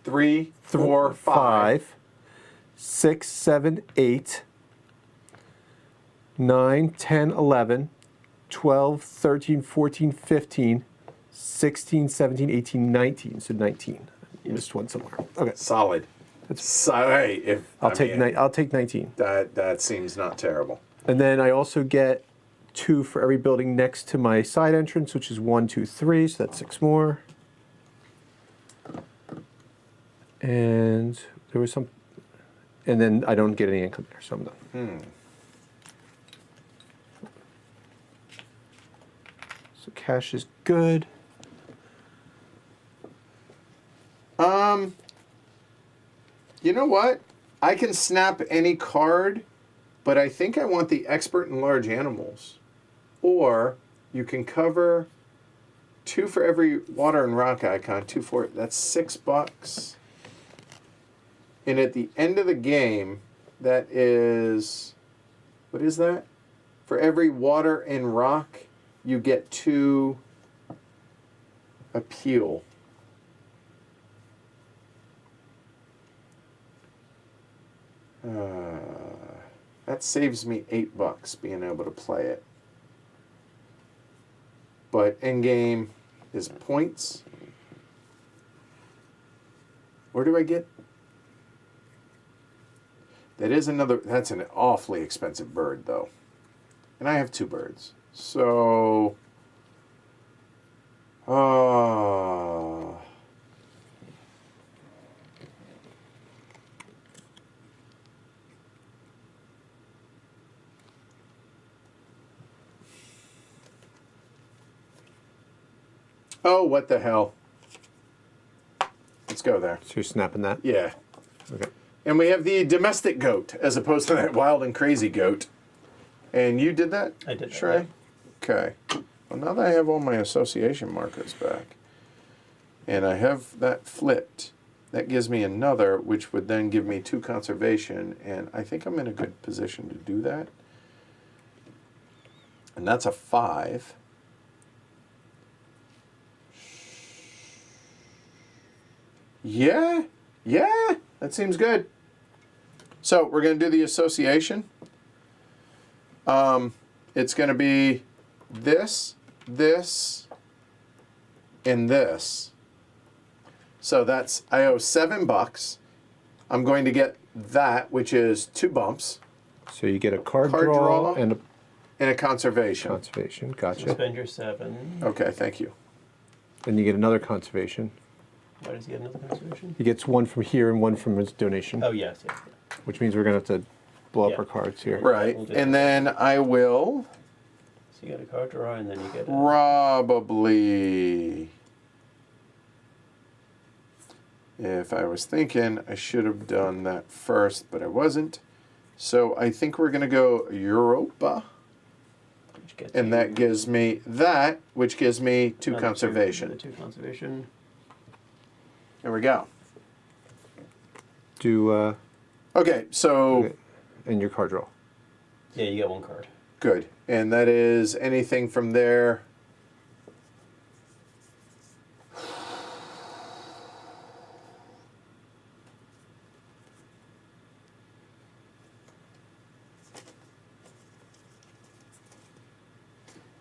3, 4, 5. 6, 7, 8, 9, 10, 11, 12, 13, 14, 15, 16, 17, 18, 19. So 19. I missed one somewhere. Okay. Solid. Hey, I'll take 19. That seems not terrible. And then I also get 2 for every building next to my side entrance, which is 1, 2, 3, so that's 6 more. And there was some, and then I don't get any income there, so I'm done. So cash is good. You know what? I can snap any card, but I think I want the expert in large animals. Or you can cover 2 for every water and rock icon. 2 for it. That's $6. And at the end of the game, that is, what is that? For every water and rock, you get 2 appeal. That saves me $8 being able to play it. But end game is points. Where do I get? That's an awfully expensive bird though. And I have 2 birds. So oh, what the hell? Let's go there. So you're snapping that? Yeah. Okay. And we have the domestic goat as opposed to that wild and crazy goat. And you did that? I did that, Shrey? Okay. Well, now that I have all my association markers back, and I have that flipped, that gives me another, which would then give me 2 conservation, and I think I'm in a good position to do that. And that's a 5. Yeah, that seems good. So we're going to do the association. It's going to be this, and this. So that's, I owe $7. I'm going to get that, which is 2 bumps. So you get a card Card draw, draw. and a And a conservation. conservation. Gotcha. So spend your 7. Okay, thank you. Then you get another conservation. Why does he get another conservation? He gets 1 from here and 1 from his donation, Oh, yes. which means we're going to have to blow up Yeah. our cards here. Right. We'll do And that. then I will So you get a card draw, and then you get a... probably, if I was thinking, I should have done that first, but I wasn't. So I think we're going to go Europa. which gets And you that gives me that, which gives me 2 another conservation. The 2 conservation. There we go. Do Okay, so okay. And your card draw. Yeah, you get 1 card. good. And that is anything from there.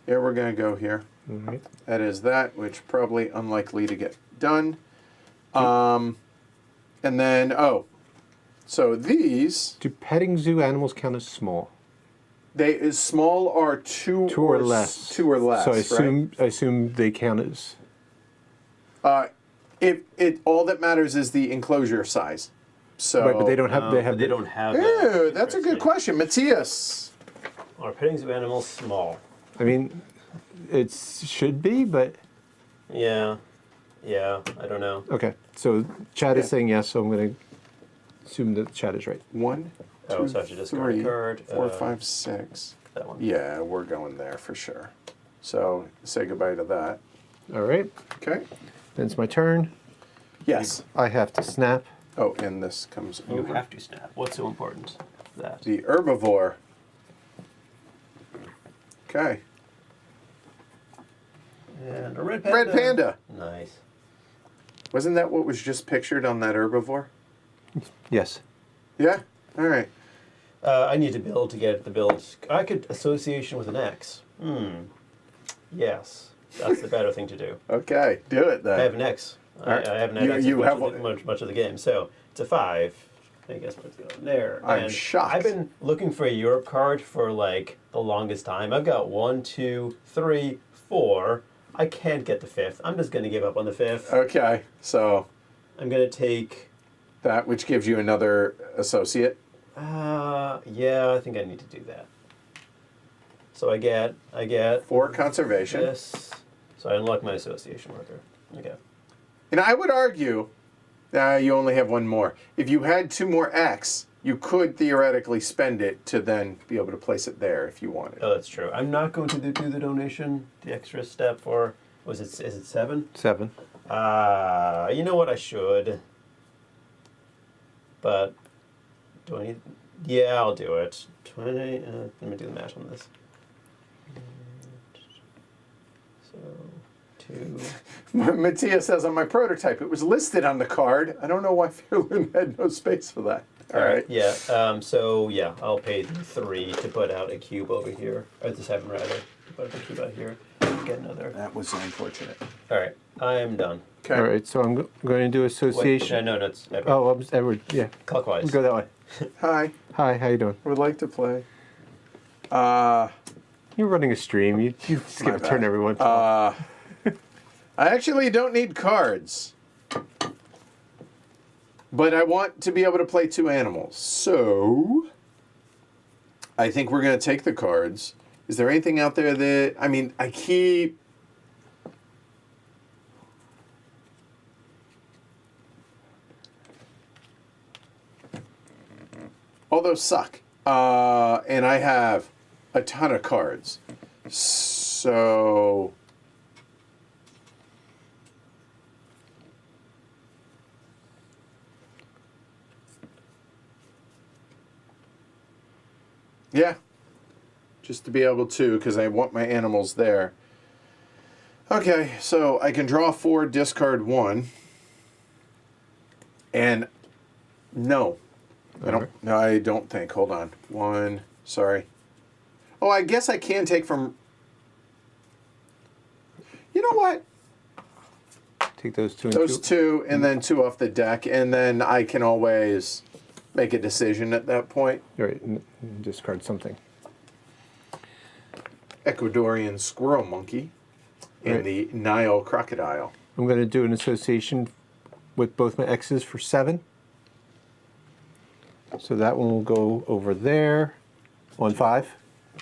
Yeah, we're going to go here. All right. That is that, which probably unlikely to get done. And then, so these, Do petting zoo animals count as small? they as small are 2 Or less. 2 or less. So I assume they count as. If it all that matters is the enclosure size. So Right, but they don't have. They have. They don't have Ew, that. that's a good question, Matthias. Are petting zoo animals small? I mean, it should be, but Yeah. Yeah, I don't know. okay. So Chad is Yeah. saying yes, so I'm going to assume that Chad is right. 1, 2, Oh, so I should discard a 3, card. 4, 5, 6. That one. Yeah, we're going there for sure. So say goodbye to that. All right. Okay. Then it's my turn. Yes. I have to snap. Oh, and this comes You over. have to snap. What's so important? That. The herbivore. Okay. And a red panda. Red panda. Nice. Wasn't that what was just pictured on that herbivore? Yes. Yeah. All right. I need to build to get the build. I could association with an X. Yes. That's the better thing to do. Okay. Do it then. I have an X. Alright. I haven't had X You much, have of much of the game. So it's a 5. I guess what's going there. I'm And shocked. I've been looking for a Europe card for like the longest time. I've got 1, 2, 3, 4. I can't get the 5th. I'm just going to give up on the 5th. Okay. So I'm going to take. that which gives you another associate. Yeah, I think I need to do that. So I get 4 conservation. this. So I unlock my association marker. Okay. And I would argue, you only have 1 more. If you had 2 more X, you could theoretically spend it to then be able to place it there if you wanted. Oh, that's true. I'm not going to do the donation, the extra step for. Is it 7? 7. You know what? I should. But do I need? Yeah, I'll do it. 20. Let me do the math on this. So 2. Matthias says on my prototype, it was listed on the card. I don't know why Fairloon had no space for that. All right. Yeah. So yeah, I'll pay the 3 to put out a cube over here, or the 7 rather, to put out a cube out here. Get another. That was unfortunate. All right, I am done. Okay. All right. So I'm going to do Wait, association. no, it's Edward. Oh, I'm Edward. Yeah. Clockwise. We'll go that way. Hi. Hi. How you doing? I would like to play. You're running a stream. You skip My a turn bad. every once in a while. I actually don't need cards. But I want to be able to play 2 animals. So I think we're going to take the cards. Is there anything out there that, I mean, I keep... All those suck. And I have a ton of cards. So... Yeah. just to be able to, because I want my animals there. Okay, so I can draw 4, discard 1. And no. I don't think. Hold on. 1, sorry. Oh, I guess I can take from... You know what? Take those 2 and Those 2 and then 2 off the deck, and then I can always make a decision at that point. All right, and discard something. Ecuadorian squirrel monkey and the Nile crocodile. I'm going to do an association with both my X's for 7. So that one will go over there on 5,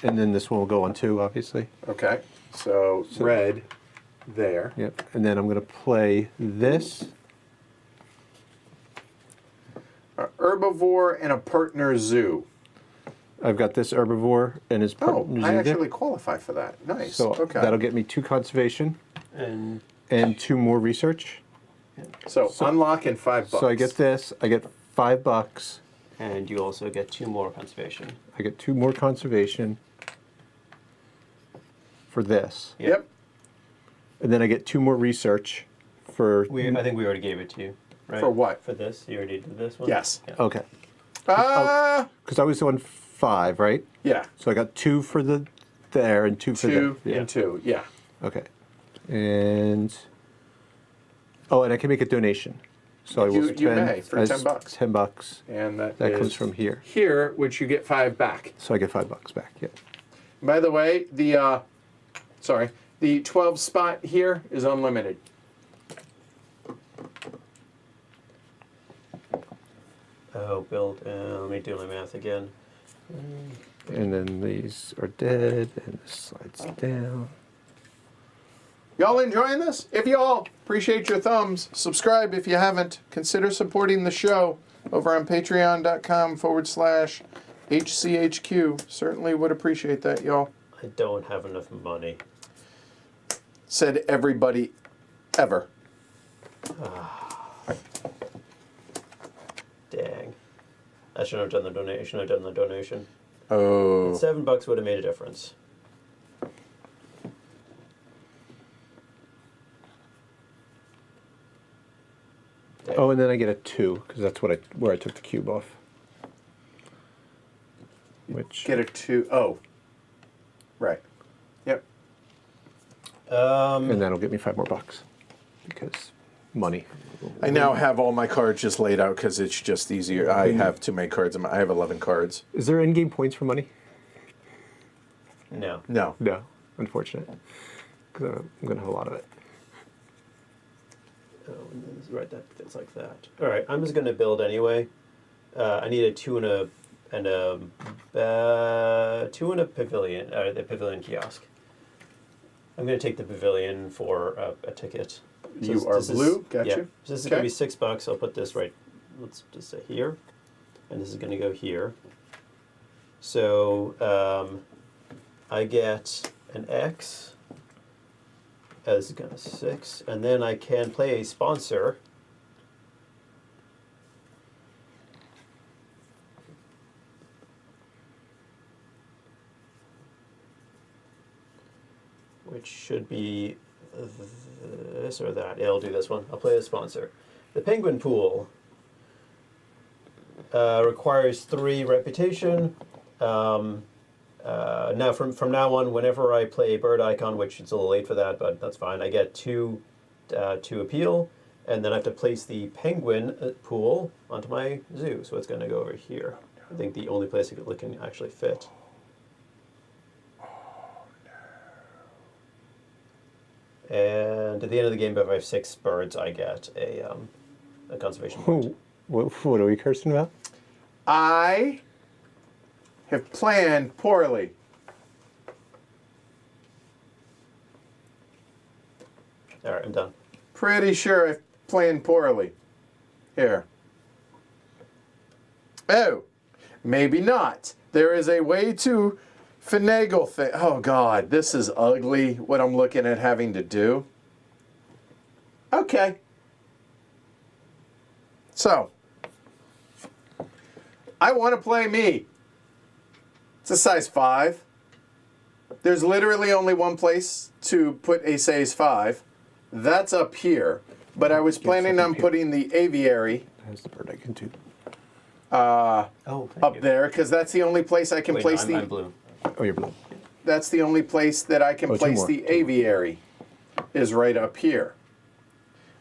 and then this one will go on 2, obviously. Okay, so red there. Yep, and then I'm going to play this. A herbivore and a partner zoo. I've got this herbivore and his partner zoo I actually there. qualify for that. Nice. So okay. that'll get me 2 conservation And 2 more research. So unlock in $5. So I get this. I get $5. and you also get 2 more conservation. I get 2 more conservation for this, Yep. and then I get 2 more research for. I think we already gave it to you, right? For what? For this? You already did this one? Yes. Yeah. Okay, Ah. because I was on 5, right? Yeah. So I got 2 for the there and 2 for 2 there. and 2. Yeah. Okay, and and I can make a donation. So I will You spend may, for as $10. $10, And that comes is from here. Here, which you get 5 back. So I get $5 back. Yeah. By the way, the 12 spot here is unlimited. Oh, build. Let me do my math again. And then these are dead, and this slides down. Y'all enjoying this? If y'all appreciate your thumbs, subscribe if you haven't. Consider supporting the show over on patreon.com/HCHQ. Certainly would appreciate that, y'all. I don't have enough money. Said everybody ever. Dang. I should have done the donation. I've done the donation. Oh. $7 would have made a difference. Dang. Oh, and then I get a 2 because that's where I took the cube off. Which Get a 2. Oh. Right. Yep. and that'll get me $5 more because money. I now have all my cards just laid out because it's just easier. I have too many cards. I have 11 cards. Is there in-game points for money? No. No. No, unfortunate. Because I'm going to have a lot of it. Oh, and then right, that fits like that. All right, I'm just going to build anyway. I need a 2 and a pavilion, the pavilion kiosk. I'm going to take the pavilion for a ticket. So You are blue. Got yeah. you. So this is Okay. going to be $6. I'll put this right. Let's just say here, and this is going to go here. So I get an X. This is going to 6, and then I can play a sponsor. Which should be this or that. Yeah, I'll do this one. I'll play a sponsor. The Penguin Pool requires 3 reputation. Now, from now on, whenever I play a bird icon, which it's a little late for that, but that's fine, I get 2 appeal, and then I have to place the penguin pool onto my zoo. So it's going to go over here. I think the only place it can actually fit. And at the end of the game, if I have 6 birds, I get a conservation point. What are we cursing about? I have planned poorly. All right, I'm done. Pretty sure I've planned poorly. Here. Oh, maybe not. There is a way to finagle thing. Oh, God, this is ugly, what I'm looking at having to do. Okay. So, I want to play me. It's a size 5. There's literally only one place to put a Say's 5. That's up here. But I was planning on putting the aviary Has the bird I can do. Thank up you. there, because that's the only place I can Wait, place no, I'm the. blue. Oh, you're blue. That's the only place that I can Oh, two place more. the aviary, is right up here.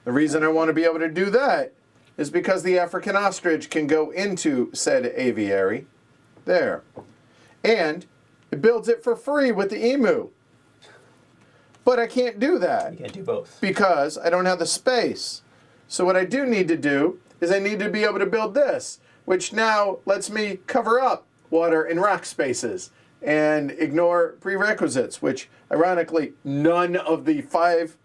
The reason I want to be able to do that is because the African ostrich can go into said aviary, there, and it builds it for free with the emu. But I can't do that You can't do both. because I don't have the space. So what I do need to do is I need to be able to build this, which now lets me cover up water and rock spaces and ignore prerequisites, which ironically none of the 5.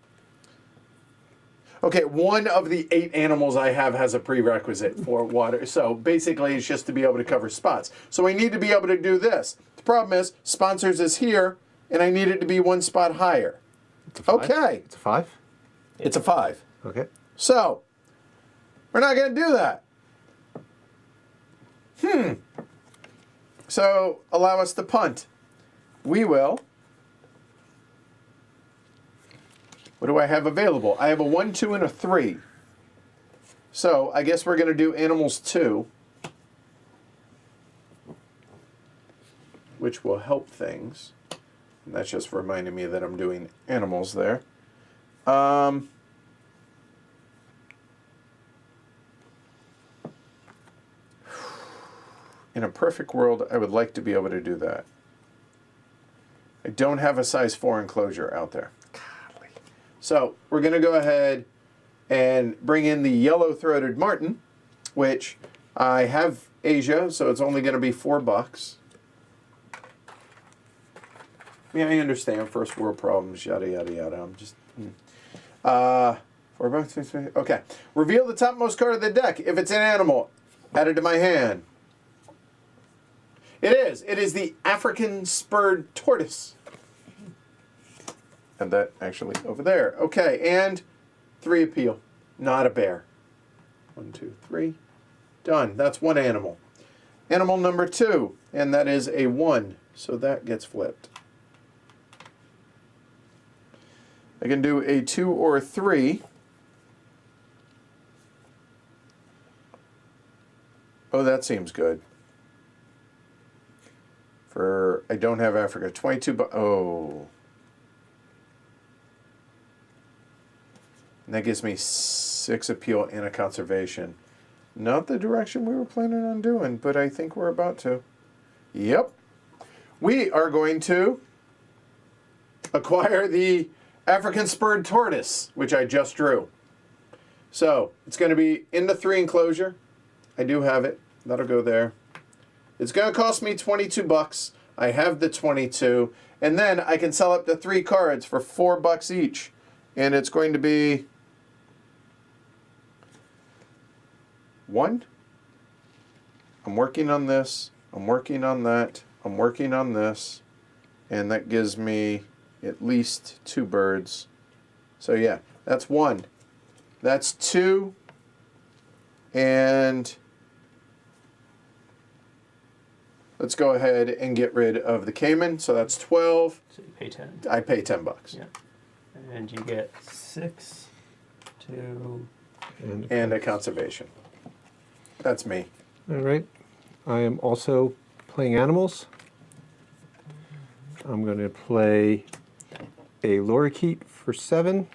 Okay, one of the 8 animals I have has a prerequisite for water. So basically it's just to be able to cover spots. So I need to be able to do this. The problem is sponsors is here and I need it to be 1 spot higher. It's a 5? Okay. It's a 5? It's a 5. Okay. So, we're not going to do that. So, allow us to punt. We will. What do I have available? I have a 1, 2, and a 3. So, I guess we're going to do animals 2. Which will help things. And that's just reminding me that I'm doing animals there. In a perfect world, I would like to be able to do that. I don't have a size 4 enclosure out there. Golly. So we're going to go ahead and bring in the yellow-throated martin, which I have Asia, so it's only going to be $4. Yeah, I understand first world problems, yada, yada, yada. I'm just... $4. Okay. Reveal the topmost card of the deck. If it's an animal, add it to my hand. It is. It is the African spurred tortoise. And that actually over there. Okay, and 3 appeal. Not a bear. 1, 2, 3. Done. That's 1 animal. Animal number 2, and that is a 1. So that gets flipped. I can do a 2 or a 3. Oh, that seems good. I don't have Africa. 22, oh. And that gives me 6 appeal and a conservation. Not the direction we were planning on doing, but I think we're about to. Yep. We are going to acquire the African spurred tortoise, which I just drew. So it's going to be in the 3 enclosure. I do have it. That'll go there. It's going to cost me $22. I have the 22. And then I can sell up to 3 cards for $4 each. And it's going to be 1. I'm working on this. I'm working on that. I'm working on this. And that gives me at least 2 birds. So yeah, that's 1. That's 2. And let's go ahead and get rid of the Cayman. So that's 12. So you pay 10. I pay $10. Yeah. And you get 6, 2, And a conservation. That's me. All right. I am also playing animals. I'm going to play a lorikeet for 7.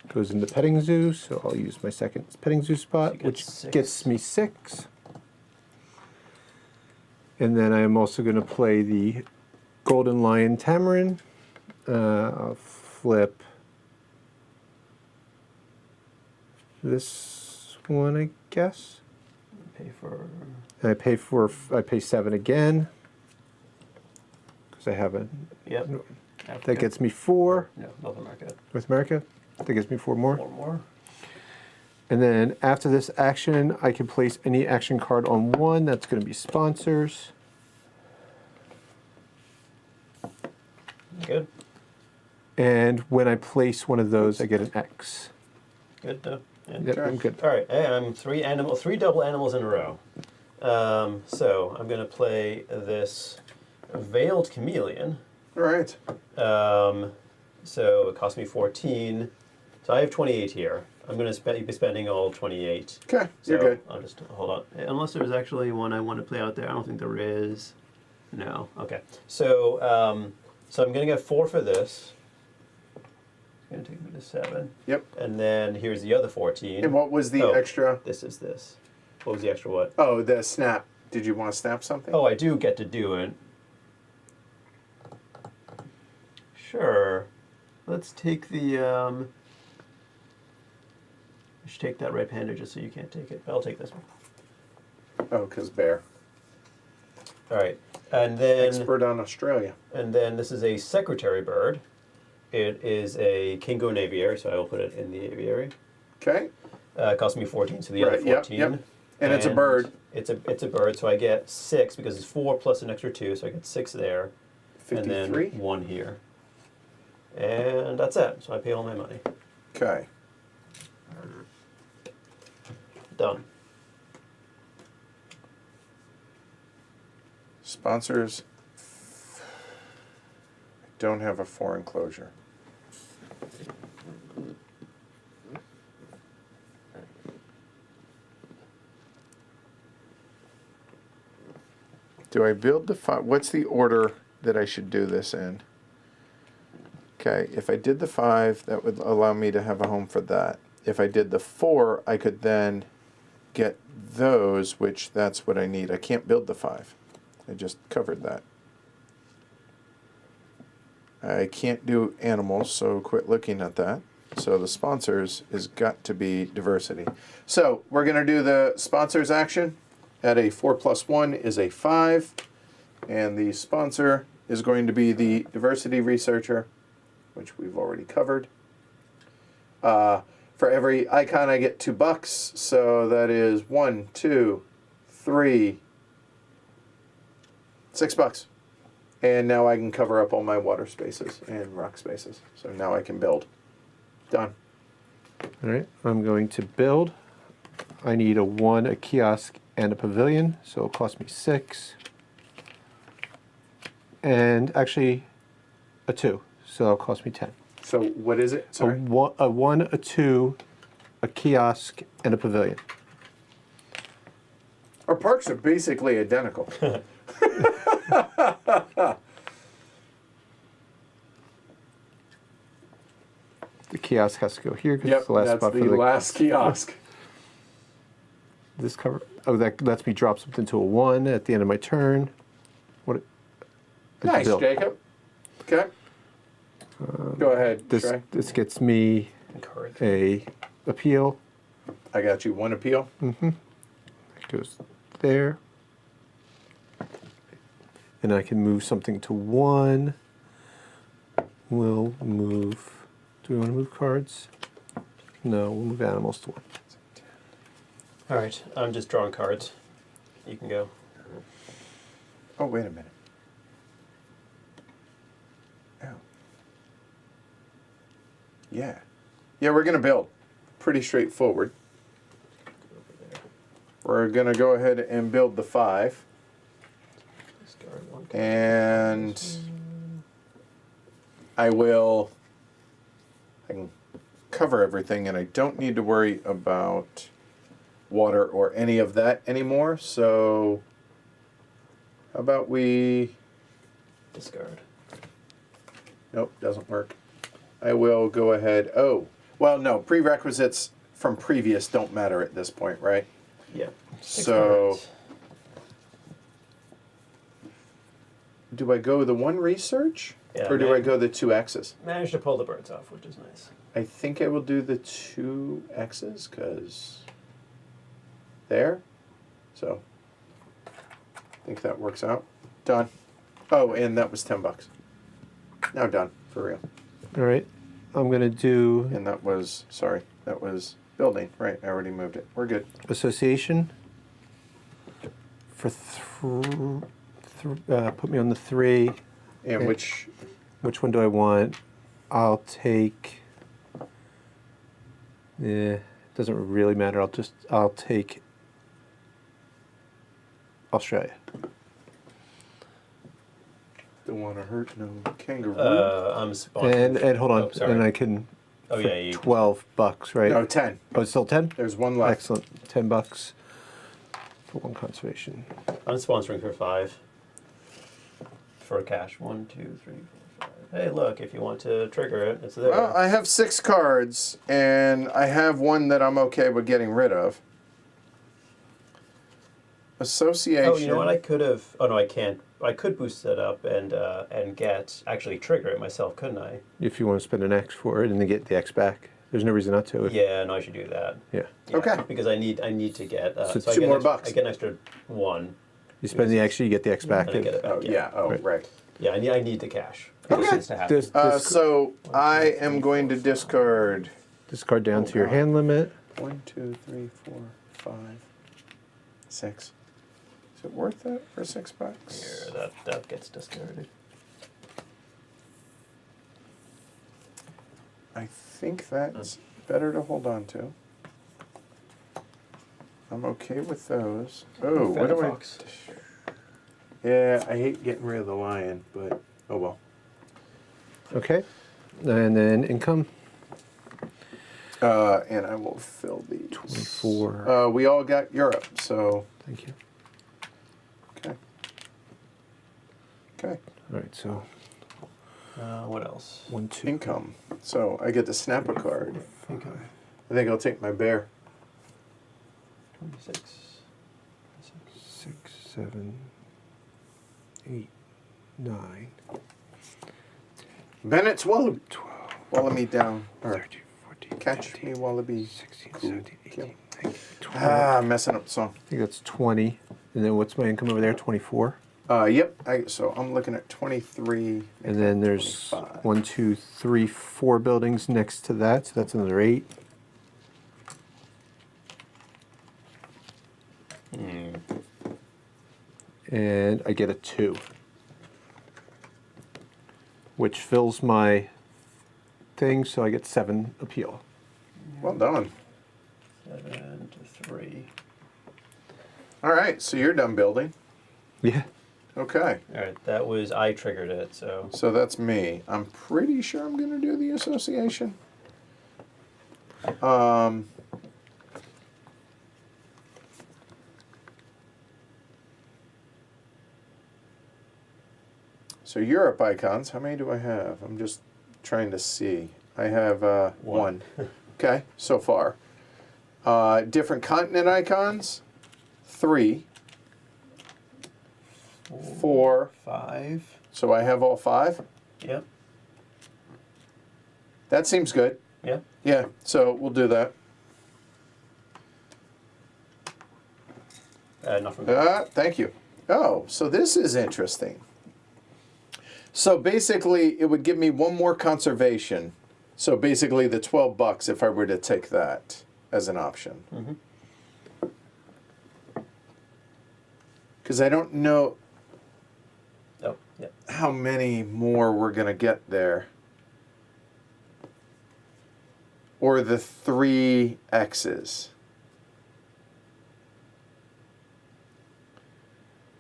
Goes in the petting zoo, so I'll use my second petting zoo spot, get which 6. gets me 6. And then I am also going to play the golden lion tamarin. I'll flip this one, I guess. pay for... And I pay 7 again because I have a. Yep. That gets me 4. No, North America. North America. That gives me 4 more. 4 more. And then after this action, I can place any action card on 1. That's going to be sponsors. Good. And when I place one of those, I get an X. Good. Yeah. Yep, I'm good. All right, I'm 3 double animals in a row. So I'm going to play this a Veiled Chameleon. All right. So it cost me 14. So I have 28 here. I'm going to be spending all 28. Okay, So you're good. I'll just hold on. Unless there's actually one I want to play out there. I don't think there is. No. Okay. So so I'm going to get 4 for this. It's going to take me to 7. Yep. And then here's the other 14. And what was the extra? This is this. What was the extra what? Oh, the snap. Did you want to snap something? Oh, I do get to do it. Sure. Let's take the, I should take that right-hander just so you can't take it. I'll take this one. Oh, because bear. All right. And then, Expert on Australia. and then this is a secretary bird. It is a Kingo and aviary, so I will put it in the aviary. Okay. It cost me 14, so the other Right, yep, 14. yep. And it's a bird. It's a bird, so I get 6 because it's 4 plus an extra 2, so I get 6 there. 53. And then 1 here. And that's it. So I pay all my money. Okay. Done. Sponsors. I don't have a 4 enclosure. Do I build the 5? What's the order that I should do this in? Okay, if I did the 5, that would allow me to have a home for that. If I did the 4, I could then get those, which that's what I need. I can't build the 5. I just covered that. I can't do animals, so quit looking at that. So the sponsors has got to be diversity. So we're going to do the sponsors action. At a 4+1 is a 5. And the sponsor is going to be the diversity researcher, which we've already covered. For every icon I get $2, so that is 1, 2, 3, $6. And now I can cover up all my water spaces and rock spaces. So now I can build. Done. All right, I'm going to build. I need a 1, a kiosk, and a pavilion, so it'll cost me 6. And actually, a 2, so it'll cost me 10. So what is it? A Sorry. 1, a 2, a kiosk, and a pavilion. Our parks are basically identical. The kiosk has to go here because Yep, it's the last that's spot the for the last kiosk. This cover. Oh, that lets me drop something to a 1 at the end of my turn. What? Nice, build. Jacob. Okay. Go ahead, This Trey. this gets me Encourage. a appeal. I got you 1 appeal. It goes there. And I can move something to 1. We'll move. Do we want to move cards? No, we'll move animals to 1. All right. I'm just drawing cards. You can go. Oh, wait a minute. Oh. Yeah. Yeah, we're going to build. Pretty straightforward. We're going to go ahead and build the 5. Discard 1 card. And I can cover everything, and I don't need to worry about water or any of that anymore. So how about we... Discard. Nope, doesn't work. I will go ahead. Oh, well, no, prerequisites from previous don't matter at this point, right? Yeah. 6 So cards. do I go the 1 research? Yeah, Or do man. I go the 2 X's? Managed to pull the birds off, which is nice. I think I will do the 2 X's because there. So I think that works out. Done. Oh, and that was $10. Now done, for real. All right. I'm going to do And that was, sorry, that was building. Right, I already moved it. We're good. association for put me on the 3. And Okay. which Which one do I want? I'll take. Yeah, it doesn't really matter. I'll take Australia. Don't want to hurt no kangaroo. I'm sponsoring. And hold on, sorry. and I can. Oh for yeah, you. $12, right? No, 10. Oh, it's still 10. There's one left. Excellent, $10 for one conservation. I'm sponsoring for 5. For cash. 1, 2, 3, 4, 5. Hey, look! If you want to trigger it, it's there. Well, I have 6 cards, and I have one that I'm okay with getting rid of. Association. Oh, you know what? I could have. Oh no, I can't. I could boost that up and actually trigger it myself, couldn't I? If you want to spend an X for it and then get the X back, there's no reason not to. Yeah, no, I should do that. Yeah. Yeah, Okay. Because I need to get So I 2 get more an bucks. I get an extra 1. You spend the X, you get the X back. And I get it back. Oh, yeah. Oh, right. Yeah, I need the cash. Okay. This needs to happen. So I am going to discard discard down to your God. hand limit. 1, 2, 3, 4, 5, 6. Is it worth it for $6? Here, that gets discarded. I think that's better to hold on to. I'm okay with those. Oh, what do Fox. Yeah, I hate getting rid of the lion, but oh well. Okay. And then income. And I will fill these. 24. We all got Europe, so Thank you. okay. Okay. All right, so What else? 1, 2. Income. So I get to snap a card. Income. I think I'll take my bear. 26. 6, 7, 8, 9, Bennett's Wallaby. 12, Wallaby down. Or 13, 14, catch 15, me Wallaby. 16, Cool. 17, 18, 19, 20. Ah, messing up the song. I think that's 20. And then what's my income over there? 24. Yep. So I'm looking at 23. And then there's 25. 1, 2, 3, 4 buildings next to that, so that's another 8. And I get a 2, which fills my thing, so I get 7 appeal. Well done. 7 to 3. All right, so you're done building. Yeah. Okay, All right, that was I triggered it, so so that's me. I'm pretty sure I'm going to do the association. So Europe icons, how many do I have? I'm just trying to see. I have one. Okay, so far. Different continent icons, 3. 4. 5. So I have all 5. Yep. That seems good. Yeah. Yeah, so we'll do that. Not from me. Thank you. Oh, so this is interesting. So basically, it would give me one more conservation. So basically, the $12 if I were to take that as an option. Because I don't know Oh, yeah. how many more we're going to get there. Or the 3 X's.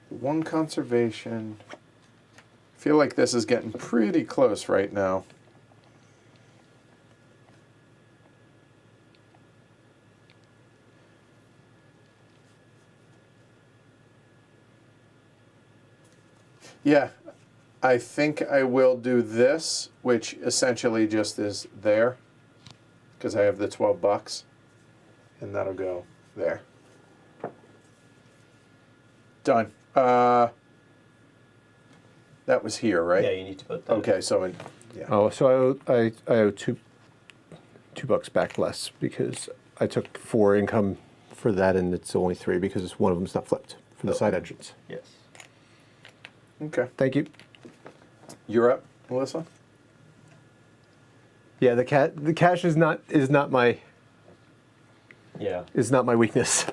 One conservation. I feel like this is getting pretty close right now. Yeah, I think I will do this, which essentially just is there, because I have the $12, and that'll go there. Done. That was here, right? Yeah, you need to put that. Okay, so yeah. Oh, so I owe $2 back less because I took 4 income for that, and it's only 3 because one of them's not flipped for the side entrance. Yes. Okay. Thank you. You're up, Melissa. Yeah, the cash is not my Yeah. weakness.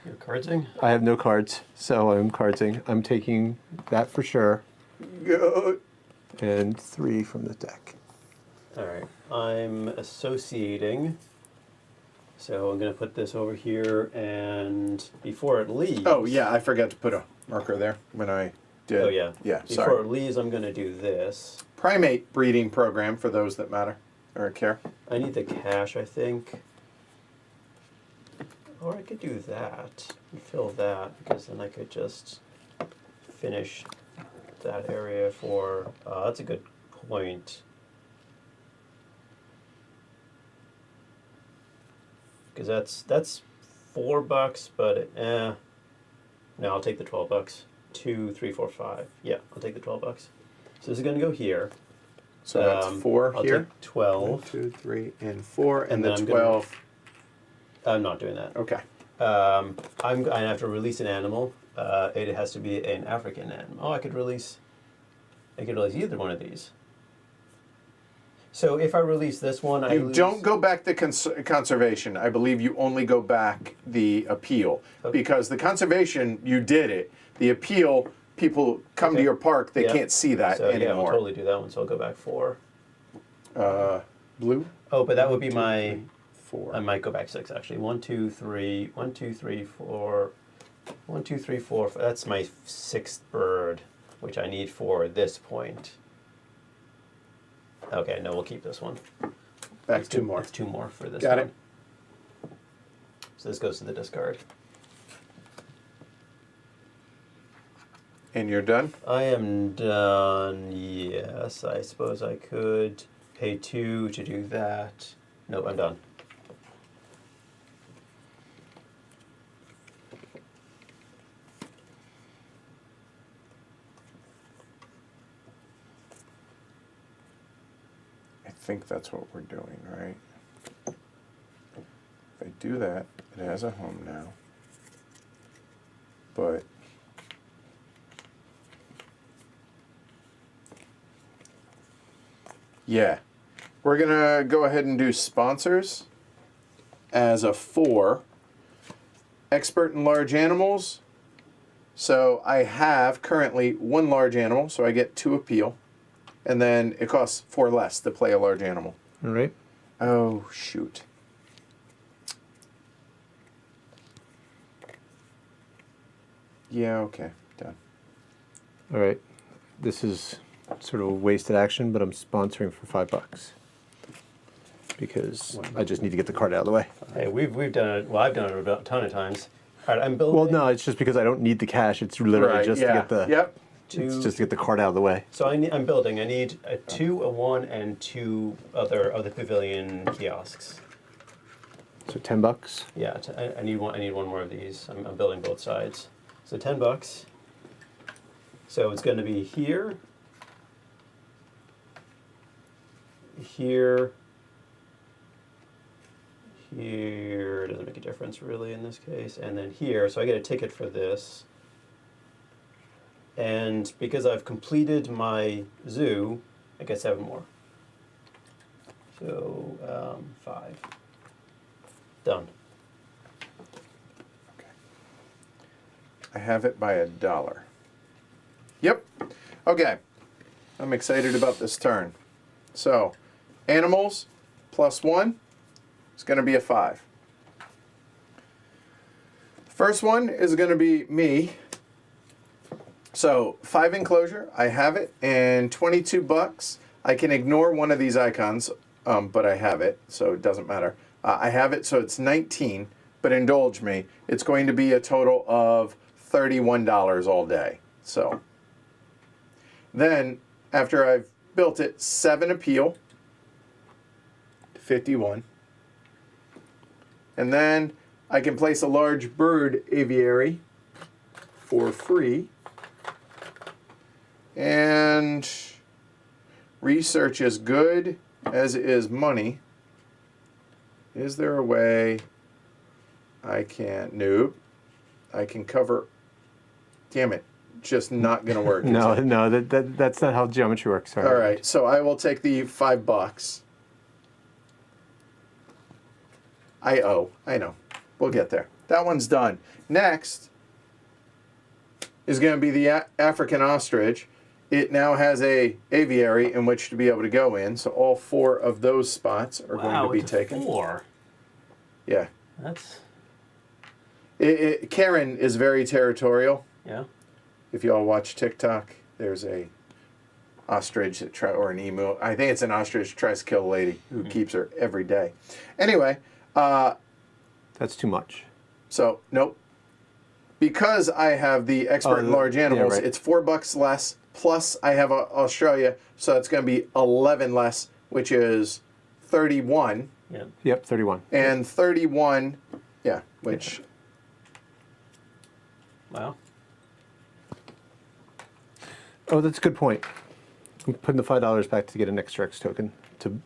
You're cardsing? I have no cards, so I'm cardsing. I'm taking that for sure, Good. and 3 from the deck. All right. I'm associating. So I'm going to put this over here, and before it leaves. Oh yeah, I forgot to put a marker there when I Oh, yeah. Yeah, Before sorry. it leaves, I'm going to do this. Primate breeding program for those that matter or care. I need the cash, I think. Or I could do that and fill that, because then I could just finish that area for... that's a good point. Because that's $4, but no, I'll take the $12. 2, 3, 4, 5. Yeah, I'll take the $12. So this is going to go here. So that's 4 I'll here. take 12. 1, 2, 3, and 4, and And the then I'm 12. I'm not doing that. Okay. I have to release an animal. It has to be an African animal. Oh, I could release either one of these. So if I release this one, I lose... don't go back to conservation. I believe you only go back the appeal. Okay. Because the conservation, you did it. The appeal, people come to your park, they can't see that so, anymore. Yeah, we'll totally do that one, so I'll go back 4. Blue? Oh, but that would be my... 4. I might go back 6, actually. 1, 2, 3, 1, 2, 3, 4... 1, 2, 3, 4... That's my 6th bird, which I need for this point. Okay, no, we'll keep this one. Back It's 2 more. It's 2 more for this Got one. it. So this goes to the discard. And you're done? I am done. Yes, I suppose I could pay 2 to do that. Nope, I'm done. I think that's what we're doing, right? If I do that, it has a home now. But yeah, we're gonna go ahead and do sponsors as a 4. Expert in large animals. So I have currently 1 large animal, so I get 2 appeal. And then it costs 4 less to play a large animal. All right. Oh, shoot. Yeah, okay, done. All right. This is sort of a wasted action, but I'm sponsoring for $5 because I just need to get the card out of the way. Hey, we've done it. Well, I've done it a ton of times. All right, I'm building. Well, no, it's just because I don't need the cash. It's literally just to get the. Yep. It's just to get the card out of the way. So I'm building. I need a 2, a 1, and 2 other of the pavilion kiosks. So $10. Yeah, I need one. I need 1 more of these. I'm building both sides. So $10. So it's going to be here, here, here. Doesn't make a difference really in this case, and then here. So I get a ticket for this. And because I've completed my zoo, I get 7 more. So 5. Done. I have it by $1. Yep. Okay. I'm excited about this turn. So, animals +1 is going to be a 5. First one is going to be me. So 5 enclosure, I have it, and $22. I can ignore one of these icons, but I have it, so it doesn't matter. I have it, so it's 19, but indulge me. It's going to be a total of $31 all day. So then, after I've built it, 7 appeal, 51. And then I can place a large bird aviary for free. And research is good, as is money. Is there a way I can... Nope. I can cover... Damn it. Just not going to work. No, no, that's not how geometry works. Sorry. All right, so I will take the $5. I know. We'll get there. That one's done. Next is going to be the African ostrich. It now has a aviary in which to be able to go in, so all 4 of those spots are going to be it's taken. 4. Yeah. That's Karen is very territorial. yeah. if y'all watch TikTok, there's a ostrich that or an emu. I think it's an ostrich that tries to kill a lady who keeps her every day. Anyway, That's too much. so nope. Because I have the expert in large animals, it's $4 less. Plus, I have Australia, so it's going to be 11 less, which is 31. Yeah. Yep, 31. And 31, yeah, which. Wow. Oh, that's a good point. I'm putting the $5 back to get an extra X token to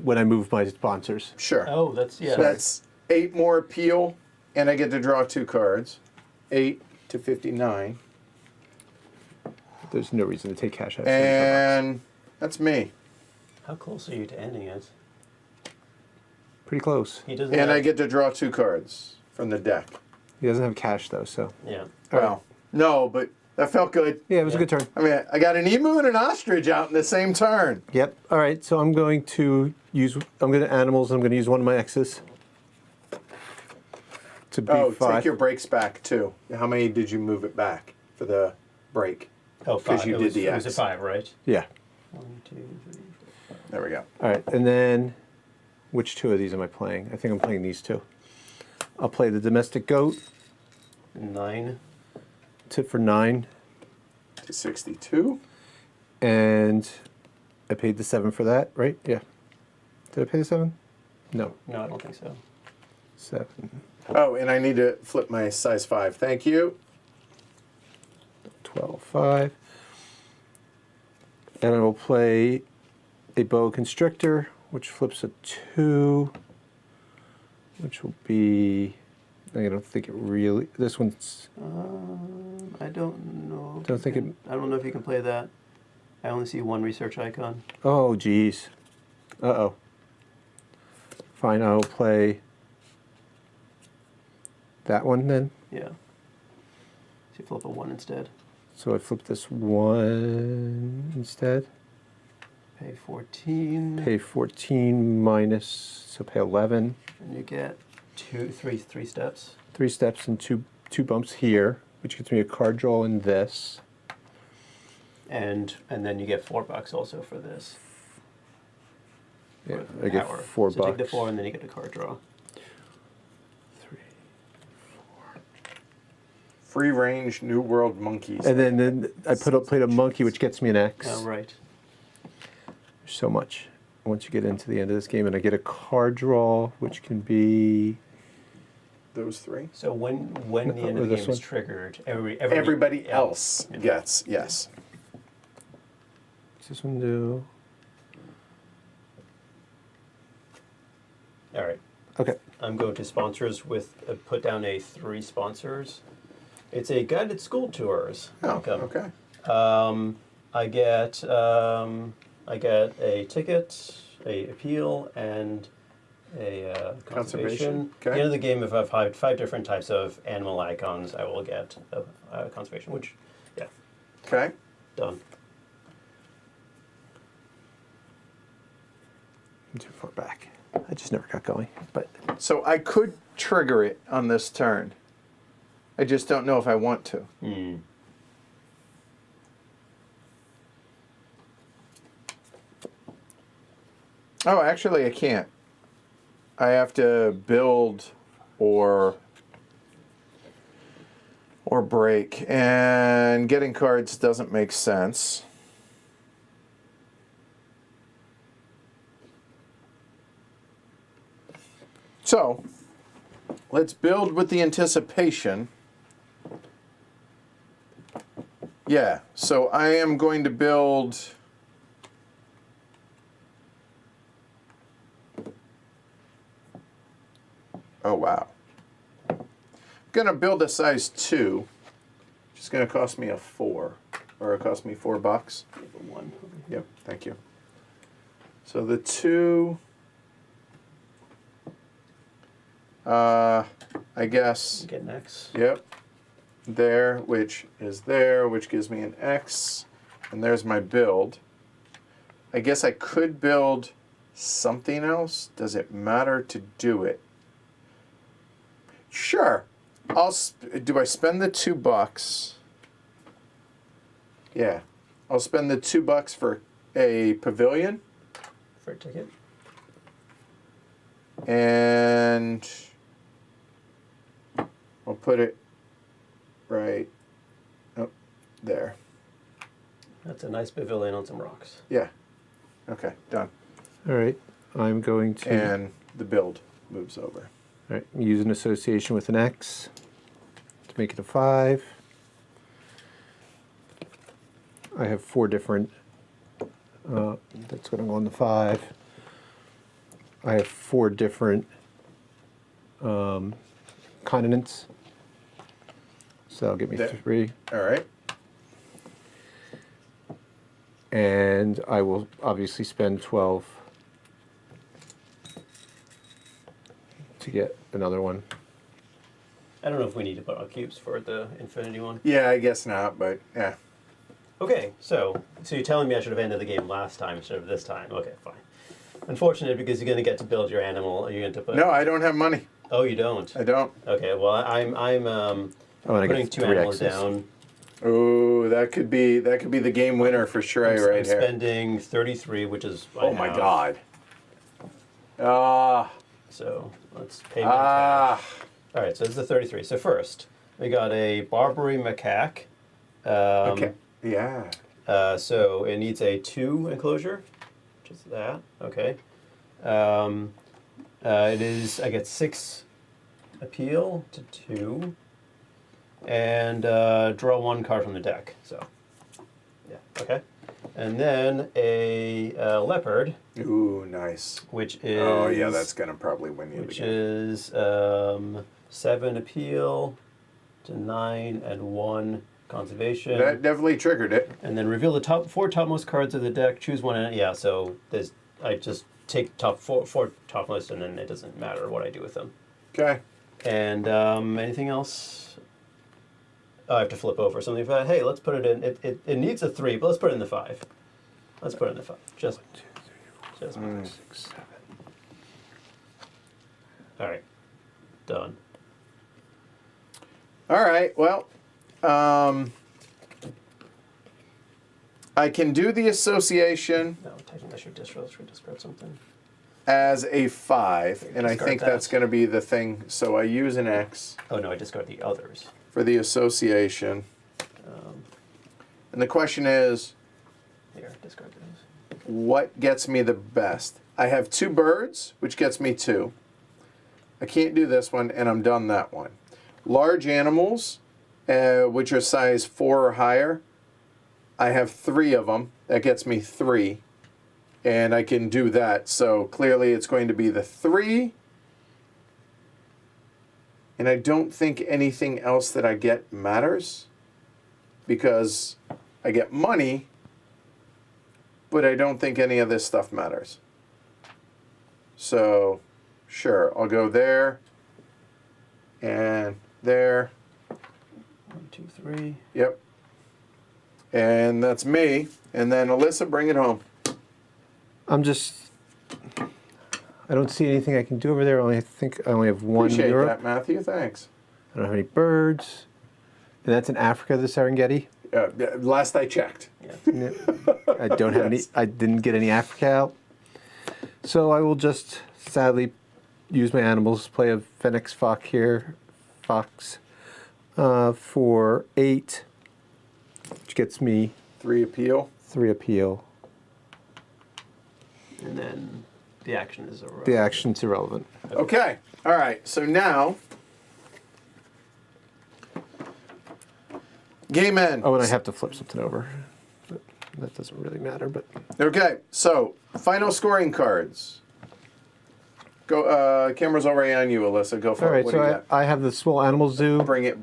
when I move my sponsors. Sure. Oh, that's So that's 8 more appeal, and I get to draw 2 cards. 8 to 59. There's no reason to take cash out. And that's me. How close are you to ending it? Pretty close. He doesn't. And have, I get to draw 2 cards from the deck. He doesn't have cash though, so. Yeah. Well, no, but that felt good. Yeah, it was a good turn. I mean, I got an emu and an ostrich out in the same turn. Yep. All right, so I'm going to animals, and I'm going to use one of my X's. To be Oh, 5. take your breaks back too. How many did you move it back for the break? Oh, 5. Because you did the It was a X. 5, right? Yeah. 1, 2, 3, 4. There we go. All right, and then which 2 of these am I playing? I think I'm playing these 2. I'll play the domestic goat. 9. Tip for 9. To 62. And I paid the 7 for that, right? Yeah. Did I pay the 7? No. No, I don't think so. 7. Oh, and I need to flip my size 5. Thank you. 12, 5. And I will play a boa constrictor, which flips a 2, which will be. I don't think it really. This one's. I don't know. Don't think it. I don't know if you can play that. I only see one research icon. Oh, geez. Uh-oh. Fine, I'll play that one then. Yeah. So you flip a 1 instead. So I flip this 1 instead. Pay 14. Pay 14 minus, so pay 11. And you get 3 steps. 3 steps and two bumps here, which gets me a card draw in this. And then you get $4 also for this. Yeah, For I get power. $4. So take the 4 and then you get a card draw. 3. Free range New World monkeys. And then I played a monkey, which gets me an X. Oh, right. There's so much once you get into the end of this game, and I get a card draw, which can be. Those 3. So when the end of the game is triggered, Everybody else gets, yes. What's this one do? All right. Okay. I'm going to sponsors with put down a 3 sponsors. It's a guided school tours. Oh, okay. I get a ticket, a appeal, and a conservation. Okay. At the end of the game, if I've had 5 different types of animal icons, I will get a conservation. Which, yeah. Okay. Done. I'm too far back. I just never got going. But So I could trigger it on this turn. I just don't know if I want to. Oh, actually, I can't. I have to build or break, and getting cards doesn't make sense. So, let's build with the anticipation. Yeah, so I am going to build. Oh, wow. I'm going to build a size 2, which is going to cost me a 4, or it cost me $4. 1 over here. Yep, thank you. So the 2, I guess, You get an X. yep, there, which is there, which gives me an X, and there's my build. I guess I could build something else. Does it matter to do it? Sure. Do I spend the $2? Yeah. I'll spend the $2 for a pavilion. For a ticket. And I'll put it right up there. That's a nice pavilion on some rocks. Yeah. Okay, done. All right. I'm going to. And the build moves over. All right. Use an association with an X to make it a 5. I have 4 different. That's going to go on the 5. I have 4 different continents. So that'll give me There. 3. All right. And I will obviously spend 12 to get another one. I don't know if we need to put our cubes for the infinity one. Yeah, I guess not, but yeah. Okay, so you're telling me I should have ended the game last time instead of this time. Okay, fine. Unfortunate because you're going to get to build your animal. You're going to put. No, I don't have money. Oh, you don't. I don't. Okay, well I'm putting 2 animals down. Oh, that could be the game winner for sure I'm right here. spending 33, which is Oh my God. Ah. So let's pay me in cash. All right, so this is the 33. So first, we got a Barbary macaque. Okay. Yeah. So it needs a 2 enclosure, which is that. Okay. It is. I get 6 appeal to 2, and draw 1 card from the deck. So, yeah. Okay. And then a leopard. Ooh, nice. Which is. Oh yeah, that's gonna probably win you. Which the game. is 7 appeal to 9 and 1 conservation. That definitely triggered it. And then reveal the 4 topmost cards of the deck. Choose one. And, yeah, so I just take top 4 topmost, and then it doesn't matter what I do with them. Okay. And anything else? Oh, I have to flip over something. But hey, let's put it in. It needs a 3, but let's put it in the 5. Let's put it in the 5. Just 1, 2, 3, 4, 5, 6, 7. All right. Done. All right. Well, I can do the association No, technically I should discard something. as a 5, and I Discard think that. that's going to be the thing. So I use an X Oh no, I discard the others. for the association. And the question is, Here, discard those. what gets me the best? I have 2 birds, which gets me 2. I can't do this one, and I'm done that one. Large animals, which are size 4 or higher, I have 3 of them. That gets me 3. And I can do that. So clearly it's going to be the 3. And I don't think anything else that I get matters. Because I get money, but I don't think any of this stuff matters. So, sure, I'll go there. And there. 1, 2, 3. Yep. And that's me. And then Alyssa, bring it home. I don't see anything I can do over there. I think I only have 1 Appreciate Europe. that, Matthew. Thanks. I don't have any birds. And that's in Africa, the Serengeti. Last I checked. Yeah. I don't have any. Yes. I didn't get any Africa out. So I will just sadly use my animals. Play a Phoenix Fox here, for 8, which gets me 3 appeal. 3 appeal. And then the action is irrelevant. The action's irrelevant. Okay. All right. So now, game end. Oh, and I have to flip something over. But that doesn't really matter, but Okay. So final scoring cards. Go. Camera's already on you, Alyssa. Go for all it. right. What do you So got? I have the small animal zoo. Bring it.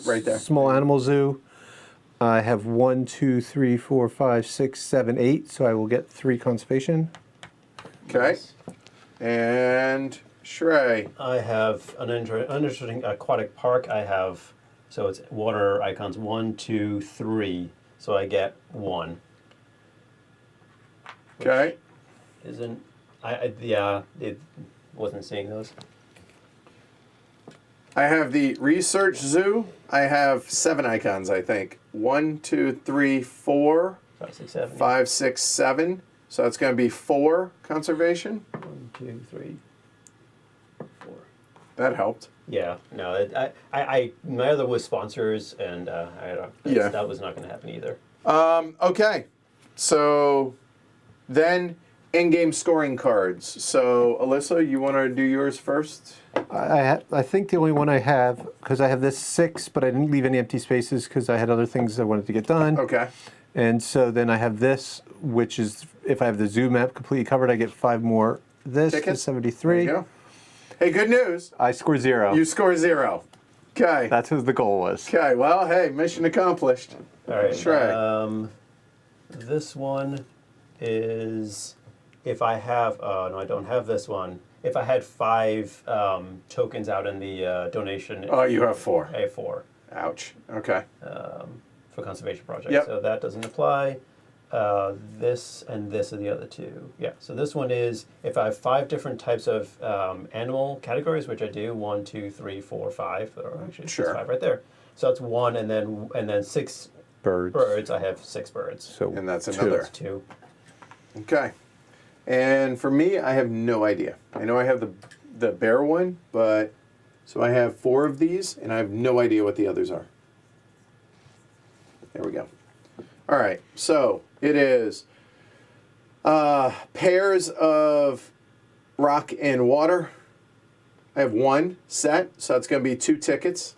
Right there. Small animal zoo. I have 1, 2, 3, 4, 5, 6, 7, 8. So I will get 3 conservation. Okay. And Shrey. I have an interesting aquatic park. So it's water icons 1, 2, 3. So I get 1. Okay. It wasn't seeing those. I have the Research Zoo. I have 7 icons, I think. 1, 2, 3, 4, 5, 6, 7. 5, 6, 7. So that's going to be 4 conservation. 1, 2, 3, 4. That helped. Yeah, no, I my other was sponsors, and that was not going to happen either. Okay, so then in-game scoring cards. So Alyssa, you want to do yours first? I think the only one I have, because I have this 6, but I didn't leave any empty spaces because I had other things I wanted to get done. Okay. And so then I have this, which is, if I have the zoo map completely covered, I get 5 more. This Tickets? is 73. There you go. Hey, good news. I score 0. You score 0. Okay. That's what the goal was. Okay, well, hey, mission accomplished. All right. Shrey. This one is if I have. No, I don't have this one. If I had 5 tokens out in the donation. Oh, you have 4. I have 4. Ouch. Okay. For conservation project. Yep. So that doesn't apply. This and this are the other 2. Yeah. So this one is if I have 5 different types of animal categories, which I do 1, 2, 3, 4, 5. Or actually, Sure. there's 5 right there. So that's 1, and then 6 birds. I have 6 birds. So And that's 2. another. That's 2. Okay. And for me, I have no idea. I know I have the bear one, but so I have 4 of these, and I have no idea what the others are. There we go. All right, so it is pairs of rock and water. I have 1 set, so that's going to be 2 tickets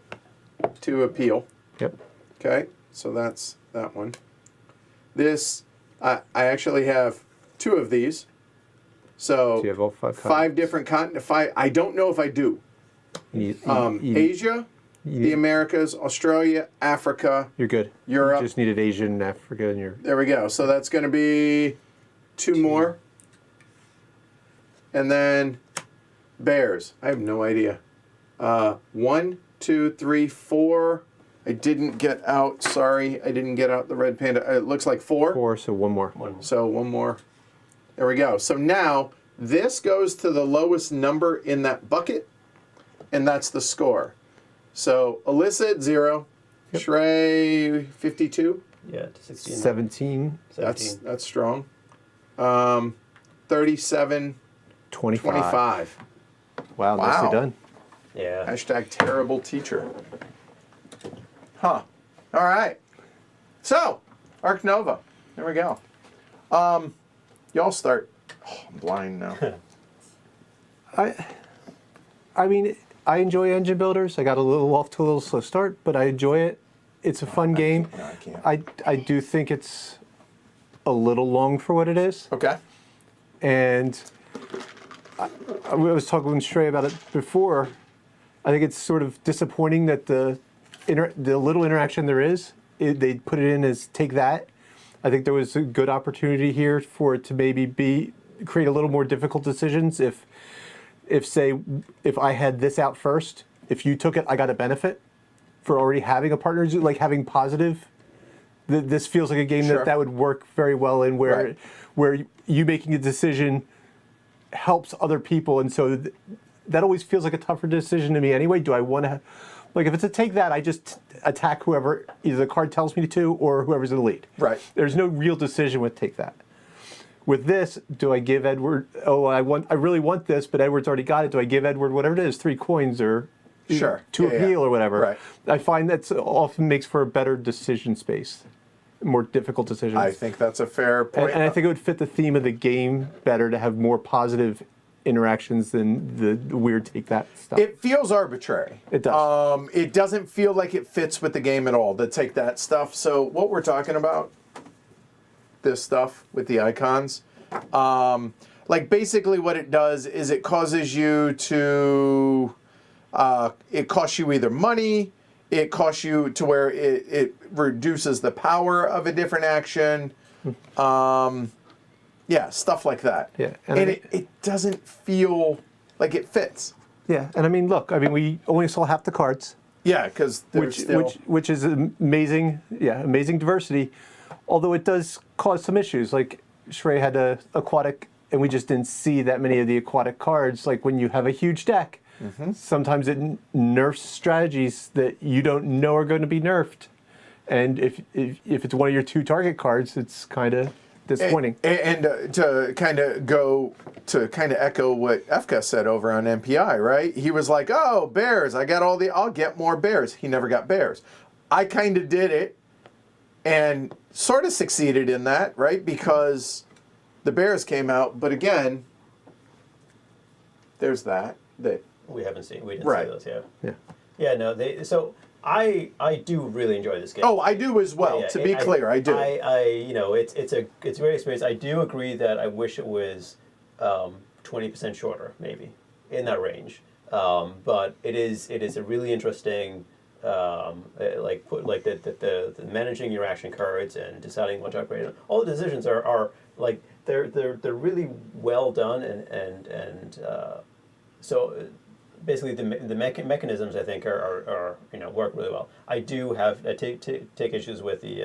to appeal. Yep. Okay, so that's that one. This, I actually have 2 of these. So you have all 5 5 different continents. I don't know if I do. Asia, the Americas, Australia, Africa. You're good. Europe. You just needed Asia and Africa, and you're. There we go. So that's going to be 2 more. And then bears. I have no idea. 1, 2, 3, 4. I didn't get out. Sorry, I didn't get out the red panda. It looks like 4. 4, so 1 more. So 1 more. There we go. So now this goes to the lowest number in that bucket, and that's the score. So Alyssa at 0, Yep. Shrey 52. Yeah, to 16. 17, 17. That's strong. 37, 25. 25. Wow, nicely done. Yeah. Hashtag terrible teacher. Huh. All right. So, Ark Nova. There we go. Y'all start. Oh, I'm blind now. I mean, I enjoy engine builders. I got off to a little slow start, but I enjoy it. It's a fun game. No, I can't. I do think it's a little long for what it is. Okay. And I was talking with Shrey about it before. I think it's sort of disappointing that the little interaction there is, they put it in as take that. I think there was a good opportunity here for it to maybe create a little more difficult decisions. If I had this out first, if you took it, I got a benefit for already having a partner, like having positive. This feels like a game Sure. that would work very well in where you making a decision helps other people, and so that always feels like a tougher decision to me anyway. Do I want to, like, if it's a take that, I just attack whoever either the card tells me to or whoever's in the lead. Right. There's no real decision with take that. With this, do I give Edward? Oh, I really want this, but Edward's already got it. Do I give Edward whatever it is, 3 coins or Sure. to appeal or whatever? Right. I find that often makes for a better decision space, more difficult decisions. I think that's a fair point. And I think it would fit the theme of the game better to have more positive interactions than the weird take that stuff. It feels arbitrary. It does. It doesn't feel like it fits with the game at all, the take that stuff. So what we're talking about, this stuff with the icons, like basically what it does is it causes you to, it costs you either money, it costs you to where it reduces the power of a different action. Yeah, stuff like that. Yeah, and it doesn't feel like it fits. Yeah, and I mean, look, we only saw half the cards, Yeah, because which is amazing. Yeah, amazing diversity. Although it does cause some issues. Like Shrey had a aquatic, and we just didn't see that many of the aquatic cards. Like when you have a huge deck, Sometimes it nerfs strategies that you don't know are going to be nerfed. And if it's one of your 2 target cards, it's kind of disappointing. And to kind of echo what FK said over on MPI, right? He was like, "Oh, bears! I'll get more bears." He never got bears. I kind of did it, and sort of succeeded in that, right? Because the bears came out, but again, there's that we haven't seen. We didn't Right. see those. Yeah. Yeah. No. So I do really enjoy this game. Oh, I do as well. Yeah, to be clear, I do. It's a great experience. I do agree that I wish it was 20% shorter, maybe in that range. But it is a really interesting the managing your action cards and deciding what to upgrade. All the decisions are like they're really well done and so. Basically, the mechanisms I think are work really well. I do have take issues with the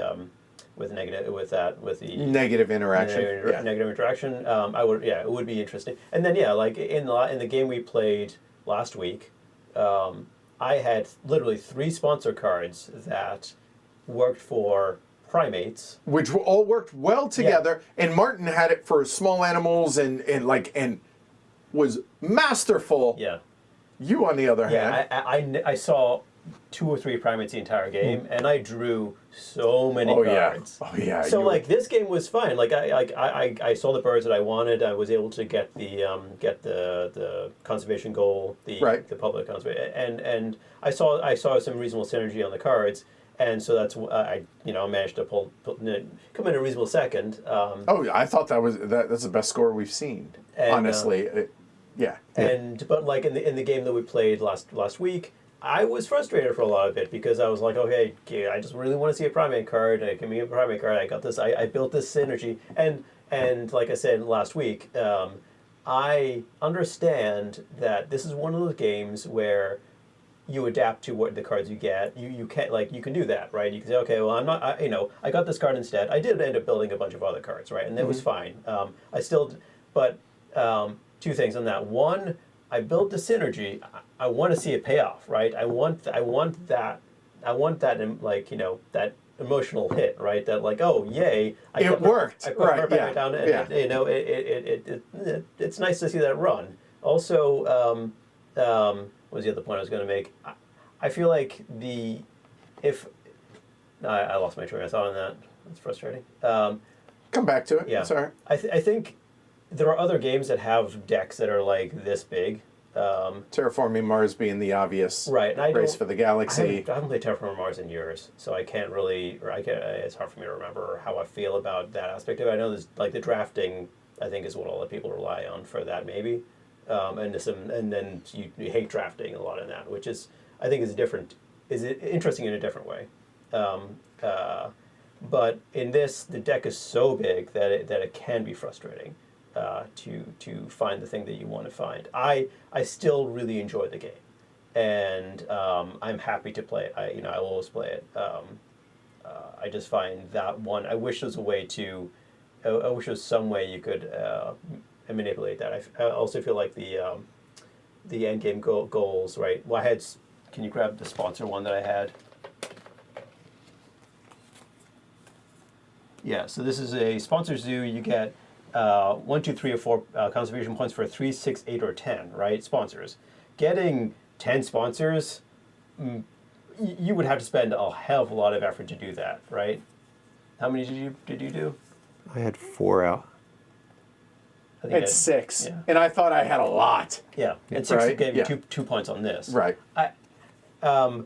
Negative interaction. negative interaction. It would be interesting. And then like in the game we played last week, I had literally 3 sponsor cards that worked for primates, Which all worked well together, and Martin had it for small animals and was masterful. Yeah. You, on the other hand, I saw 2 or 3 primates the entire game, and I drew so many oh cards. yeah. So like this game was fine. Like I saw the birds that I wanted. I was able to get the conservation goal, the public conservation, and I saw some reasonable synergy on the cards. And so that's I managed to come in a reasonable second. I thought that's the best score we've seen. And, honestly, yeah. But like in the game that we played last week, I was frustrated for a lot of it because I was like, okay, I just really want to see a primate card. Give me a primate card. I got this. I built this synergy, and like I said last week, I understand that this is one of those games where you adapt to what the cards you get. You can't you can do that, right? You can say, okay, well, I'm not. I got this card instead. I did end up building a bunch of other cards, right? And that was fine. I still, but. 2 things on that. One, I built the synergy. I want to see it pay off, right? I want that that emotional hit, right? That like, oh, yay! It worked, I put right? back down, and it's nice to see that run. Also, what was the other point I was going to make? I feel like I lost my train of thought on that. That's frustrating. Come back to it. Yeah, Sorry. I think. There are other games that have decks that are like this big. Terraforming Mars being the obvious right, and race for the galaxy. I haven't played Terraforming Mars in years, so I can't really. It's hard for me to remember how I feel about that aspect of it. I know there's like the drafting. I think is what all the people rely on for that, maybe. And then you hate drafting a lot in that, which is I think is interesting in a different way. But in this, the deck is so big that it can be frustrating. To find the thing that you want to find. I still really enjoy the game, and I'm happy to play it. I will always play it. I just find that one. I wish there was a way to. I wish there was some way you could manipulate that. I also feel like the end game goals. Right. Well, can you grab the sponsor one that I had? Yeah. So this is a sponsor zoo. You get. 1, 2, 3, or 4 conservation points for 3, 6, 8, or 10, right? Sponsors. Getting 10 sponsors, you would have to spend a hell of a lot of effort to do that, right? How many did you do? I had 4 out. It's 6, yeah. And I thought I had a lot. Yeah, and 6 right? gave you 2 points on this. Right. I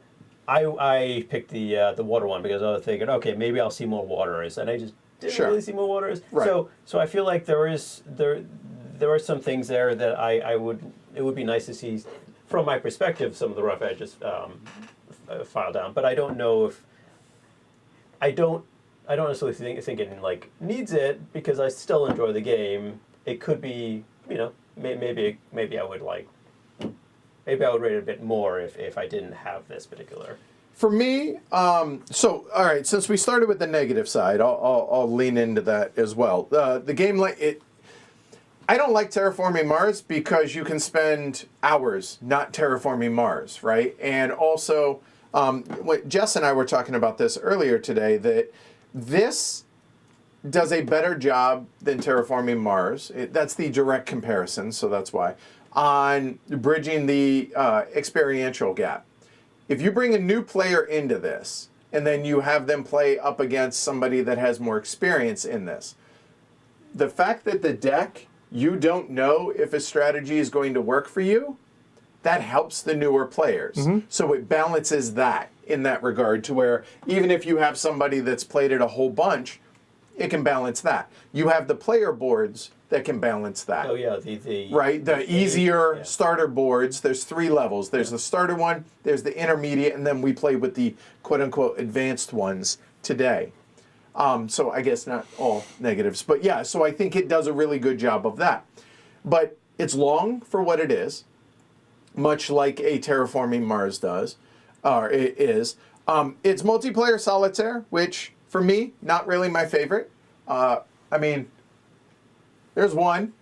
picked the water one because I was thinking, okay, maybe I'll see more waters, and I just didn't really see more waters. Right. So I feel like there are some things there that it would be nice to see from my perspective some of the rough edges filed down. But I don't know if I don't necessarily think it like needs it because I still enjoy the game. It could be maybe I would rate it a bit more if I didn't have this particular. For me, so all right. Since we started with the negative side, I'll lean into that as well. The game I don't like terraforming Mars because you can spend hours not terraforming Mars, right? And also, what Jess and I were talking about this earlier today, that this does a better job than terraforming Mars. That's the direct comparison, so that's why, on bridging the experiential gap. If you bring a new player into this, and then you have them play up against somebody that has more experience in this, the fact that the deck, you don't know if a strategy is going to work for you, that helps the newer players. So it balances that in that regard, to where even if you have somebody that's played it a whole bunch, it can balance that. You have the player boards that can balance that. Oh yeah, the easier starter boards. There's 3 levels. There's the starter one, there's the intermediate, and then we play with the quote-unquote advanced ones today. So I guess not all negatives, but yeah, so I think it does a really good job of that. But it's long for what it is, much like a Terraforming Mars does, or it is. It's multiplayer solitaire, which for me, not really my favorite. I mean, there's one,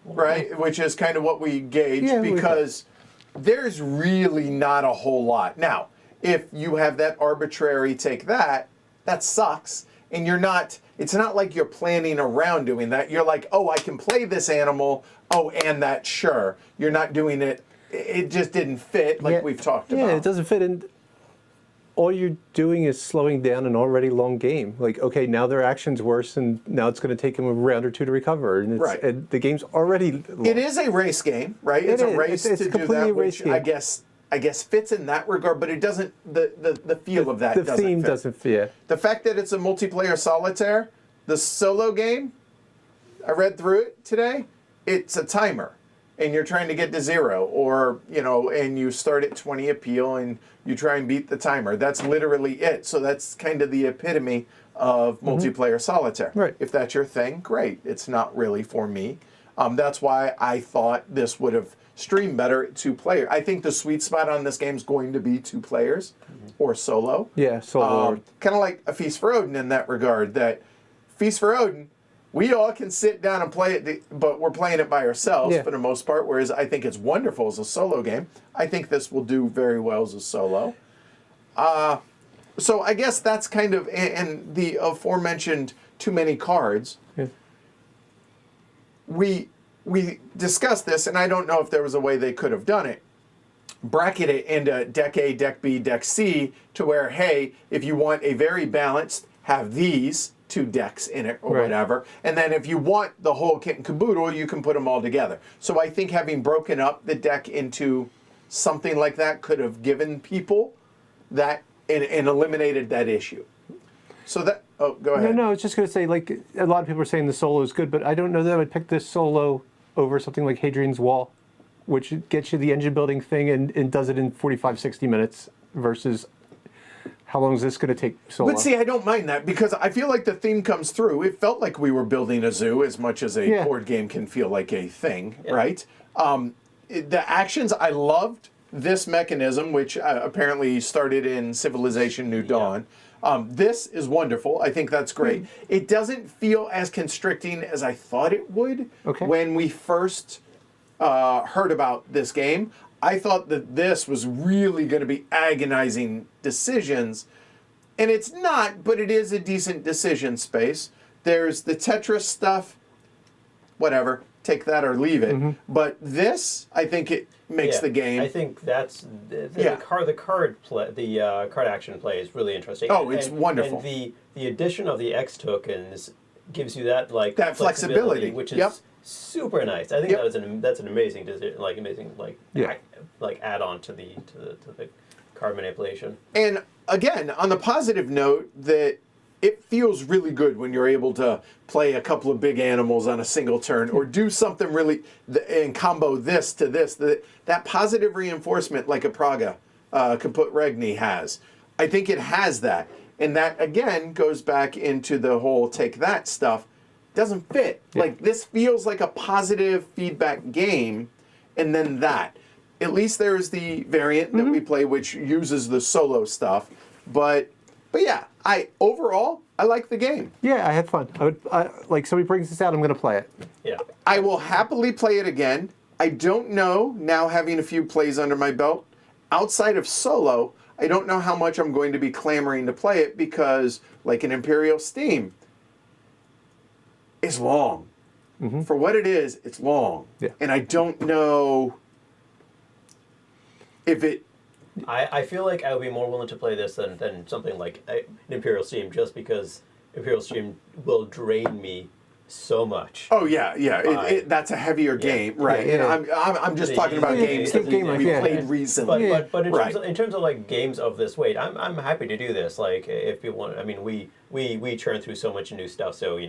right, which is kind of what we gauge, because there's really not a whole lot. Now, if you have that arbitrary take that sucks. And you're not, it's not like you're planning around doing that. You're like, oh, I can play this animal. Oh, and that, sure. You're not doing it. It just didn't fit like we've talked about. Yeah, it doesn't fit in. All you're doing is slowing down an already long game. Like, okay, now their action's worse, and now it's going to take them a round or 2 to recover. And it's, and the game's already long. It is a race game, right? It's a race to do that, which I guess fits in that regard, but it doesn't, the feel of that doesn't fit. The theme doesn't fit. The fact that it's a multiplayer solitaire, the solo game, I read through it today, it's a timer. And you're trying to get to 0, or, you know, and you start at 20 appeal and you try and beat the timer. That's literally it. So that's kind of the epitome of multiplayer solitaire. Right. If that's your thing, great. It's not really for me. That's why I thought this would have streamed better at 2 players. I think the sweet spot on this game is going to be 2 players or solo. Yeah, solo. Kind of like a Feast for Odin in that regard, that Feast for Odin, we all can sit down and play it, but we're playing it by ourselves for the most part, whereas I think it's wonderful as a solo game. I think this will do very well as a solo. So I guess that's kind of, and the aforementioned too many cards. Yeah. We discussed this, and I don't know if there was a way they could have done it. Bracket it into deck A, deck B, deck C, to where, hey, if you want a very balanced, have these 2 decks in it or whatever. And then if you want the whole kit and caboodle, you can put them all together. So I think having broken up the deck into something like that could have given people that and eliminated that issue. So that, oh, go ahead. No, I was just going to say, like, a lot of people are saying the solo is good, but I don't know that I would pick this solo over something like Hadrian's Wall, which gets you the engine building thing and does it in 45, 60 minutes versus how long is this going to take solo? But see, I don't mind that because I feel like the theme comes through. It felt like we were building a zoo as much as a board game can feel like a thing, right? The actions, I loved this mechanism, which apparently started in Civilization New Dawn. This is wonderful. I think that's great. It doesn't feel as constricting as I thought it would when we first heard about this game. I thought that this was really going to be agonizing decisions, and it's not, but it is a decent decision space. There's the Tetris stuff, whatever, take that or leave it. But this, I think it makes the game. I think that's the card action play is really interesting. Oh, it's wonderful. And the addition of the X tokens gives you that that flexibility, which is super nice. I think that's an amazing add on to the card manipulation. And again, on the positive note, that it feels really good when you're able to play a couple of big animals on a single turn, or do something really and combo this to this. That positive reinforcement, like a Praga Kaput Regni has. I think it has that, and that again goes back into the whole take that stuff. Doesn't fit. Like, this feels like a positive feedback game, and then that. At least there's the variant that we play, which uses the solo stuff. But yeah, overall I like the game. Yeah, I had fun. Like, somebody brings this out, I'm going to play it. Yeah. I will happily play it again. I don't know, now having a few plays under my belt, outside of solo, I don't know how much I'm going to be clamoring to play it because, like an Imperial Steam, it's long. For what it is, it's long. Yeah. And I don't know if it... I feel like I would be more willing to play this than something like an Imperial Steam, just because Imperial Steam will drain me so much. Oh yeah. That's a heavier game, right? Yeah. And I'm just talking about games that we played recently. But in terms of like games of this weight, I'm happy to do this. Like if people want, I mean, we churn through so much new stuff, so we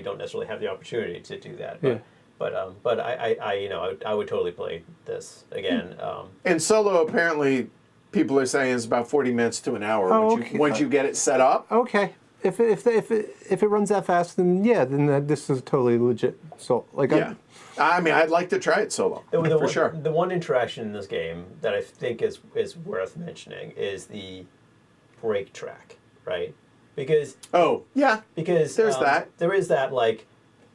don't necessarily have the opportunity to do that. But I would totally play this again. And solo, apparently, people are saying is about 40 minutes to an hour once you get it set up. Okay. If it runs that fast, then this is totally legit. So I mean, I'd like to try it solo for sure. The one interaction in this game that I think is worth mentioning is the break track, right? Because there's that. There is that, like,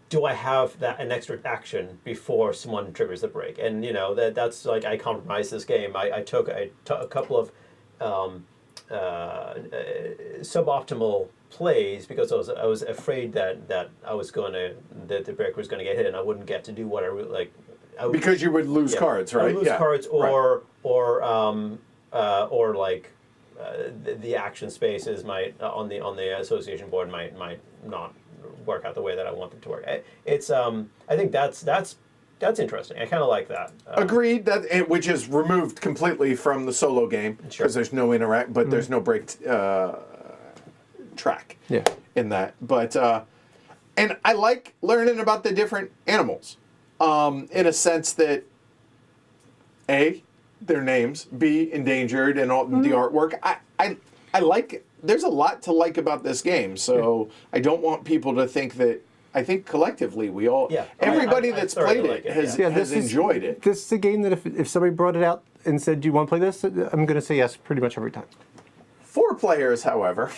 do I have an extra action before someone triggers the break? And that's like, I compromised this game. I took a couple of suboptimal plays because I was afraid that the break was going to get hit and I wouldn't get to do what I really like. Because you would lose cards, right? I would lose cards, or like the action spaces might on the association board might not work out the way that I want them to work. It's I think that's interesting. I kind of like that. Agreed. Which is removed completely from the solo game because there's no interact, but there's no break track in that. But and I like learning about the different animals in a sense that A, their names, B, endangered, and all the artwork. I like it. There's a lot to like about this game, so I don't want people to think that. I think collectively we all, everybody that's played it has enjoyed it. This is a game that if somebody brought it out and said, "Do you want to play this?" I'm going to say yes pretty much every time. 4 players, however.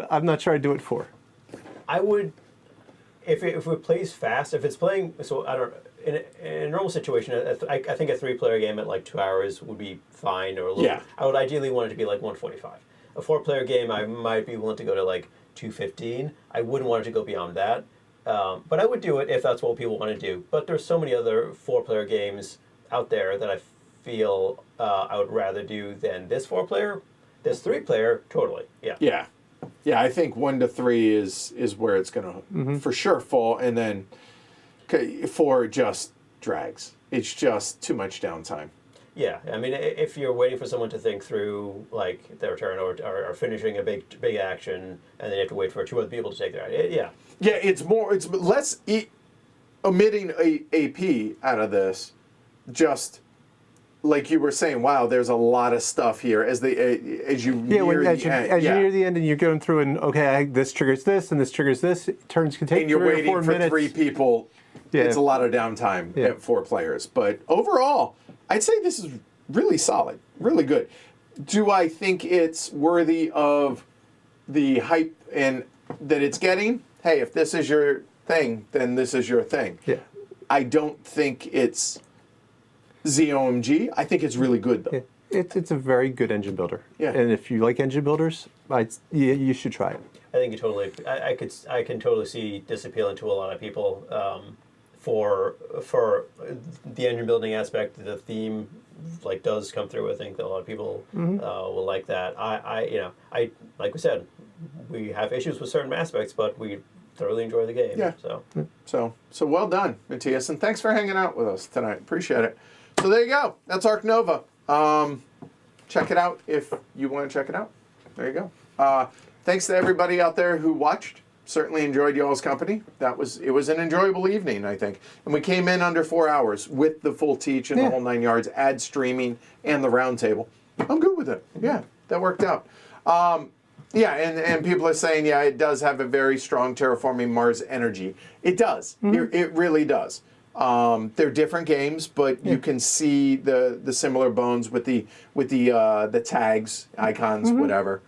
I'm not sure I'd do it 4. I would, if it plays fast, if it's playing, so I don't. In a normal situation, I think a 3-player game at like 2 hours would be fine, or a little. Yeah. I would ideally want it to be like 145. A 4-player game, I might be willing to go to like 215. I wouldn't want it to go beyond that. But I would do it if that's what people want to do. But there's so many other 4-player games out there that I feel I would rather do than this 4-player. This 3-player, totally, Yeah, I think 1 to 3 is where it's going to for sure fall, and then 4 just drags. It's just too much downtime. Yeah, I mean, if you're waiting for someone to think through like their turn or finishing a big action, and then you have to wait for 2 other people to take their action, Yeah, it's less omitting a AP out of this. Just like you were saying, wow, there's a lot of stuff here as you near the end. As you near the end, and you're going through, and this triggers this, and this triggers this. Turns can take 3 or 4 minutes. And you're waiting for 3 people. Yeah. It's a lot of downtime at 4 players. But overall, I'd say this is really solid, really good. Do I think it's worthy of the hype and that it's getting? Hey, if this is your thing, then this is your thing. Yeah. I don't think it's ZOMG. I think it's really good, though. Yeah. It's a very good engine builder. Yeah. And if you like engine builders, you should try it. I think you totally. I can totally see this appealing to a lot of people. For the engine building aspect, the theme does come through. I think that a lot of people will like that. I like we said, we have issues with certain aspects, but we thoroughly enjoy the game. Yeah. So well done, Matthias, and thanks for hanging out with us tonight. Appreciate it. So there you go. That's Ark Nova. Check it out if you want to check it out. There you go. Thanks to everybody out there who watched. Certainly enjoyed y'all's company. It was an enjoyable evening, I think. And we came in under 4 hours with the full teach and the whole 9 yards, ad streaming, and the roundtable. I'm good with it. Yeah, that worked out. And people are saying, it does have a very strong Terraforming Mars energy. It does. It really does. They're different games, but you can see the similar bones with the tags, icons, whatever.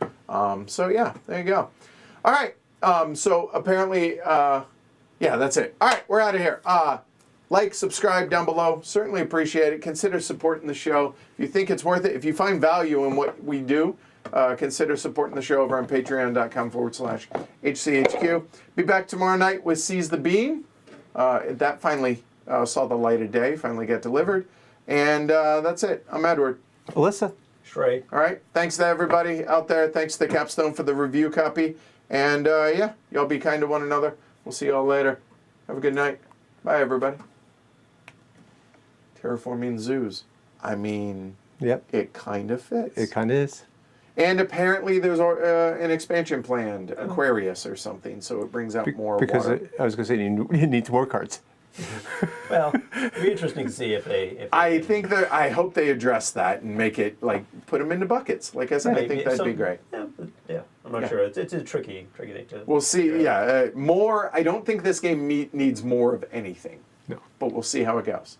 So there you go. All right. So apparently, Yeah, that's it. All right, we're out of here. Like, subscribe down below. Certainly appreciate it. Consider supporting the show. If you think it's worth it, if you find value in what we do, consider supporting the show over on patreon.com/HCHQ. Be back tomorrow night with Seize the Bean. That finally saw the light of day, finally got delivered. And that's it. I'm Edward. Alyssa. Shrey. All right. Thanks to everybody out there. Thanks to Capstone for the review copy. And yeah, y'all be kind to one another. We'll see y'all later. Have a good night. Bye, everybody. Terraforming zoos. I mean, Yep. it kind of fits. It kind of is. And apparently there's an expansion planned, Aquarius or something, so it brings out more Because water. I was going to say you need more cards. Well, it'd be interesting to see if they I think that I hope they address that and make it like put them into buckets. Like I said, I think that'd be great. Yeah, I'm not sure. It's a tricky thing to. We'll see. Yeah, more. I don't think this game needs more of anything. No. But we'll see how it goes.